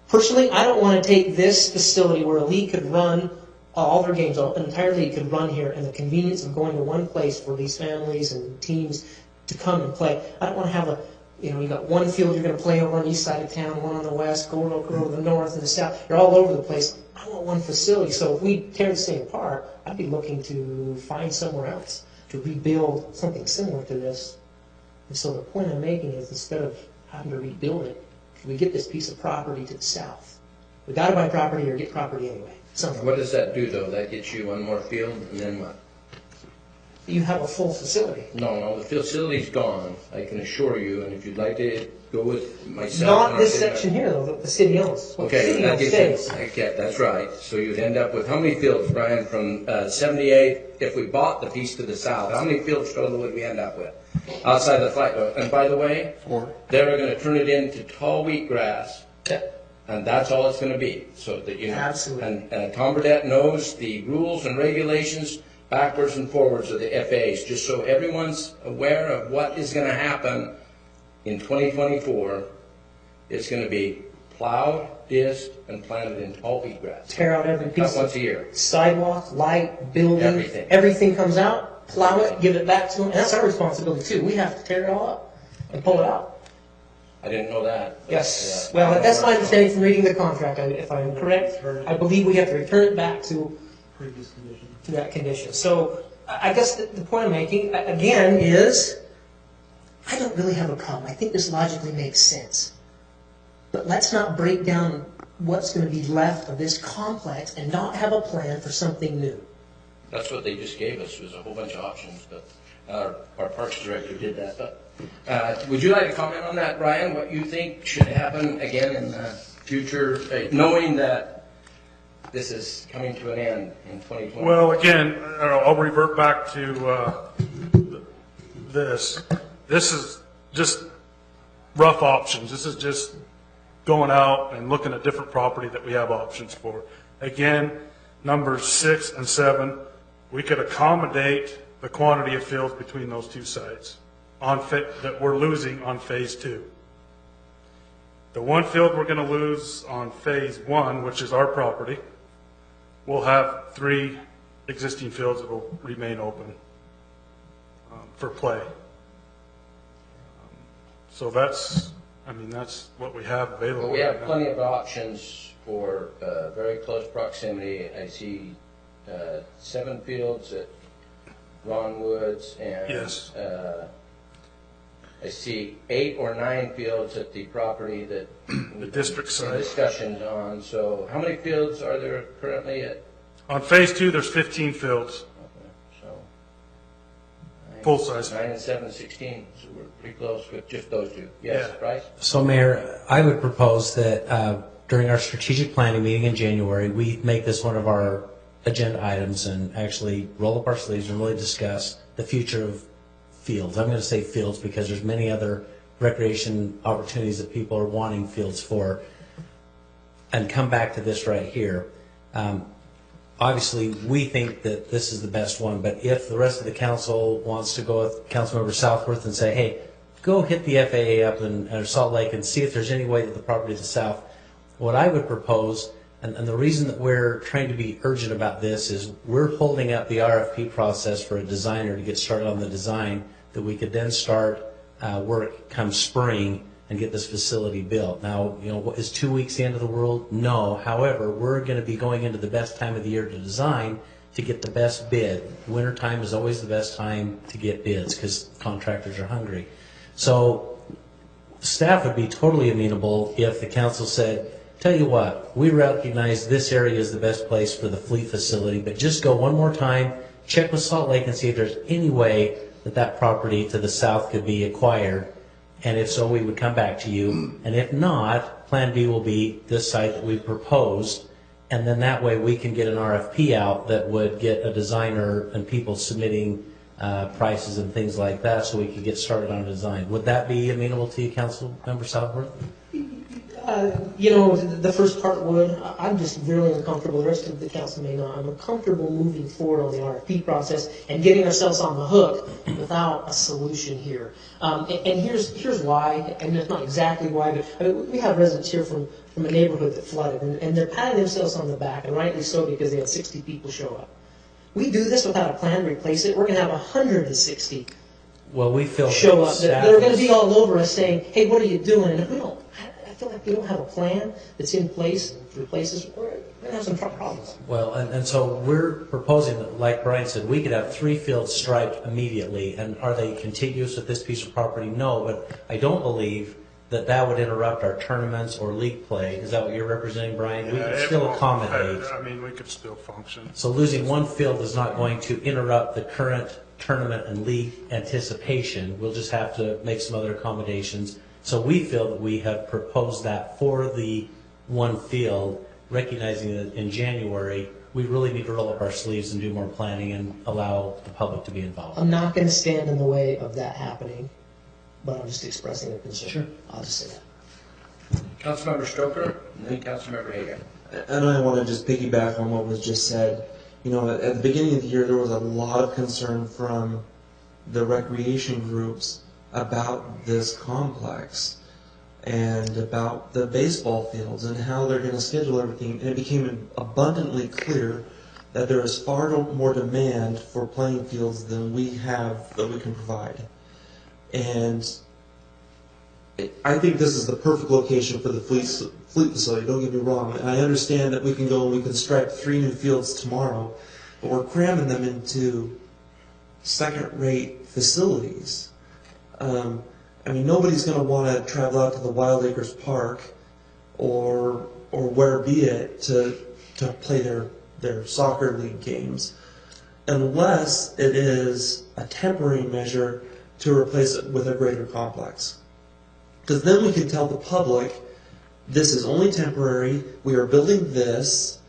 Personally, I don't want to take this facility where a league could run all their games, an entire league could run here, and the convenience of going to one place for these families and teams to come and play. I don't want to have you got one field you're going to play over on the east side of town, one on the west, go to the north and the south. You're all over the place. I want one facility. So if we tear this thing apart, I'd be looking to find somewhere else to rebuild something similar to this. And so the point I'm making is, instead of having to rebuild it, can we get this piece of property to the south? We got to buy property or get property anyway. Something. What does that do, though? That gets you one more field, and then what? You have a full facility. No, the facility's gone, I can assure you, and if you'd like to go with myself. Not this section here, though, that the city owns. What the Okay, city that owns gets stays. you, okay, that's right. So you'd end up with how many fields, Brian, from 78, if we bought the piece to the south, how many fields total would we end up with? Outside the flat road. And by the way, 4. they're going to turn it into tall wheatgrass. Okay. And that's all it's going to be. So that, you know, Absolutely. And Tom Burdette knows the rules and regulations backwards and forwards of the FAs, just so everyone's aware of what is going to happen in 2024. It's going to be plowed, disced, and planted in tall wheatgrass. Tear out every piece. Not once a year. Sidewalk, light, building, Everything. comes out, plow it, give it back to them. And that's our responsibility too. We have to tear it all up and pull it out. I didn't know that. But, Yes. Well, that's my understanding from reading the contract. If I'm correct, I believe we have to return it back to Previous condition. to that condition. So I guess the point I'm making, again, is I don't really have a problem. I think this logically makes sense. But let's not break down what's going to be left of this complex and not have a plan for something new. That's what they just gave us, was a whole bunch of options, but our Parks Director did that. But would you like to comment on that, Ryan, what you think should happen again in the future, knowing that this is coming to an end in 2020? Well, again, I'll revert back to this. This is just rough options. This is just going out and looking at different property that we have options for. Again, numbers 6 and 7, we could accommodate the quantity of fields between those two sites that we're losing on phase 2. The one field we're going to lose on phase 1, which is our property, we'll have 3 existing fields that will remain open for play. So that's what we have available. Well, we have right now. plenty of options for very close proximity. I see 7 fields at Ron Woods, and Yes. I see 8 or 9 fields at the property that The district side. discussions on. So how many fields are there currently at? On phase 2, there's 15 fields. So Full size. 9 and 7, 16. So we're pretty close with just those 2. Yes, Yeah. Bryce? So, Mayor, I would propose that during our strategic planning meeting in January, we make this one of our agenda items and actually roll up our sleeves and really discuss the future of fields. I'm going to say fields because there's many other recreation opportunities that people are wanting fields for, and come back to this right here. Obviously, we think that this is the best one, but if the rest of the council wants to go with Councilmember Southworth and say, hey, go hit the FAA up in Salt Lake and see if there's any way that the property to the south, what I would propose, and the reason that we're trying to be urgent about this is we're holding up the RFP process for a designer to get started on the design that we could then start work come spring and get this facility built. Now, is 2 weeks the end of the world? No. However, we're going to be going into the best time of the year to design to get the best bid. Wintertime is always the best time to get bids because contractors are hungry. So staff would be totally amenable if the council said, tell you what, we recognize this area is the best place for the fleet facility, but just go one more time, check with Salt Lake and see if there's any way that property to the south could be acquired. And if so, we would come back to you. And if not, plan B will be this site that we proposed. And then that way we can get an RFP out that would get a designer and people submitting prices and things like that so we could get started on a design. Would that be amenable to you, Councilmember Southworth? The first part would. I'm just really uncomfortable. The rest of the council may not. I'm uncomfortable moving forward on the RFP process and getting ourselves on the hook without a solution here. And here's why, and it's not exactly why, but we have residents here from a neighborhood that flooded, and they're patting themselves on the back, and rightly so because they had 60 people show up. We do this without a plan to replace it, we're going to have 160 we feel show up. They're going to be all over us saying, hey, what are you doing? And if we don't, I feel like we don't have a plan that's in place to replace this, we're going to have some problems. Well, and so we're proposing that, like Brian said, we could have 3 fields striped immediately. And are they contiguous with this piece of property? No, but I don't believe that would interrupt our tournaments or league play. Is that what you're representing, Brian? We can still accommodate. I mean, we could still function. So losing one field is not going to interrupt the current tournament and league anticipation. We'll just have to make some other accommodations. So we feel that we have proposed that for the one field, recognizing that in January, we really need to roll up our sleeves and do more planning and allow the public to be involved. I'm not going to stand in the way of that happening, but I'm just expressing a concern. Sure. I'll just say that. Councilmember Stoker, and then Councilmember Hagan. And I want to just piggyback on what was just said. You know, at the beginning of the year, there was a lot of concern from the recreation groups about this complex and about the baseball fields and how they're going to schedule everything. And it became abundantly clear that there is far more demand for playing fields than we have that we can provide. And I think this is the perfect location for the fleet facility, don't get me wrong. And I understand that we can go and we can strike 3 new fields tomorrow, but we're cramming them into second-rate facilities. I mean, nobody's going to want to travel out to the Wild Acres Park or where be it to play their soccer league games, unless it is a temporary measure to replace it with a greater complex. Because then we can tell the public, this is only temporary, we are building this,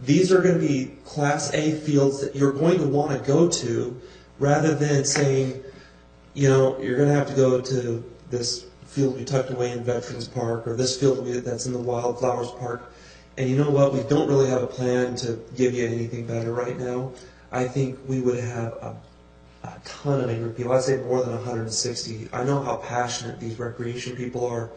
these are going to be Class A fields that you're going to want to go to, rather than saying, you know, you're going to have to go to this field we tucked away in Veterans Park, or this field that's in the Wildflowers Park, and you know what, we don't really have a plan to give you anything better right now. I think we would have a ton of angry people. I'd say more than 160. I know how passionate these recreation people are.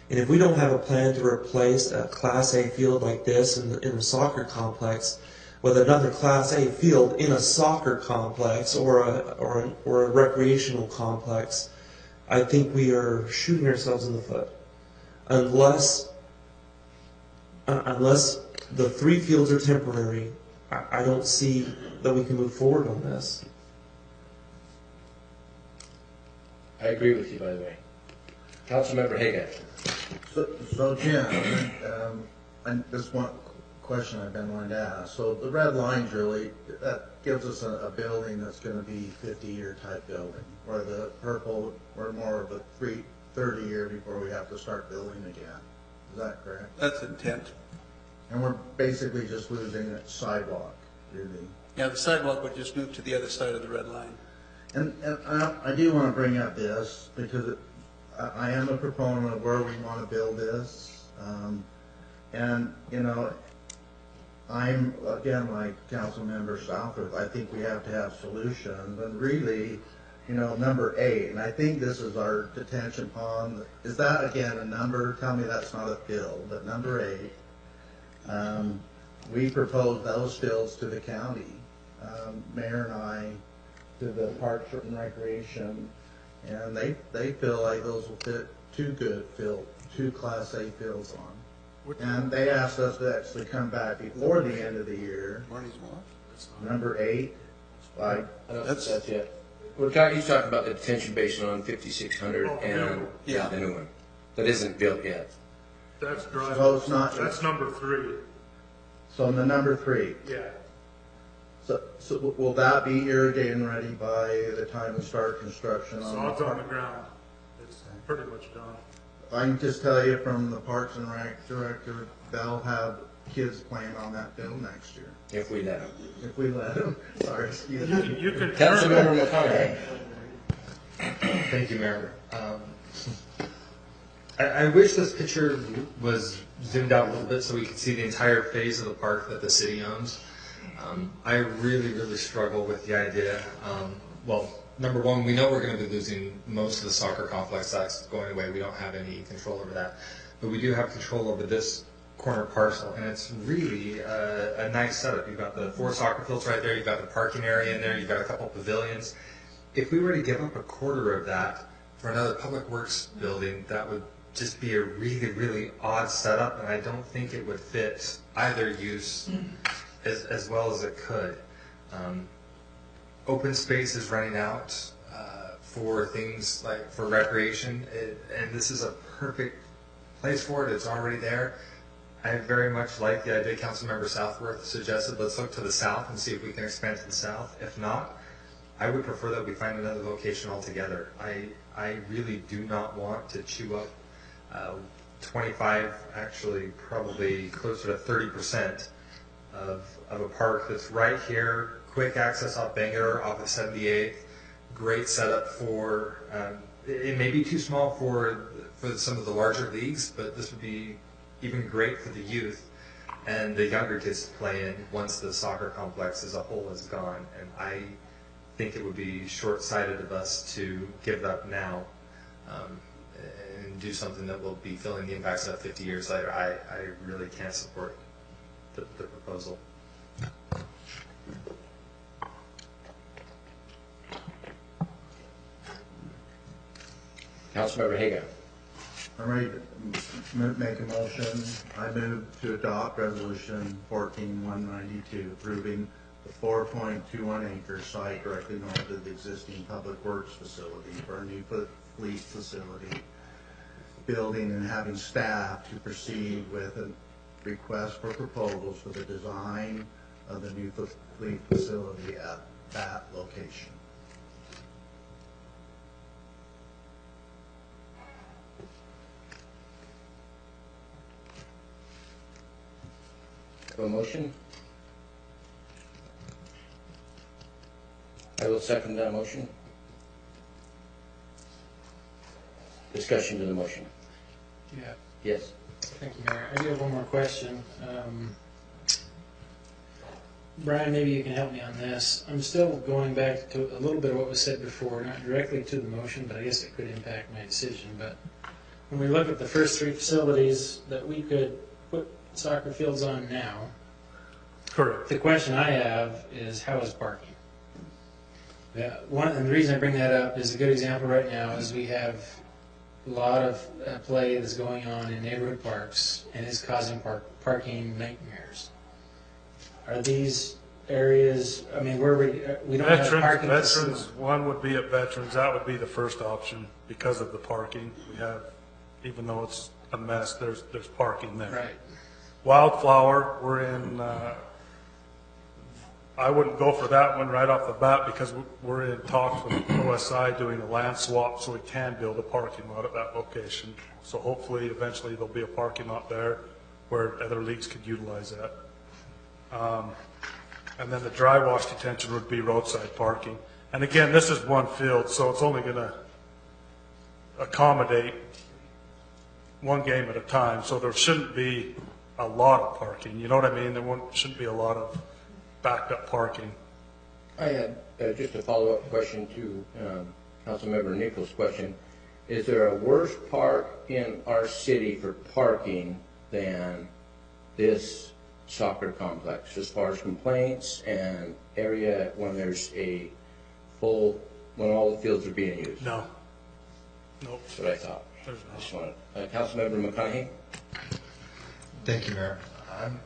And if we don't have a plan to replace a Class A field like this in a soccer complex with another Class A field in a soccer complex or a recreational complex, I think we are shooting ourselves in the foot. Unless the 3 fields are temporary, I don't see that we can move forward on this. I agree with you, by the way. Councilmember Hagan. So Jim, and this one question I've been wanting to ask. So the red lines really, that gives us a building that's going to be 50-year type building, where the purple, we're more of a 30-year before we have to start building again. Is that correct? That's intent. And we're basically just losing a sidewalk, really. Yeah, the sidewalk would just move to the other side of the red line. And I do want to bring up this because I am a proponent of where we want to build this. And, you know, I'm, again, like Councilmember Southworth, I think we have to have solutions. And really, you know, number 8, and I think this is our detention pond. Is that, again, a number? Tell me that's not a field, but number 8. We proposed those fields to the county, Mayor and I, to the Parks and Recreation, and they feel like those will fit 2 Class A fields on. And they asked us to actually come back before the end of the year. Number 8. I don't think that's yet. He's talking about the detention basin on 5600 and the new one that isn't built yet. That's dry. So it's not. That's number 3. So the number 3. Yeah. So will that be irrigated and ready by the time we start construction? Sod's on the ground. It's pretty much done. I can just tell you from the Parks and Rec director, they'll have kids playing on that field next year. If we let them. If we let them. Sorry, excuse me. You can Councilmember McConaughey. Thank you, Mayor. I wish this picture was zoomed out a little bit so we could see the entire phase of the park that the city owns. I really, really struggle with the idea. Well, number one, we know we're going to be losing most of the soccer complex. That's going away. We don't have any control over that. But we do have control over this corner parcel, and it's really a nice setup. You've got the 4 soccer fields right there. You've got the parking area in there. You've got a couple pavilions. If we were to give up a quarter of that for another public works building, that would just be a really, really odd setup, and I don't think it would fit either use as well as it could. Open space is running out for things like for recreation, and this is a perfect place for it. It's already there. I very much like the idea Councilmember Southworth suggested. Let's look to the south and see if we can expand to the south. If not, I would prefer that we find another location altogether. I really do not want to chew up 25, actually probably closer to 30% of a park that's right here, quick access off Bangor, off of 78th, great setup for, it may be too small for some of the larger leagues, but this would be even great for the youth and the younger kids to play in once the soccer complex as a whole is gone. And I think it would be short-sighted of us to give it up now and do something that will be feeling the impacts of 50 years later. I really can't support the proposal. Councilmember Haga. I'm ready to make a motion. I move to adopt Resolution 14192, approving the 4.21 acre site directly north of the existing Public Works facility for a new fleet facility building, and having staff to proceed with a request for proposals for the design of the new fleet facility at that location. A motion? I will second that motion. Discussion to the motion. Yeah. Yes. Thank you, Mayor. I do have one more question. Brian, maybe you can help me on this. I'm still going back to a little bit of what was said before, not directly to the motion, but I guess it could impact my decision. But when we look at the first three facilities that we could put soccer fields on now, correct. The question I have is, how is parking? And the reason I bring that up is a good example right now is we have a lot of play that's going on in neighborhood parks and is causing parking nightmares. Are these areas, I mean, where we don't have parking Veterans, one would be at Veterans. That would be the first option because of the parking. We have, even though it's a mess, there's parking there. Right. Wildflower, we're in, I wouldn't go for that one right off the bat because we're in talks with OSI doing a land swap so we can build a parking lot at that location. So hopefully, eventually, there'll be a parking lot there where other leagues could utilize that. And then the dry wash detention would be roadside parking. And again, this is one field, so it's only going to accommodate one game at a time. So there shouldn't be a lot of parking. You know what I mean? There shouldn't be a lot of backed up parking. I had just a follow-up question to Councilmember Nichols' question. Is there a worse park in our city for parking than this soccer complex as far as complaints and area when there's a full, when all the fields are being used? No. Nope. That's what I thought. There's I just wanted, Councilmember McConaughey? Thank you, Mayor. I'm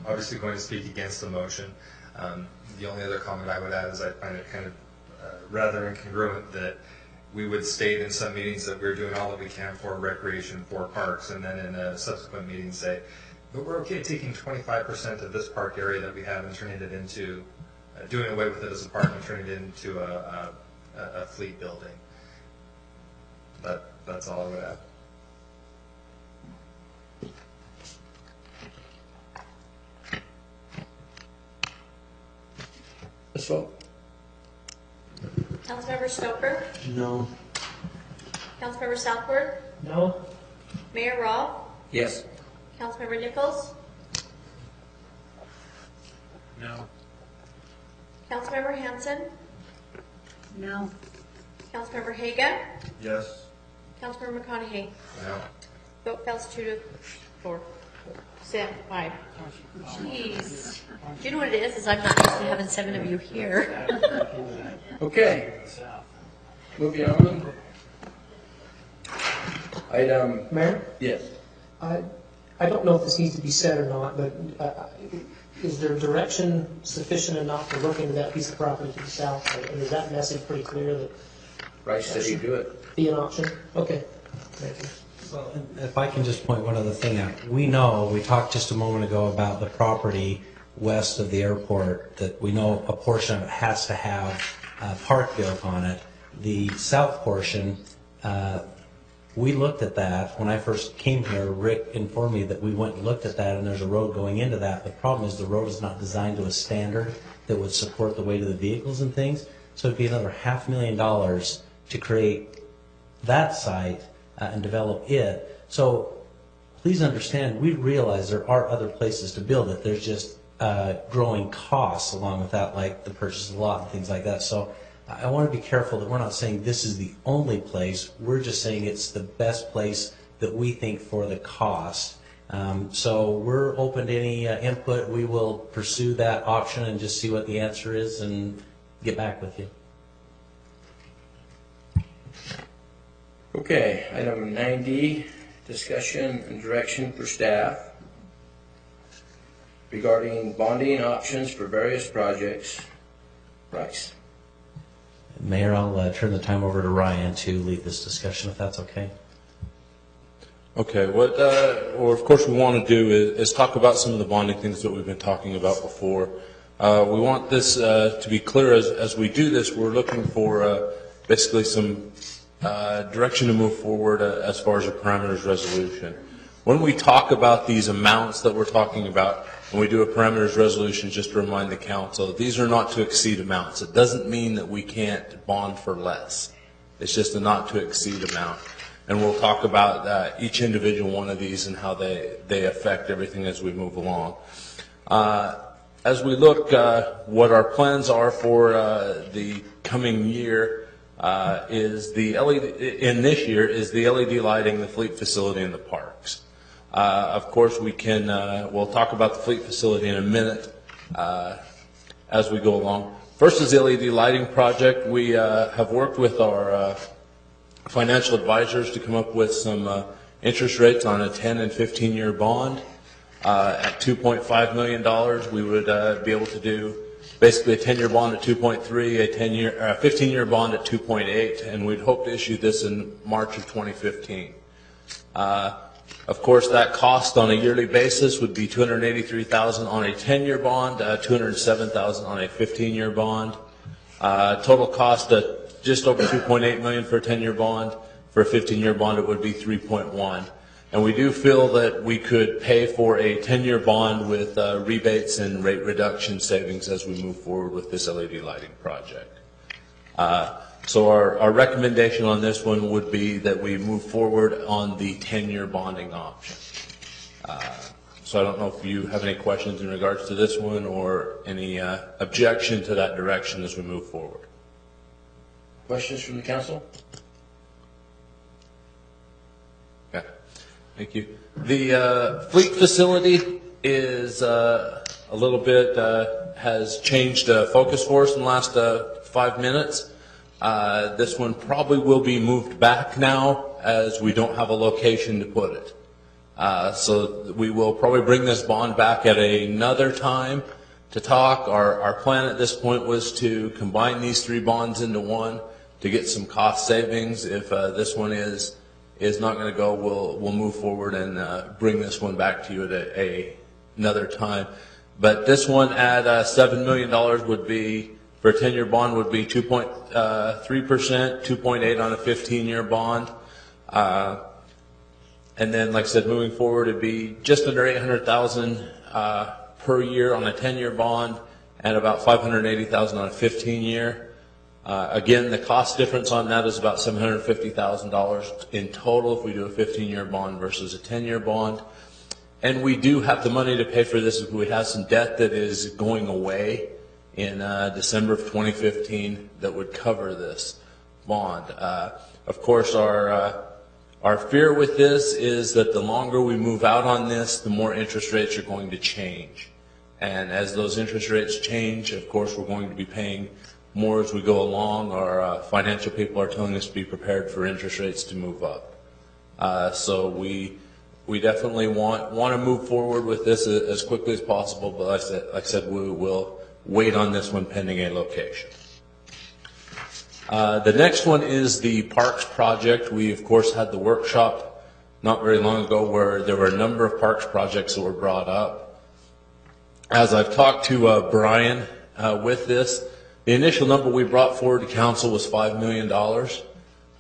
obviously going to speak against the motion. The only other comment I would add is I find it kind of rather incongruent that we would state in some meetings that we're doing all that we can for recreation, for parks, and then in a subsequent meeting say, but we're okay taking 25% of this park area that we have and turning it into, doing away with it as a park and turning it into a fleet building. That's all I would add. Let's vote. Councilmember Stoker? No. Councilmember Southworth? No? Mayor Rawl? Yes. Councilmember Nichols? No. Councilmember Hanson? No. Councilmember Haga? Yes. Councilmember McConaughey? No. Vote fails 2-4. 5. Jeez. Do you know what it is? I'm not used to having 7 of you here. Okay. Moving on. Item. Mayor? Yes. I don't know if this needs to be said or not, but is there direction sufficient enough to look into that piece of property to the south? And is that message pretty clear that Bryce said he'd do it. Be an option? Okay. Thank you. Well, and if I can just point one other thing out, we talked just a moment ago about the property west of the airport, that we know a portion of it has to have park built on it. The south portion, we looked at that. When I first came here, Rick informed me that we went and looked at that, and there's a road going into that. The problem is the road is not designed to a standard that would support the weight of the vehicles and things, so it'd be another $500,000 to create that site and develop it. So please understand, we realize there are other places to build it. There's just growing costs along with that, like the purchase of the lot and things like that. So I want to be careful that we're not saying this is the only place. We're just saying it's the best place that we think for the cost. So we're open to any input. We will pursue that option and just see what the answer is and get back with you. Okay, item 9D, discussion and direction for staff regarding bonding options for various projects. Bryce. Mayor, I'll turn the time over to Ryan to lead this discussion, if that's okay. Okay, what of course we want to do is talk about some of the bonding things that we've been talking about before. We want this to be clear as we do this. We're looking for basically some direction to move forward as far as a parameters resolution. When we talk about these amounts that we're talking about, when we do a parameters resolution, just to remind the council, these are not to exceed amounts. It doesn't mean that we can't bond for less. It's just a not to exceed amount. And we'll talk about each individual one of these and how they affect everything as we move along. As we look what our plans are for the coming year, is the LED in this year is the LED lighting, the fleet facility, and the parks. Of course, we can. We'll talk about the fleet facility in a minute as we go along. First is the LED lighting project. We have worked with our financial advisors to come up with some interest rates on a 10 and 15-year bond. At $2.5 million, we would be able to do basically a 10-year bond at 2.3, a 15-year bond at 2.8, and we'd hope to issue this in March of 2015. Of course, that cost on a yearly basis would be $283,000 on a 10-year bond, $207,000 on a 15-year bond. Total cost at just over $2.8 million for a 10-year bond. For a 15-year bond, it would be $3.1. And we do feel that we could pay for a 10-year bond with rebates and rate reduction savings as we move forward with this LED lighting project. So our recommendation on this one would be that we move forward on the 10-year bonding option. So I don't know if you have any questions in regards to this one or any objection to that direction as we move forward. Questions from the council? Okay, thank you. The fleet facility is a little bit, has changed focus for us in the last 5 minutes. This one probably will be moved back now as we don't have a location to put it. So we will probably bring this bond back at another time to talk. Our plan at this point was to combine these 3 bonds into one to get some cost savings. If this one is not going to go, we'll move forward and bring this one back to you at another time. But this one at $7 million would be, for a 10-year bond, would be 2.3%, 2.8 on a 15-year bond. And then, like I said, moving forward, it'd be just under $800,000 per year on a 10-year bond and about $580,000 on a 15-year. Again, the cost difference on that is about $750,000 in total if we do a 15-year bond versus a 10-year bond. And we do have the money to pay for this if we have some debt that is going away in December of 2015 that would cover this bond. Of course, our fear with this is that the longer we move out on this, the more interest rates are going to change. And as those interest rates change, of course, we're going to be paying more as we go along. Our financial people are telling us to be prepared for interest rates to move up. So we definitely want to move forward with this as quickly as possible, but like I said, we will wait on this one pending a location. The next one is the Parks project. We, of course, had the workshop not very long ago where there were a number of Parks projects that were brought up. As I've talked to Brian with this, the initial number we brought forward to council was $5 million.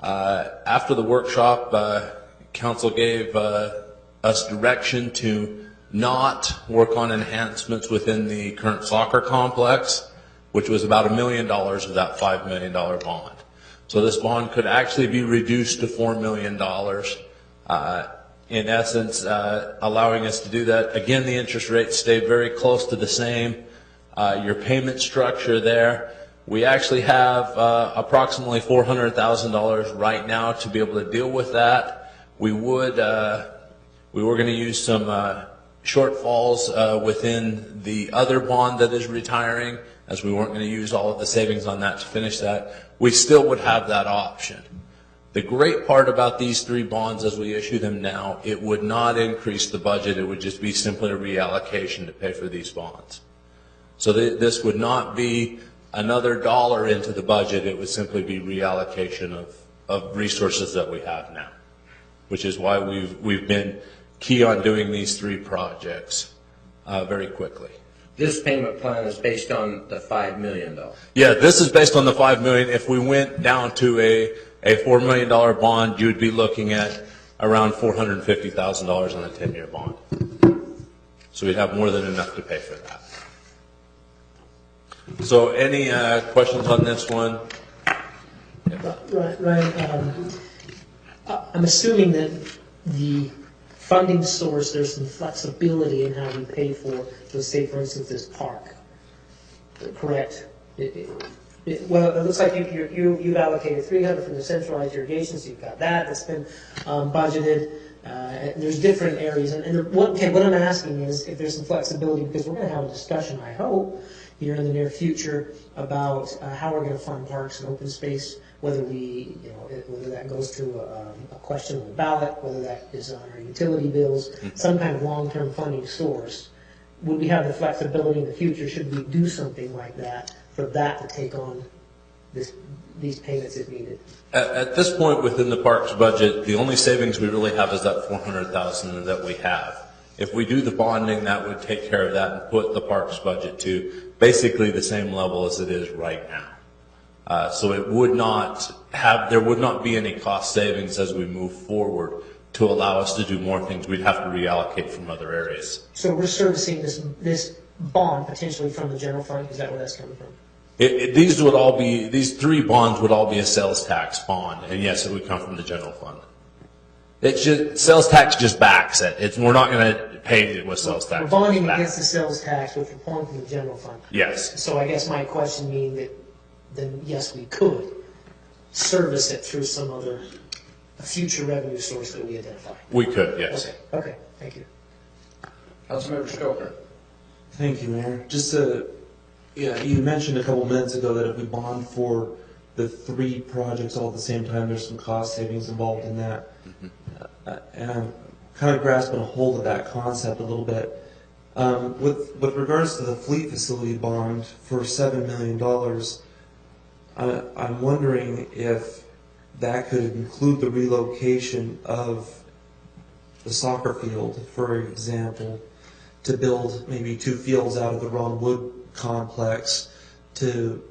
After the workshop, council gave us direction to not work on enhancements within the current soccer complex, which was about $1 million of that $5 million bond. So this bond could actually be reduced to $4 million, in essence, allowing us to do that. Again, the interest rates stayed very close to the same. Your payment structure there, we actually have approximately $400,000 right now to be able to deal with that. We were going to use some shortfalls within the other bond that is retiring, as we weren't going to use all of the savings on that to finish that. We still would have that option. The great part about these three bonds as we issue them now, it would not increase the budget. It would just be simply a reallocation to pay for these bonds. So this would not be another dollar into the budget. It would simply be reallocation of resources that we have now, which is why we've been key on doing these three projects very quickly. This payment plan is based on the $5 million. Yeah, this is based on the $5 million. If we went down to a $4 million bond, you'd be looking at around $450,000 on a 10-year bond. So we'd have more than enough to pay for that. So any questions on this one? Ryan, I'm assuming that the funding source, there's some flexibility in how we pay for, so say for instance this park, correct? Well, it looks like you've allocated $300 from the centralized irrigation, so you've got that that's been budgeted. There's different areas, and what I'm asking is if there's some flexibility, because we're going to have a discussion, I hope, here in the near future about how we're going to fund parks and open space, whether whether that goes to a question on the ballot, whether that is on our utility bills, some kind of long-term funding source. Would we have the flexibility in the future, should we do something like that, for that to take on these payments if needed? At this point within the parks budget, the only savings we really have is that $400,000 that we have. If we do the bonding, that would take care of that and put the parks budget to basically the same level as it is right now. So it would not there would not be any cost savings as we move forward to allow us to do more things. We'd have to reallocate from other areas. So we're servicing this bond potentially from the general fund? Is that where that's coming from? These three bonds would all be a sales tax bond, and yes, it would come from the general fund. It's just, sales tax just backs it. We're not going to pay it with sales tax. We're bonding against the sales tax, which we're pulling from the general fund. Yes. So I guess my question being that, then yes, we could service it through some other future revenue source that we identify. We could, yes. Okay, thank you. Councilmember Stoker. Thank you, Mayor. You mentioned a couple minutes ago that if we bond for the three projects all at the same time, there's some cost savings involved in that. And I'm kind of grasping a hold of that concept a little bit. With regards to the fleet facility bond for $7 million, I'm wondering if that could include the relocation of the soccer field, for example, to build maybe 2 fields out of the Ron Wood complex to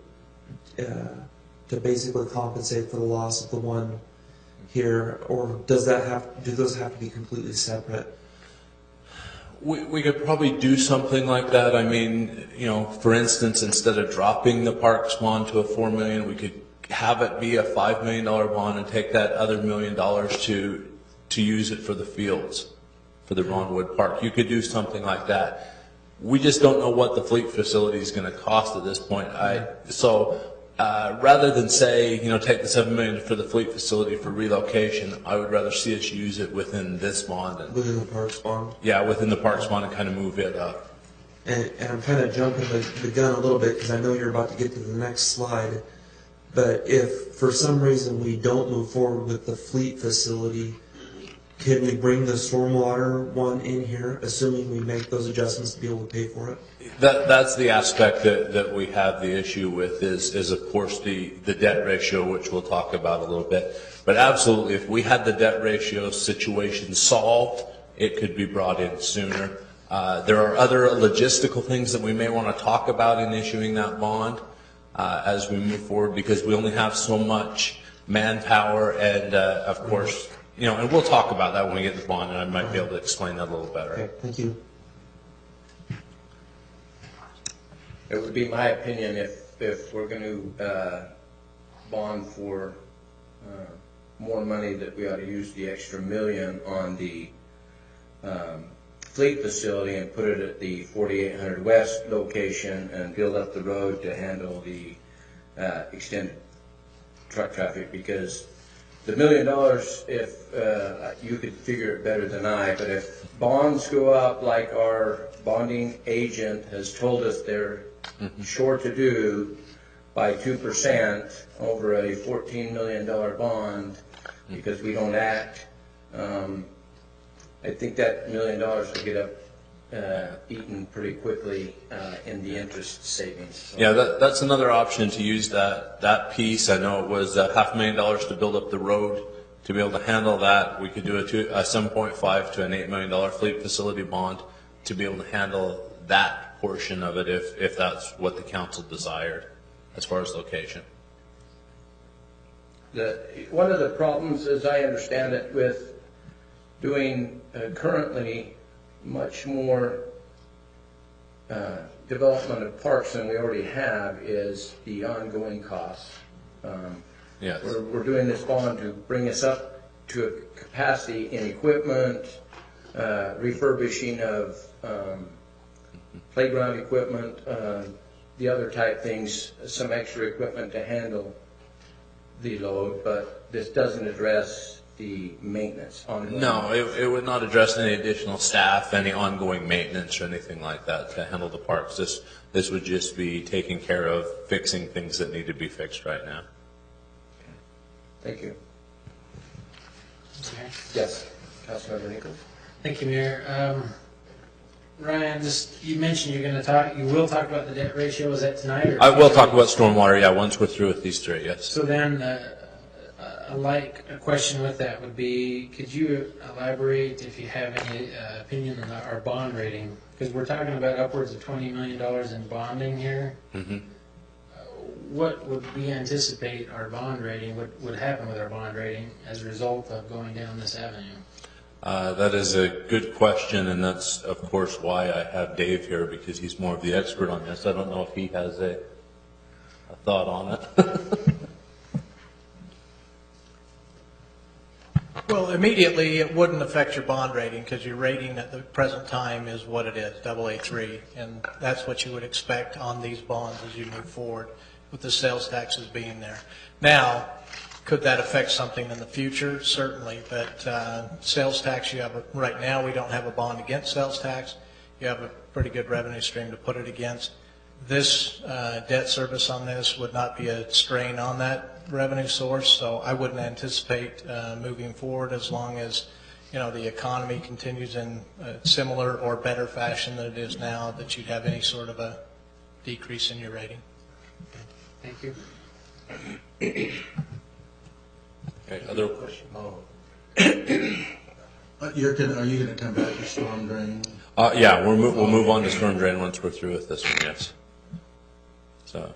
basically compensate for the loss of the one here, or do those have to be completely separate? We could probably do something like that. I mean, for instance, instead of dropping the parks bond to a $4 million, we could have it be a $5 million bond and take that other $1 million to use it for the fields, for the Ron Wood Park. You could do something like that. We just don't know what the fleet facility is going to cost at this point. Rather than say, take the $7 million for the fleet facility for relocation, I would rather see us use it within this bond. Within the parks bond? Yeah, within the parks bond and kind of move it up. And I'm kind of jumping the gun a little bit because I know you're about to get to the next slide. But if for some reason we don't move forward with the fleet facility, can we bring the stormwater one in here, assuming we make those adjustments to be able to pay for it? That's the aspect that we have the issue with is of course the debt ratio, which we'll talk about a little bit. But absolutely, if we had the debt ratio situation solved, it could be brought in sooner. There are other logistical things that we may want to talk about in issuing that bond as we move forward, because we only have so much manpower and of course, and we'll talk about that when we get the bond, and I might be able to explain that a little better. Okay, thank you. It would be my opinion if we're going to bond for more money, that we ought to use the extra $1 million on the fleet facility and put it at the 4800 West location and build up the road to handle the extended truck traffic, because the $1 million, if you could figure it better than I, but if bonds go up like our bonding agent has told us they're sure to do by 2% over a $14 million bond, because we don't act, I think that $1 million will get up eaten pretty quickly in the interest savings. So. Yeah, that's another option, to use that piece. I know it was $500,000 to build up the road. To be able to handle that, we could do a 7.5 to an $8 million fleet facility bond to be able to handle that portion of it if that's what the council desired as far as location. One of the problems, as I understand it, with doing currently much more development of parks than we already have is the ongoing costs. Yes. We're doing this bond to bring us up to a capacity in equipment, refurbishing of playground equipment, the other type things, some extra equipment to handle the load, but this doesn't address the maintenance ongoing. No, it would not address any additional staff, any ongoing maintenance or anything like that to handle the parks. This would just be taking care of fixing things that need to be fixed right now. Thank you. Mayor? Yes, Councilmember Nichols. Thank you, Mayor. Ryan, you mentioned you will talk about the debt ratio. Is that tonight? Or I will talk about stormwater, yeah, once we're through with these three, yes. So then, a question with that would be, could you elaborate if you have any opinion on our bond rating? Because we're talking about upwards of $20 million in bonding here. Mm-hmm. What would we anticipate our bond rating, would happen with our bond rating as a result of going down this avenue? That is a good question, and that's, of course, why I have Dave here, because he's more of the expert on this. I don't know if he has a thought on it. Well, immediately, it wouldn't affect your bond rating, because your rating at the present time is what it is, AA3, and that's what you would expect on these bonds as you move forward, with the sales taxes being there. Now, could that affect something in the future? Certainly, but sales tax, right now we don't have a bond against sales tax. You have a pretty good revenue stream to put it against. This debt service on this would not be a strain on that revenue source, so I wouldn't anticipate moving forward, as long as the economy continues in a similar or better fashion than it is now, that you'd have any sort of a decrease in your rating. Thank you. Okay, other question? Are you going to come back to storm drain? Yeah, we'll move on to storm drain once we're through with this one, yes. So.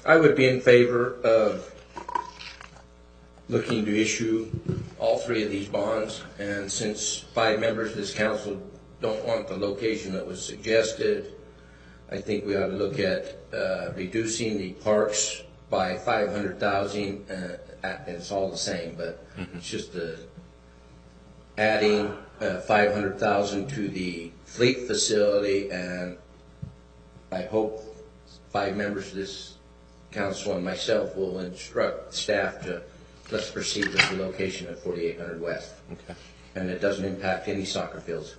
I would be in favor of looking to issue all three of these bonds, and since 5 members of this council don't want the location that was suggested, I think we ought to look at reducing the parks by $500,000. It's all the same, but it's just adding $500,000 to the fleet facility, and I hope 5 members of this council and myself will instruct staff to let's proceed with the location of 4800 West. Okay. And it doesn't impact any soccer fields.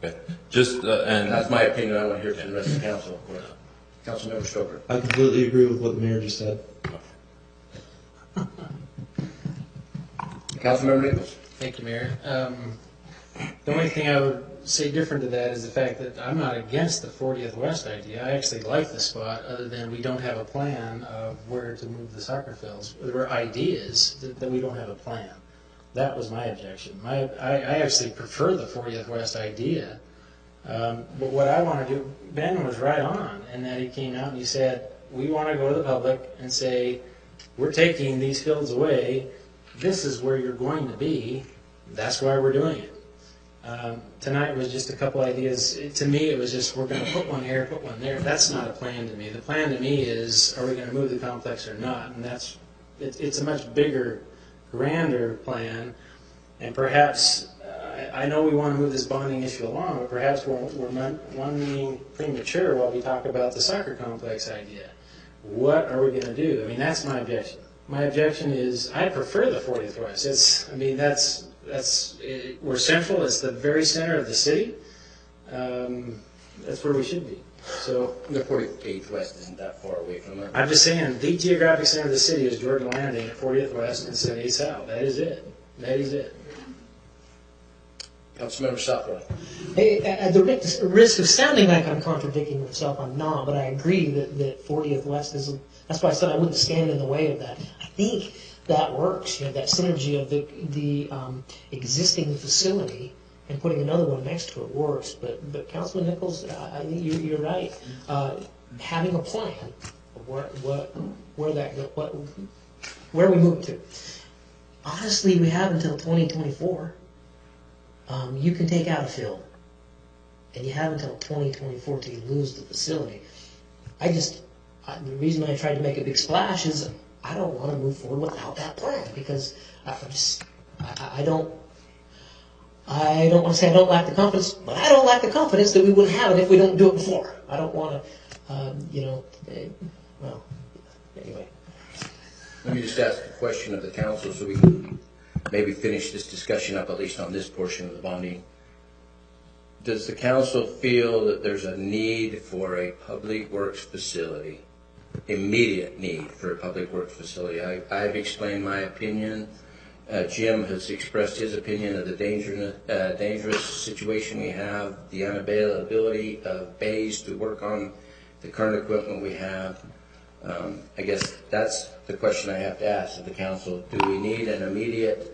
Okay. And that's my opinion. I want to hear from the rest of the council, of course. Councilmember Stoker. I completely agree with what the mayor just said. Councilmember Nichols. Thank you, Mayor. The only thing I would say different to that is the fact that I'm not against the 40th West idea. I actually like the spot, other than we don't have a plan of where to move the soccer fields. There were ideas that we don't have a plan. That was my objection. I actually prefer the 40th West idea. But what I want to do, Ben was right on, in that he came out and he said, we want to go to the public and say, we're taking these fields away. This is where you're going to be. That's why we're doing it. Tonight was just a couple ideas. To me, it was just, we're going to put one here, put one there. That's not a plan to me. The plan to me is, are we going to move the complex or not? And it's a much bigger, grander plan. And perhaps, I know we want to move this bonding issue along, but perhaps we're one being premature while we talk about the soccer complex idea. What are we going to do? I mean, that's my objection. My objection is, I prefer the 40th West. We're central. It's the very center of the city. That's where we should be. So the 48th West isn't that far away from it. I'm just saying, the geographic center of the city is Jordan Landing at 40th West and 78th South. That is it. That is it. Councilmember Southwell. Hey, at the risk of sounding like I'm contradicting myself, I'm not, but I agree that 40th West is, that's why I said I wouldn't stand in the way of that. I think that works. You have that synergy of the existing facility and putting another one next to it works. But Councilman Nichols, I think you're right. Having a plan of where we move to. Honestly, we have until 2024. You can take out a field, and you have until 2024 to lose the facility. The reason I tried to make a big splash is I don't want to move forward without that plan, because I don't want to say I don't lack the confidence, but I don't lack the confidence that we wouldn't have it if we don't do it before. I don't want to, well, anyway. Let me just ask a question of the council so we can maybe finish this discussion up, at least on this portion of the bonding. Does the council feel that there's a need for a public works facility, immediate need for a public works facility? I've explained my opinion. Jim has expressed his opinion of the dangerous situation we have, the unavailability of bays to work on the current equipment we have. I guess that's the question I have to ask of the council. Do we need an immediate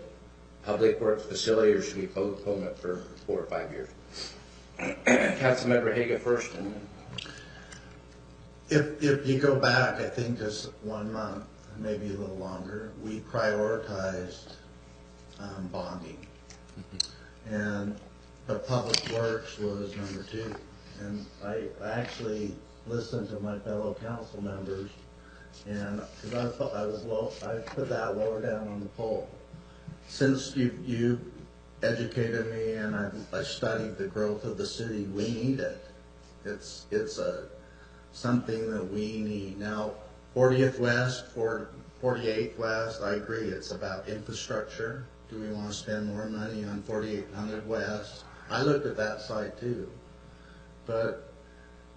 public works facility, or should we postpone it for 4 or 5 years? Councilmember Haga first. And If you go back, I think just 1 month, maybe a little longer, we prioritized bonding. And the public works was number 2. And I actually listened to my fellow council members, and because I thought I put that lower down on the poll. Since you educated me and I studied the growth of the city, we need it. It's something that we need. Now, 40th West, 48th West, I agree, it's about infrastructure. Do we want to spend more money on 4800 West? I looked at that site too. But,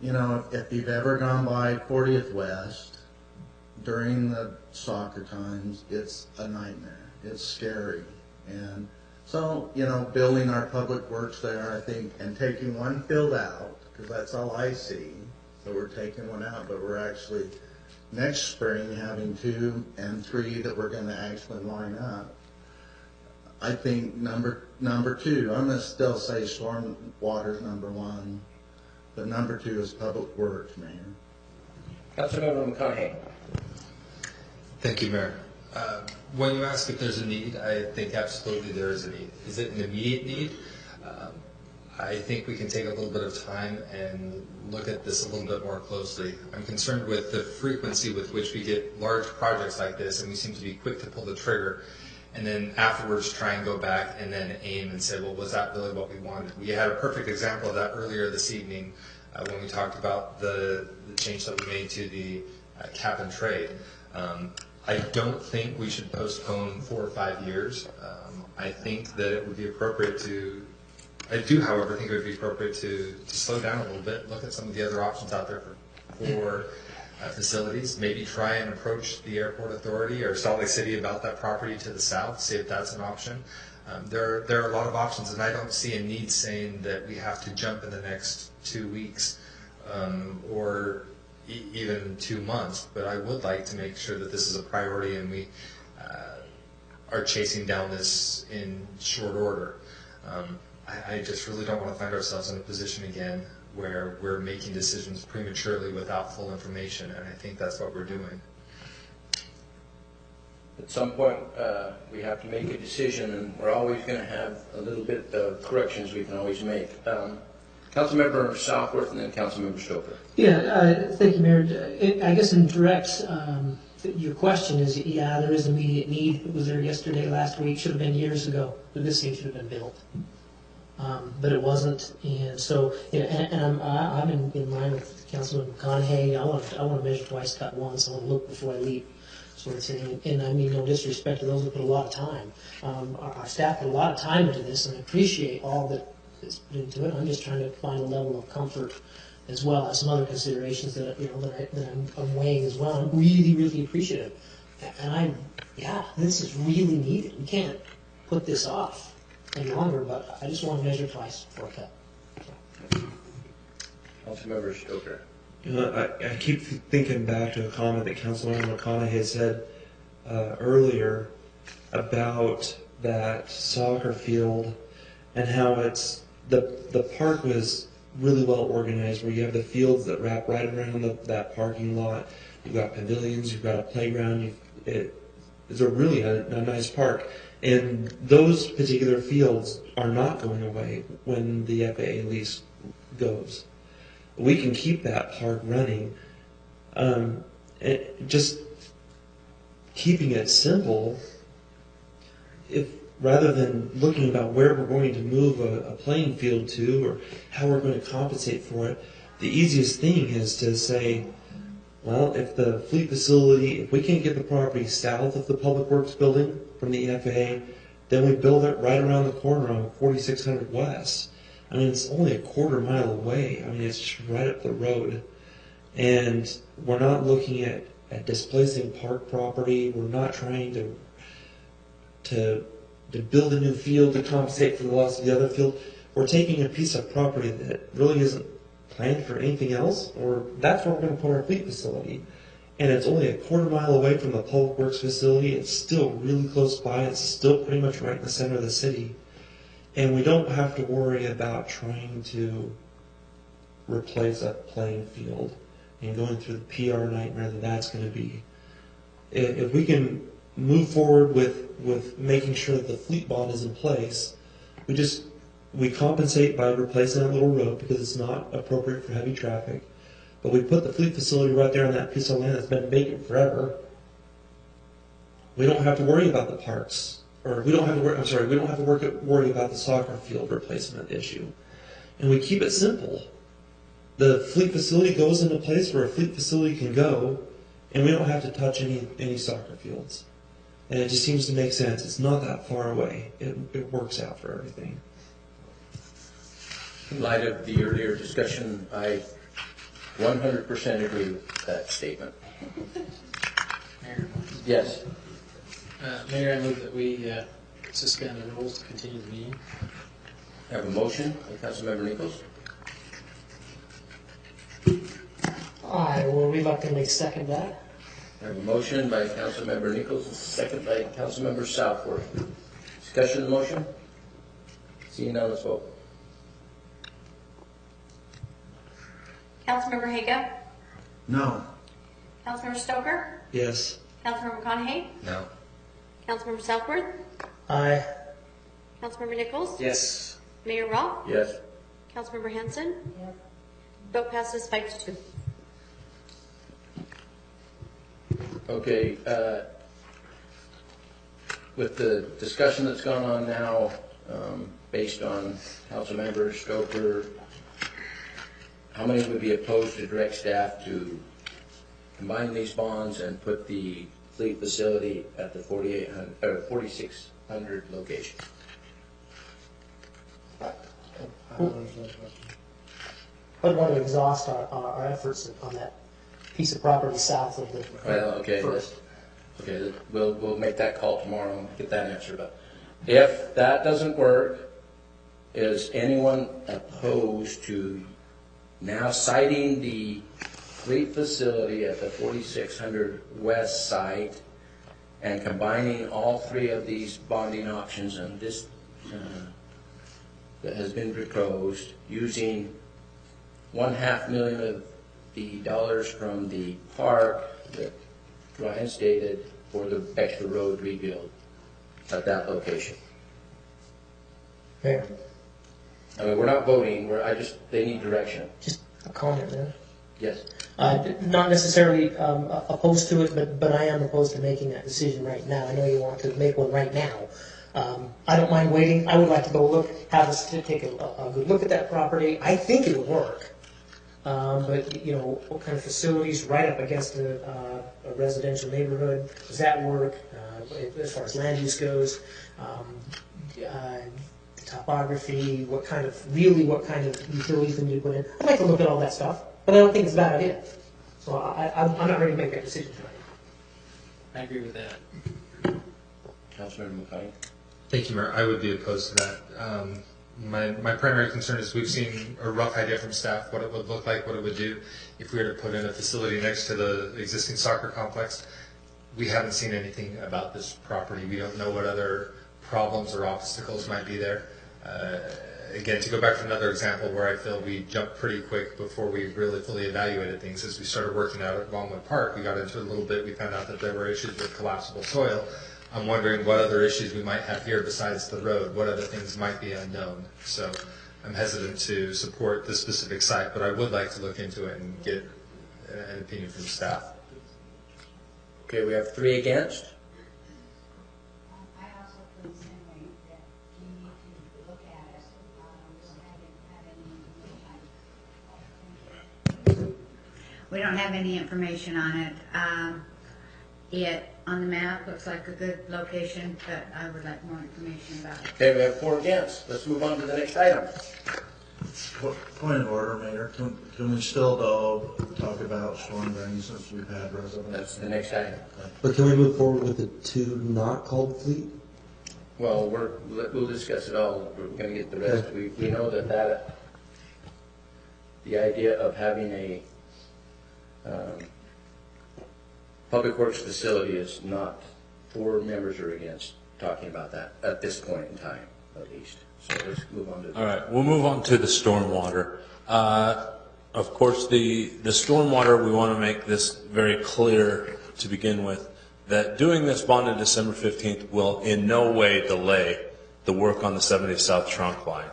if you've ever gone by 40th West during the soccer times, it's a nightmare. It's scary. And so, building our public works there, I think, and taking one field out, because that's all I see. So we're taking one out, but we're actually next spring having 2 and 3 that we're going to actually line up. I think number 2, I'm going to still say storm water's number 1, but number 2 is public works, Mayor. Councilmember McConaughey. Thank you, Mayor. When you ask if there's a need, I think absolutely there is a need. Is it an immediate need? I think we can take a little bit of time and look at this a little bit more closely. I'm concerned with the frequency with which we get large projects like this, and we seem to be quick to pull the trigger, and then afterwards try and go back and then aim and say, well, was that really what we wanted? We had a perfect example of that earlier this evening when we talked about the change that we made to the cap and trade. I don't think we should postpone 4 or 5 years. I think that it would be appropriate to, I do, however, think it would be appropriate to slow down a little bit, look at some of the other options out there for facilities. Maybe try and approach the airport authority or Salt Lake City about that property to the south, see if that's an option. There are a lot of options, and I don't see a need saying that we have to jump in the next 2 weeks or even 2 months. But I would like to make sure that this is a priority and we are chasing down this in short order. I just really don't want to find ourselves in a position again where we're making decisions prematurely without full information, and I think that's what we're doing. At some point, we have to make a decision, and we're always going to have a little bit of corrections we can always make. Councilmember Southworth and then Councilmember Stoker. Yeah, thank you, Mayor. I guess in direct, your question is, yeah, there is immediate need. It was there yesterday, last week, should have been years ago, but this thing should have been built. But it wasn't, and so, and I'm in line with Councilman McConaughey. I want to measure twice, cut once. I want to look before I leap, sort of thing. And I mean no disrespect to those that put a lot of time. Our staff put a lot of time into this, and I appreciate all that is put into it. I'm just trying to find a level of comfort, as well as some other considerations that I'm weighing as well. I'm really, really appreciative, and this is really needed. We can't put this off any longer, but I just want to measure twice before I cut. Councilmember Stoker. I keep thinking back to a comment that Councilmember McConaughey said earlier about that soccer field and how it's the park was really well organized, where you have the fields that wrap right around that parking lot. You've got pavilions, you've got a playground. It's a really a nice park. And those particular fields are not going away when the FAA lease goes. We can keep that park running. Just keeping it simple, rather than looking about where we're going to move a playing field to or how we're going to compensate for it, the easiest thing is to say, well, if the fleet facility, if we can't get the property south of the Public Works building from the FAA, then we build it right around the corner on 4600 West. I mean, it's only a quarter mile away. I mean, it's just right up the road. And we're not looking at displacing park property. We're not trying to build a new field to compensate for the loss of the other field. We're taking a piece of property that really isn't planned for anything else, or that's where we're going to put our fleet facility. And it's only a quarter mile away from the Public Works facility. It's still really close by. It's still pretty much right in the center of the city. And we don't have to worry about trying to replace a playing field and going through the PR nightmare that's going to be. If we can move forward with making sure that the fleet bond is in place, we compensate by replacing that little road because it's not appropriate for heavy traffic. But we put the fleet facility right there on that piece of land that's been vacant forever. We don't have to worry about the parks, or we don't have to worry about the soccer field replacement issue. And we keep it simple. The fleet facility goes into a place where a fleet facility can go, and we don't have to touch any soccer fields. And it just seems to make sense. It's not that far away. It works out for everything. In light of the earlier discussion, I 100% agree with that statement. Mayor? Yes. Mayor, I move that we suspend the rules to continue the meeting. I have a motion by Councilmember Nichols. I will reluctantly second that. I have a motion by Councilmember Nichols, and second by Councilmember Southworth. Discussion of the motion? Seeing none, let's vote. Councilmember Haga? No. Councilmember Stoker? Yes. Councilmember McConaughey? No. Councilmember Southworth? Aye. Councilmember Nichols? Yes. Mayor Roth? Yes. Councilmember Hanson? Yes. Vote passes 5-2. Okay, with the discussion that's gone on now, based on Councilmember Stoker, how many would be opposed to direct staff to combine these bonds and put the fleet facility at the 4600 location? I'd want to exhaust our efforts on that piece of property south of the Well, okay, first. okay, we'll make that call tomorrow and get that answered. But if that doesn't work, is anyone opposed to now citing the fleet facility at the 4600 West site and combining all three of these bonding options and this that has been proposed, using $1.5 million of the dollars from the park that Ryan stated for the extra road rebuild at that location? Okay. I mean, we're not voting, they need direction. Just a comment there. Yes. Not necessarily opposed to it, but I am opposed to making that decision right now. I know you want to make one right now. I don't mind waiting. I would like to go look, have us to take a good look at that property. I think it'll work. But, you know, what kind of facilities right up against a residential neighborhood, does that work? As far as land use goes, topography, what kind of utilities we need to put in. I'd like to look at all that stuff, but I don't think it's a bad idea. So I'm not ready to make that decision tonight. I agree with that. Councilmember McCarthy? Thank you, Mayor. I would be opposed to that. My primary concern is we've seen a rough idea from staff what it would look like, what it would do if we were to put in a facility next to the existing soccer complex. We haven't seen anything about this property. We don't know what other problems or obstacles might be there. Again, to go back to another example where I feel we jumped pretty quick before we really fully evaluated things, as we started working out at Longwood Park, we got into it a little bit, we found out that there were issues with collapsible soil. I'm wondering what other issues we might have here besides the road, what other things might be unknown. So I'm hesitant to support this specific site, but I would like to look into it and get an opinion from staff. Okay, we have 3 against. We don't have any information on it. It, on the map, looks like a good location, but I would like more information about it. Okay, we have 4 against. Let's move on to the next item. Point of order, Mayor. Can we still, though, talk about storm drains since we've had residents? That's the next item. But can we move forward with the 2 not called fleet? Well, we'll discuss it all. We're going to get the rest. We know that the idea of having a public works facility is not 4 members are against talking about that at this point in time, at least. So let's move on to. All right, we'll move on to the stormwater. Of course, the stormwater, we want to make this very clear to begin with, that doing this bond on December 15th will in no way delay the work on the 70 South trunk line.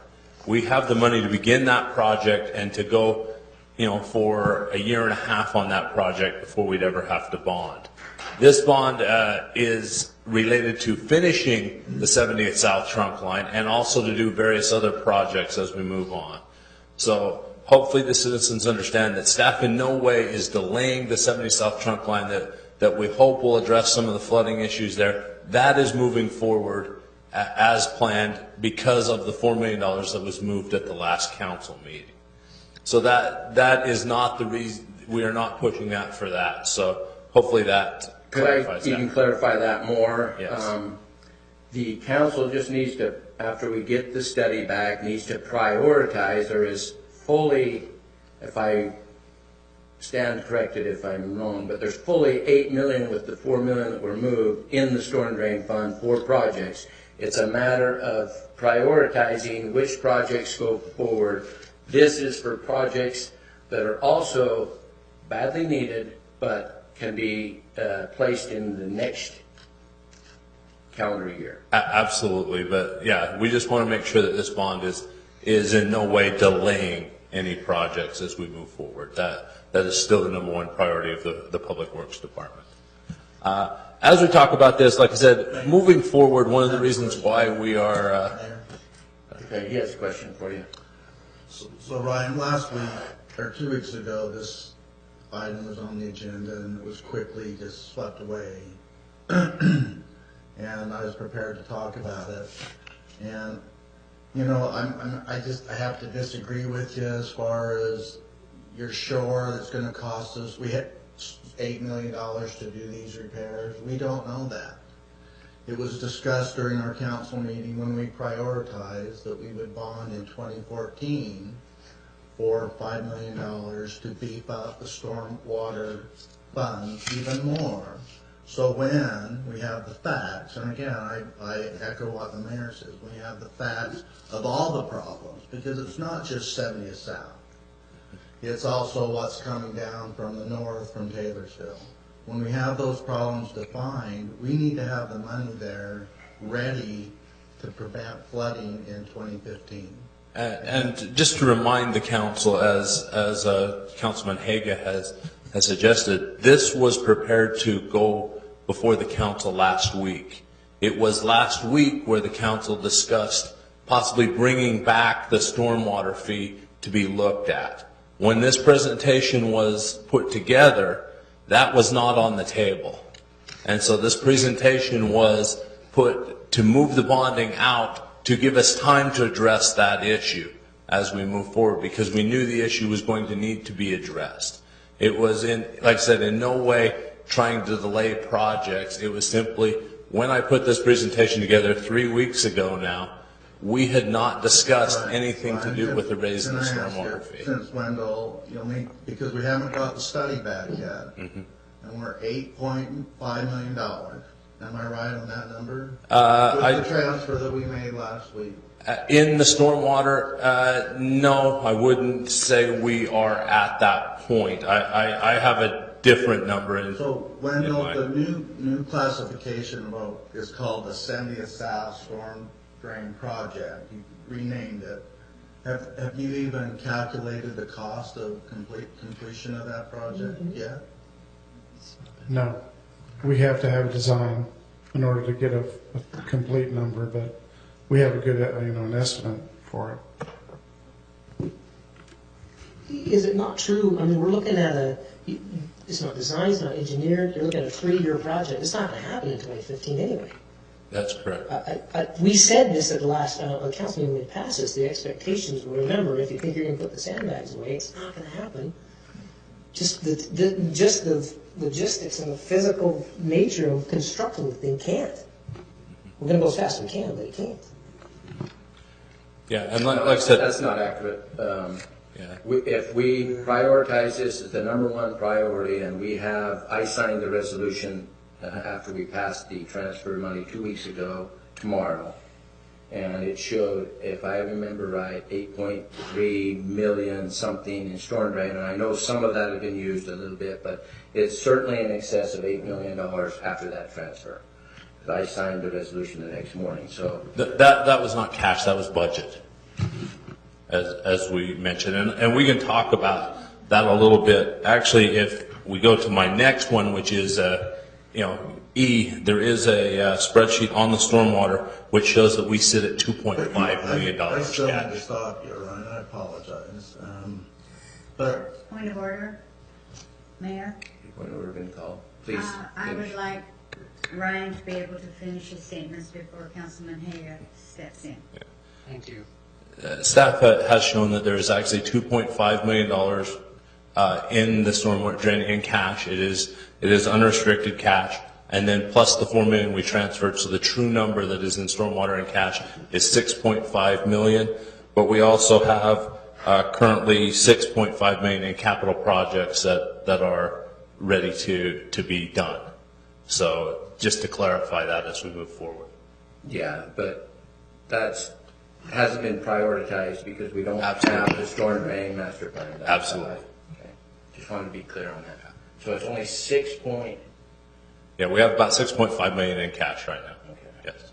We have the money to begin that project and to go, you know, for a year and a half on that project before we'd ever have to bond. This bond is related to finishing the 70th South trunk line and also to do various other projects as we move on. So hopefully the citizens understand that staff in no way is delaying the 70 South trunk line that we hope will address some of the flooding issues there. That is moving forward as planned because of the $4 million that was moved at the last council meeting. So that is not the reason, we are not pushing that for that. So hopefully that clarifies that. Could I even clarify that more? Yes. The council just needs to, after we get the study back, needs to prioritize. There is fully, if I stand corrected if I'm wrong, but there's fully $8 million with the $4 million that were moved in the storm drain fund for projects. It's a matter of prioritizing which projects go forward. This is for projects that are also badly needed, but can be placed in the next calendar year. Absolutely, but yeah, we just want to make sure that this bond is in no way delaying any projects as we move forward. That is still the #1 priority of the Public Works Department. As we talk about this, like I said, moving forward, one of the reasons why we are... Okay, he has a question for you. So Ryan, last week, or 2 weeks ago, this item was on the agenda and it was quickly just swept away. And I was prepared to talk about it. And, you know, I have to disagree with you as far as your shore that's going to cost us. $8 million to do these repairs. We don't know that. It was discussed during our council meeting when we prioritized that we would bond in 2014 for $5 million to beef up the stormwater funds even more. So when we have the facts, and again, I echo what the mayor says, we have the facts of all the problems, because it's not just 70th South. It's also what's coming down from the north, from Taylorsville. When we have those problems defined, we need to have the money there ready to prevent flooding in 2015. And just to remind the council, as Councilman Haga has suggested, this was prepared to go before the council last week. It was last week where the council discussed possibly bringing back the stormwater fee to be looked at. When this presentation was put together, that was not on the table. And so this presentation was put to move the bonding out to give us time to address that issue as we move forward, because we knew the issue was going to need to be addressed. It was, like I said, in no way trying to delay projects. It was simply, when I put this presentation together 3 weeks ago now, we had not discussed anything to do with the raising the stormwater fee. Since Wendell, because we haven't got the study back yet, and we're $8.5 million. Am I right on that number? With the transfer that we made last week. In the stormwater, no, I wouldn't say we are at that point. I have a different number. So, Wendell, the new classification is called the 70th South Storm Drain Project. You renamed it. Have you even calculated the cost of completion of that project yet? No. We have to have a design in order to get a complete number, but we have a good, an estimate for it. Is it not true? I mean, we're looking at it's not designed, it's not engineered. You're looking at a 3-year project. It's not going to happen in 2015 anyway. That's correct. We said this at the last council meeting when it passes. The expectations were, remember, if you think you're going to put the sandbags away, it's not going to happen. Just the logistics and the physical nature of constructing the thing can't. We're going to go as fast as we can, but it can't. Yeah, and like I said, that's not accurate. If we prioritize this as the #1 priority, and I signed the resolution after we passed the transfer money 2 weeks ago tomorrow, and it showed, if I remember right, 8.3 million something in storm drain, and I know some of that had been used a little bit, but it's certainly in excess of $8 million after that transfer. I signed the resolution the next morning. So that was not cash, that was budget, as we mentioned, and we can talk about that a little bit. Actually, if we go to my next one, which is E, there is a spreadsheet on the stormwater which shows that we sit at $2.5 million I still need cash. to stop you, Ryan. I apologize. But Point of order, Mayor. Point of order been called. Please. I would like Ryan to be able to finish his statements before Councilman Haga steps in. Yeah. Thank you. Staff has shown that there is actually $2.5 million in the stormwater drain in cash. It is unrestricted cash, and then plus the $4 million we transferred. So the true number that is in stormwater and cash is $6.5 million. But we also have currently $6.5 million in capital projects that are ready to be done. So just to clarify that as we move forward. Yeah, but that hasn't been prioritized because we don't have the storm drain master plan. Absolutely. Okay. Just wanted to be clear on that. So it's only 6 point. Yeah, we have about $6.5 million in cash right now. Okay. Yes.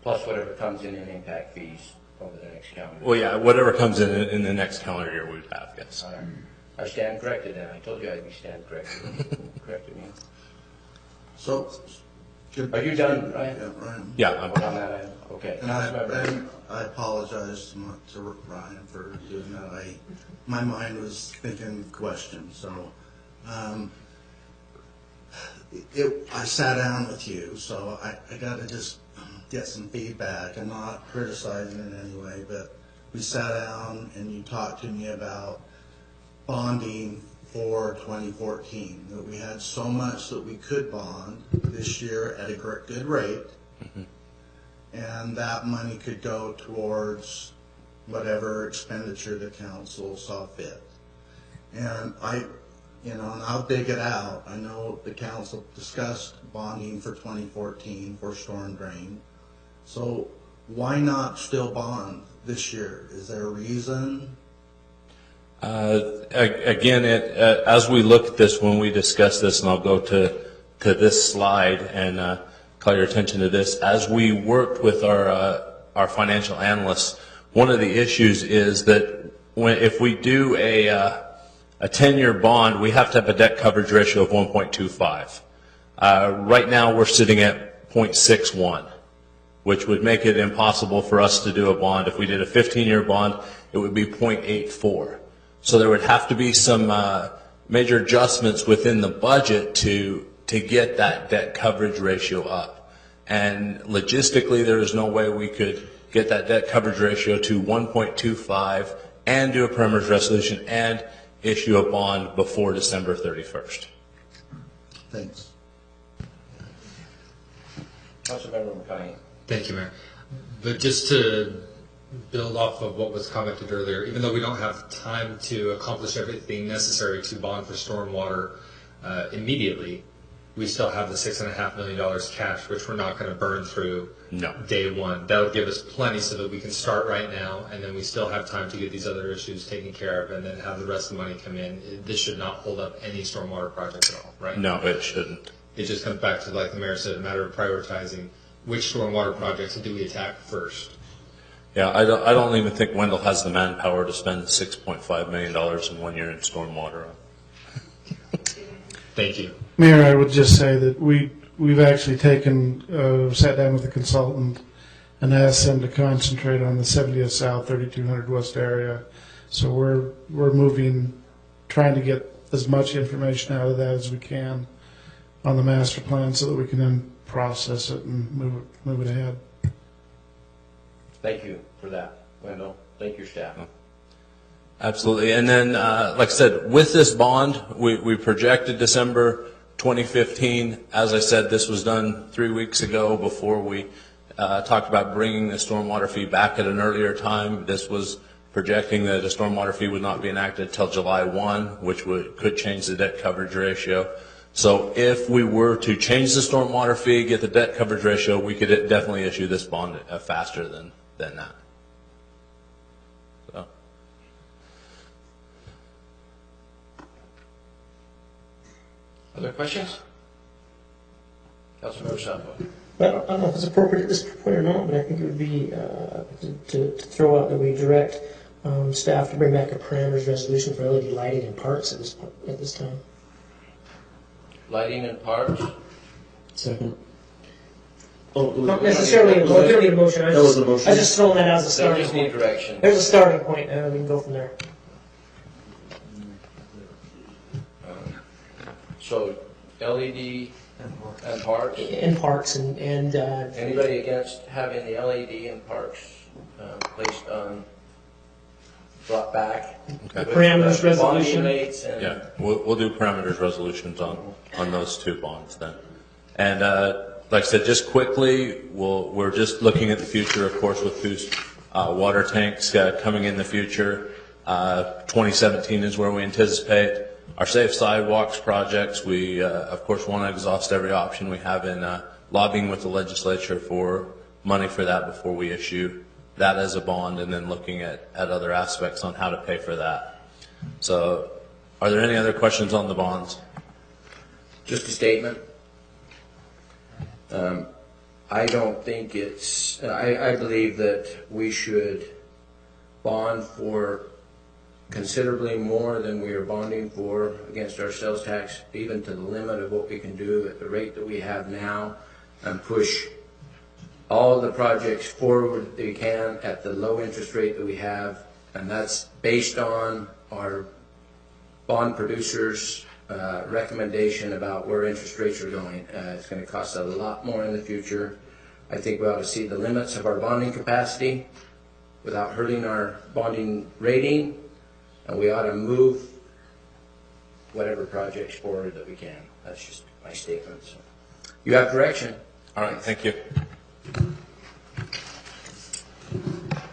Plus whatever comes in impact fees over the next calendar year. Well, yeah, whatever comes in the next calendar year, we'd have. Yes. I stand corrected, and I told you I'd be stand corrected. Corrected me. so, Are you done, Ryan? Yeah, Ryan. Yeah, I'm on that item. Okay. And I apologize to Ryan for doing that. My mind was thinking questions. So I sat down with you, so I got to just get some feedback. I'm not criticizing in any way, but we sat down and you talked to me about bonding for 2014, that we had so much that we could bond this year at a good rate, and that money could go towards whatever expenditure the council saw fit. And and I'll dig it out. I know the council discussed bonding for 2014 for storm drain. So why not still bond this year? Is there a reason? Again, as we look at this, when we discuss this, and I'll go to this slide and call your attention to this, as we worked with our financial analysts, one of the issues is that if we do a 10-year bond, we have to have a debt coverage ratio of 1.25. Right now, we're sitting at 0.61, which would make it impossible for us to do a bond. If we did a 15-year bond, it would be 0.84. So there would have to be some major adjustments within the budget to get that debt coverage ratio up. And logistically, there is no way we could get that debt coverage ratio to 1.25 and do a parameters resolution and issue a bond before December 31st. Thanks. Councilmember McCarthy. Thank you, Mayor. But just to build off of what was commented earlier, even though we don't have time to accomplish everything necessary to bond for stormwater immediately, we still have the $6.5 million cash, which we're not going to burn through day one. That'll give us plenty so that we can start right now, and then we still have time to get these other issues taken care of and then have the rest of the money come in. This should not hold up any stormwater project at all, right? No, it shouldn't. It just comes back to, like the mayor said, a matter of prioritizing which stormwater projects do we attack first. Yeah, I don't even think Wendell has the manpower to spend $6.5 million in 1 year in stormwater. Thank you. Mayor, I would just say that we've actually sat down with the consultant and asked them to concentrate on the 70th South, 3200 West area. So we're trying to get as much information out of that as we can on the master plan so that we can then process it and move it ahead. Thank you for that, Wendell. Thank your staff. Absolutely. And then, like I said, with this bond, we projected December 2015. As I said, this was done 3 weeks ago before we talked about bringing the stormwater fee back at an earlier time. This was projecting that a stormwater fee would not be enacted until July 1, which could change the debt coverage ratio. So if we were to change the stormwater fee, get the debt coverage ratio, we could definitely issue this bond faster than that. So. Other questions? Councilmember Southwood. Well, I don't know if it's appropriate at this point or not, but I think it would be to throw out that we direct staff to bring back a parameters resolution for LED lighting in parks at this time. Lighting in parks? Second. Not necessarily a motion. I was just throwing that out as a starting just need direction. There's a starting point, and we can go from there. So LED and parks? In parks and anybody against having the LED in parks placed on, brought back? Okay. Parameters resolution. Yeah, we'll do parameters resolutions on those two bonds then. And like I said, just quickly, we're just looking at the future, of course, with whose water tanks coming in the future. 2017 is where we anticipate. Our safe sidewalks projects, we, of course, want to exhaust every option we have in lobbying with the legislature for money for that before we issue that as a bond, and then looking at other aspects on how to pay for that. So are there any other questions on the bonds? Just a statement. I don't think it's, I believe that we should bond for considerably more than we are bonding for against our sales tax, even to the limit of what we can do at the rate that we have now, and push all of the projects forward that we can at the low interest rate that we have, and that's based on our bond producers' recommendation about where interest rates are going. It's going to cost a lot more in the future. I think we ought to see the limits of our bonding capacity without hurting our bonding rating, and we ought to move whatever projects forward that we can. That's just my statement. So. You have direction. All right, thank you.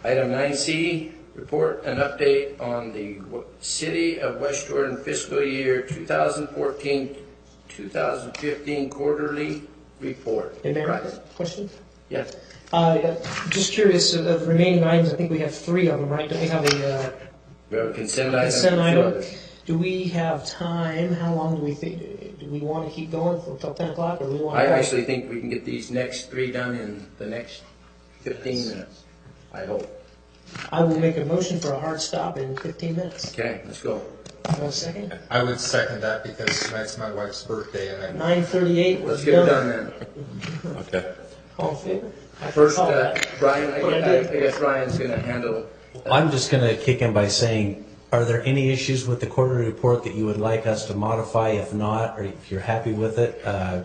Item 9C, report and update on the City of West Jordan fiscal year 2014-2015 quarterly report. Hey, Mayor, Right. question? Yes. Just curious, of the remaining items, I think we have 3 of them, right? Don't we have a We have a consent item. consent and a few item? others. Do we have time? How long do we think? Do we want to keep going until 10 o'clock, or do we want I to? actually think we can get these next 3 done in the next 15 minutes. I hope. I will make a motion for a hard stop in 15 minutes. Okay, let's go. One second. I would second that because tonight's my wife's birthday, and 9:38. Let's get it done then. Okay. All in favor? First, Brian, I guess Ryan's going to handle. I'm just going to kick in by saying, are there any issues with the quarterly report that you would like us to modify? If not, or if you're happy with it,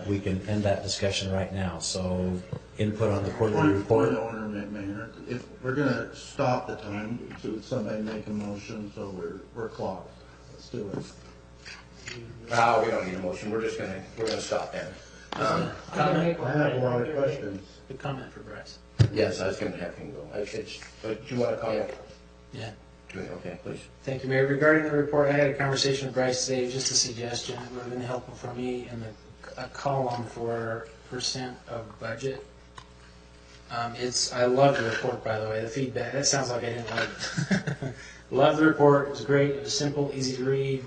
we can end that discussion right now. So input on the quarterly report. Point of order, Mayor. If we're going to stop the time, so somebody make a motion, so we're clocked. Let's do it. No, we don't need a motion. We're gonna stop then. I have a lot of questions. Good comment for Bryce. Yes, I was going to have him go. Do you want to comment? Yeah. Okay, please. Thank you, Mayor. Regarding the report, I had a conversation with Bryce today, just a suggestion. It would have been helpful for me in a column for percent of budget. I love the report, by the way, the feedback. That sounds like I didn't like it. Love the report. It was great. It was simple, easy to read.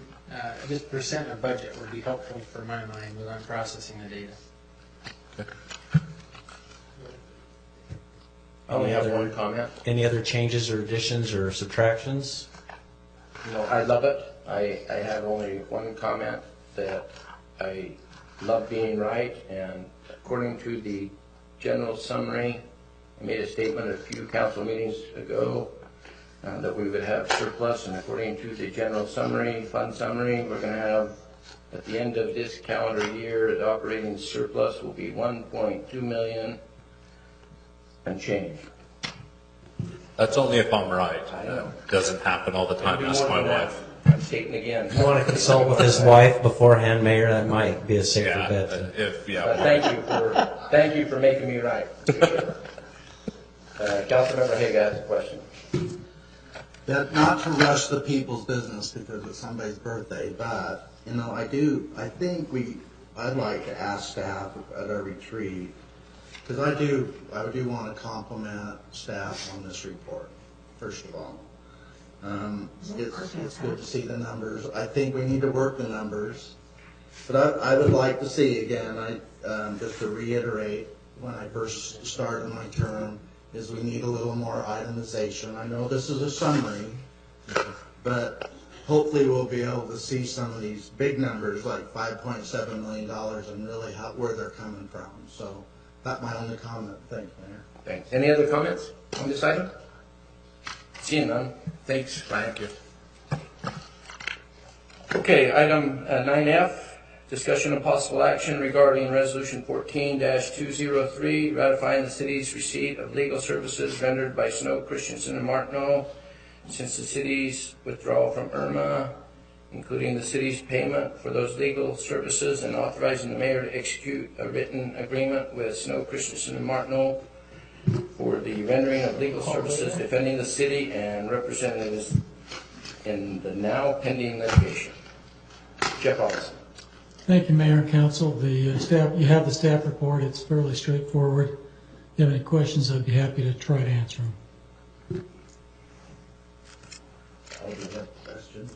Just percent of budget would be helpful for my mind when I'm processing the data. I only have one comment. Any other changes or additions or subtractions? No, I love it. I have only one comment, that I love being right, and according to the general summary, I made a statement a few council meetings ago that we would have surplus, and according to the general summary, fund summary, we're going to have, at the end of this calendar year, the operating surplus will be 1.2 million and change. That's only if I'm right. I know. It doesn't happen all the time. Ask my wife. I'm stating again. You want to consult with his wife beforehand, Mayor? That might be a safer bet. But thank you for making me right. Councilmember Haig has a question. That not to rush the people's business because it's somebody's birthday, but, I think I'd like to ask staff at our retreat, because I do want to compliment staff on this report, first of all. It's good to see the numbers. I think we need to work the numbers, but I would like to see, again, just to reiterate, when I first started my term, is we need a little more itemization. I know this is a summary, but hopefully we'll be able to see some of these big numbers like $5.7 million and really where they're coming from. So that's my only comment. Thanks, Mayor. Thanks. Any other comments on this item? Seeing none. Thanks, Ryan. Thank you. Okay, item 9F. Discussion of possible action regarding Resolution 14-203, ratifying the city's receipt of legal services rendered by Snow Christensen and Martineau since the city's withdrawal from IRMA, including the city's payment for those legal services, and authorizing the mayor to execute a written agreement with Snow Christensen and Martineau for the rendering of legal services defending the city and representatives in the now pending litigation. Jeff Robinson. Thank you, Mayor and Council. The staff, you have the staff report. It's fairly straightforward. If you have any questions, I'd be happy to try to answer them. I'll do that question.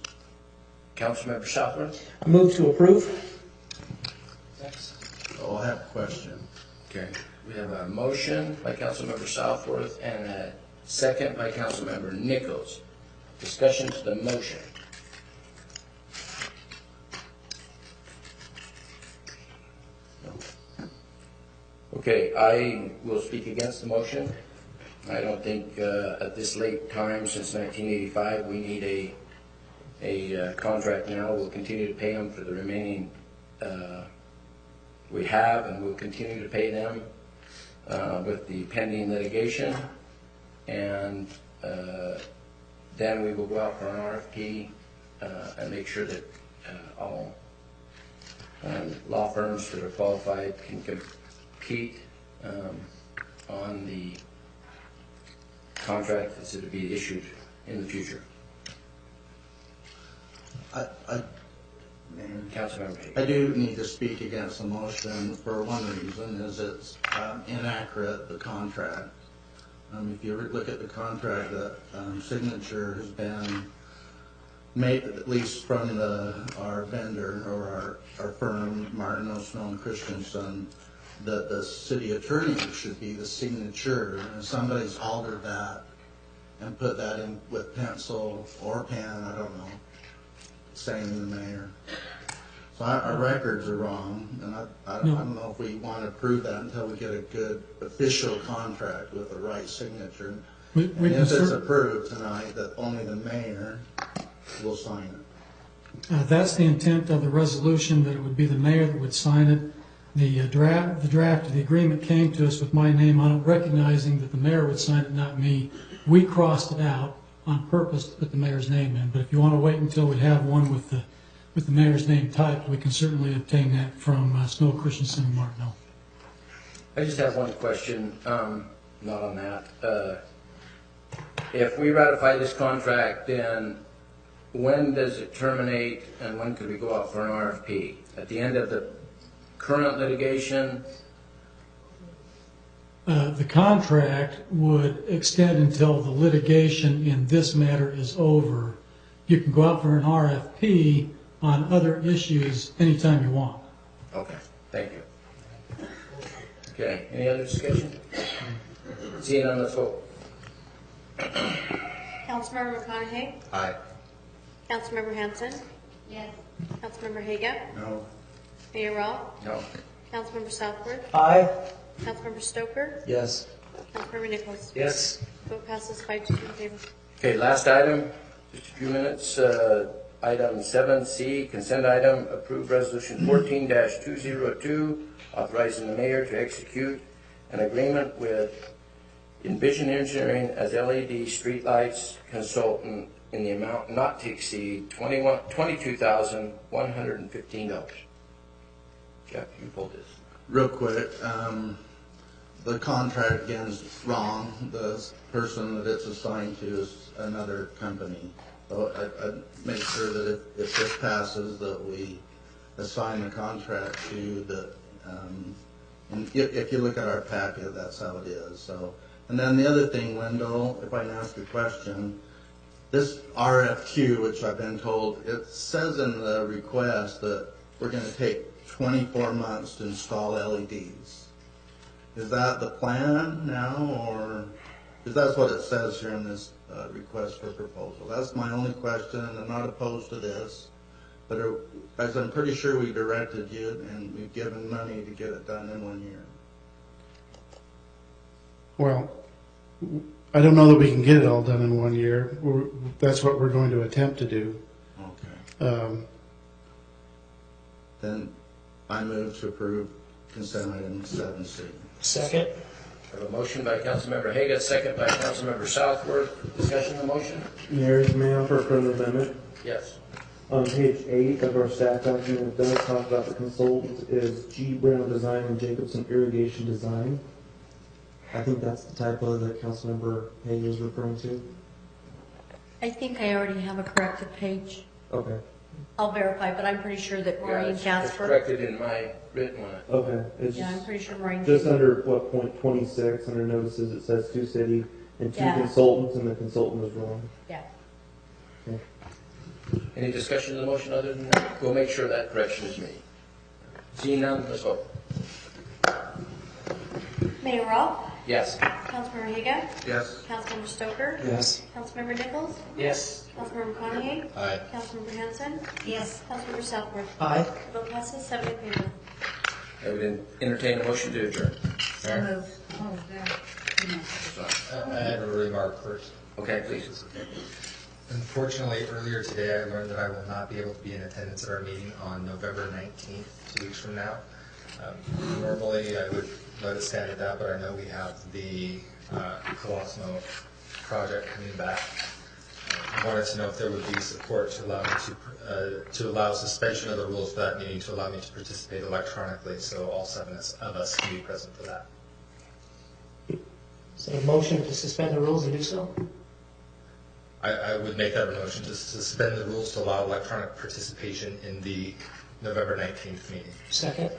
Councilmember Southworth. I move to approve. Oh, I have a question. Okay. We have a motion by Councilmember Southworth and a second by Councilmember Nichols. Discussion to the motion. Okay, I will speak against the motion. I don't think at this late time, since 1985, we need a contract now. We'll continue to pay them for the remaining we have, and we'll continue to pay them with the pending litigation. And then we will go out for an RFP and make sure that all law firms that are qualified can compete on the contract that's to be issued in the future. I do need to speak against the motion for one reason, is it's inaccurate, the contract. If you look at the contract, the signature has been made, at least from our vendor or our firm, Martin O'Snow and Christensen, that the city attorney should be the signature, and somebody's altered that and put that in with pencil or pen, I don't know, saying the mayor. So our records are wrong, and I don't know if we want to prove that until we get a good official contract with the right signature. And if it's approved tonight, that only the mayor will sign it. That's the intent of the resolution, that it would be the mayor that would sign it. The draft of the agreement came to us with my name on it, recognizing that the mayor would sign it, not me. We crossed it out on purpose to put the mayor's name in. But if you want to wait until we have one with the mayor's name typed, we can certainly obtain that from Snow, Christensen, and Martineau. I just have one question, not on that. If we ratify this contract, then when does it terminate, and when could we go out for an RFP? At the end of the current litigation? The contract would extend until the litigation in this matter is over. You can go out for an RFP on other issues anytime you want. Okay, thank you. Okay, any other discussion? Seeing none, let's vote. Councilmember McConaughey? Aye. Councilmember Hanson? Yes. Councilmember Haga? No. Mayor Rawl? No. Councilmember Southworth? Aye. Councilmember Stoker? Yes. Councilmember Nichols? Yes. Vote passes 5-2 in favor. Okay, last item, just a few minutes. Item 7C, consent item, approved resolution 14-202, authorizing the mayor to execute an agreement with Envision Engineering as LED streetlights consultant in the amount not to exceed $22,115. Jeff, you pulled this. Real quick, the contract again is wrong. The person that it's assigned to is another company. So I'd make sure that if this passes, that we assign the contract to the, and if you look at our packet, that's how it is. So, and then the other thing, Wendell, if I can ask a question, this RFQ, which I've been told, it says in the request that we're going to take 24 months to install LEDs. Is that the plan now, or, because that's what it says here in this request for proposal. That's my only question, and I'm not opposed to this, but as I'm pretty sure we directed you and we've given money to get it done in 1 year. Well, I don't know that we can get it all done in 1 year. That's what we're going to attempt to do. Okay. Then I move to approve consent item 7C. Second. I have a motion by Councilmember Haga, second by Councilmember Southworth. Discussion on the motion? Mayor, may I offer a further amendment? Yes. On page 8 of our staff document, it does talk about the consultant is G. Brown Design and Jacobson Irrigation Design. I think that's the typo that Councilmember Haga is referring to. I think I already have a corrected page. Okay. I'll verify, but I'm pretty sure that Maureen It's Jasper. corrected in my written one. Okay. It's Yeah, I'm pretty sure Maureen. just under what point 26 under notices it says two city and two Yeah. consultants, and the consultant is wrong. Yeah. Okay. Any discussion of the motion other than that? We'll make sure that correction is made. Seeing none, let's vote. Mayor Rawl? Yes. Councilmember Haga? Yes. Councilmember Stoker? Yes. Councilmember Nichols? Yes. Councilmember McConaughey? Aye. Councilmember Hanson? Yes. Councilmember Southworth? Aye. Vote passes 7 in favor. I would entertain a motion to adjourn. So moved. Oh, God. I had a remark first. Okay, please. Unfortunately, earlier today, I learned that I will not be able to be in attendance at our meeting on November 19th, 2 weeks from now. Normally, I would let it stand at that, but I know we have the Colosimo project coming back. wanted to know if there would be support to allow me to allow suspension of the rules for that meeting to allow me to participate electronically, so all 7 of us can be present for that. So a motion to suspend the rules and do so? I would make that a motion to suspend the rules to allow electronic participation in the November 19th meeting. Second?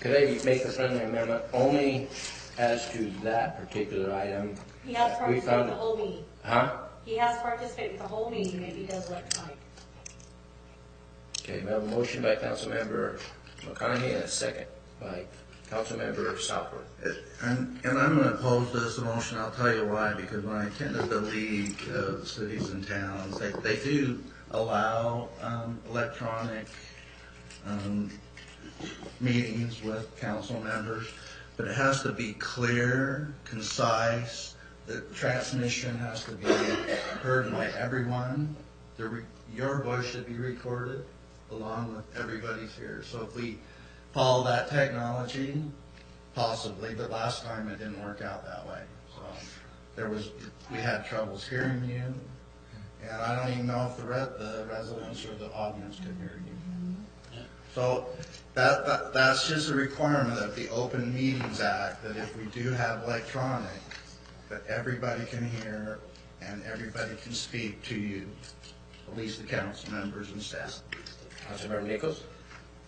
Could I make a friendly amendment only as to that particular item? He has We participated found- the whole meeting. Huh? He has participated the whole meeting if he does electronic. Okay, we have a motion by Councilmember McConaughey and a second by Councilmember Southworth. And I'm going to oppose this motion. I'll tell you why. Because when I attended the League of Cities and Towns, they do allow electronic meetings with council members, but it has to be clear, concise. The transmission has to be heard by everyone. Your voice should be recorded along with everybody's here. So if we follow that technology, possibly, but last time it didn't work out that way. So we had troubles hearing you, and I don't even know if the residents or the audience could hear you. So that's just a requirement of the Open Meetings Act, that if we do have electronic, that everybody can hear and everybody can speak to you, at least the council members and staff. Councilmember Nichols?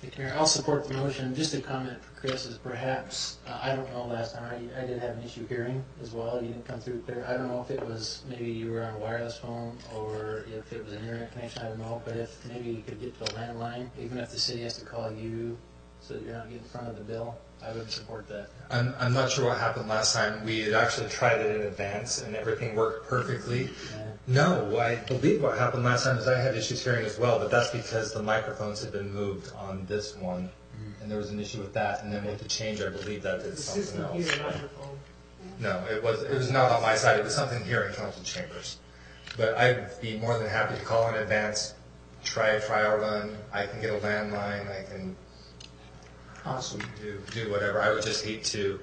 Thank you, Mayor. I'll support the motion. Just a comment for Chris is perhaps, I don't know last time, I did have an issue hearing as well. You didn't come through clear. I don't know if it was maybe you were on a wireless phone or if it was an internet connection, I don't know. But if maybe you could get to a landline, even if the city has to call you so that you're not getting in front of the bill, I would support that. I'm not sure what happened last time. We had actually tried it in advance and everything worked perfectly. No, I believe what happened last time is I had issues hearing as well, but that's because the microphones had been moved on this one, and there was an issue with that, and then with the change, I believe that did something else. No, it was not on my side. It was something here in council chambers. But I'd be more than happy to call in advance, try a trial run. I can get a landline. I can do whatever. I would just hate to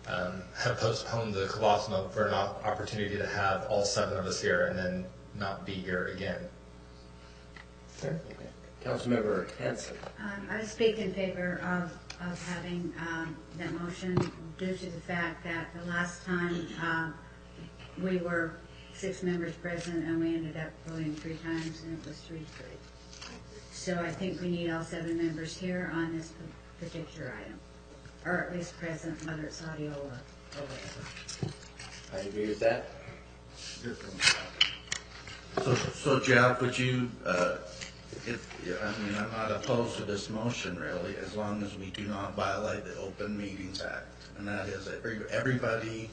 have postponed the Colosimo for an opportunity to have all 7 of us here and then not be here again. Fair. Okay. Councilmember Hanson. I would speak in favor of having that motion due to the fact that the last time we were 6 members present and we ended up voting 3 times and it was 3-3. So I think we need all 7 members here on this particular item, or at least present, whether it's audio or whatever. I agree with that. So Jeff, would you, I'm not opposed to this motion really, as long as we do not violate the Open Meetings Act. And that is everybody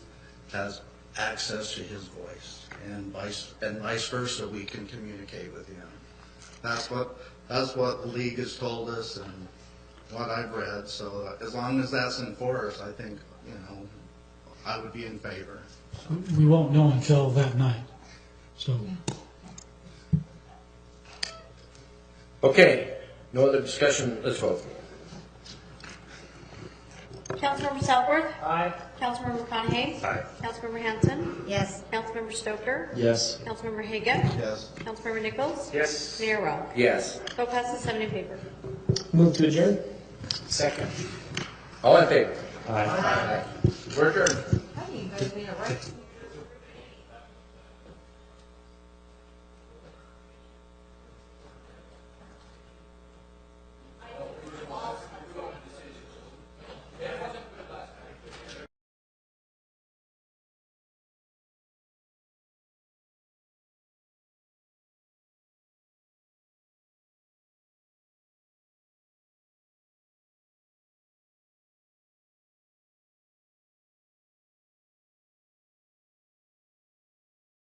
has access to his voice, and vice versa, we can communicate with him. That's what the league has told us and what I've read. So as long as that's enforced, I think, I would be in favor. We won't know until that night. So. Okay, no other discussion. Let's vote. Councilmember Southworth? Aye. Councilmember McConaughey? Aye. Councilmember Hanson? Yes. Councilmember Stoker? Yes. Councilmember Haga? Yes. Councilmember Nichols? Yes. Mayor Robb? Yes. Vote passes 7 in favor. Move to adjourn? Second. All in favor? Aye. We're adjourned. I think you guys made it right.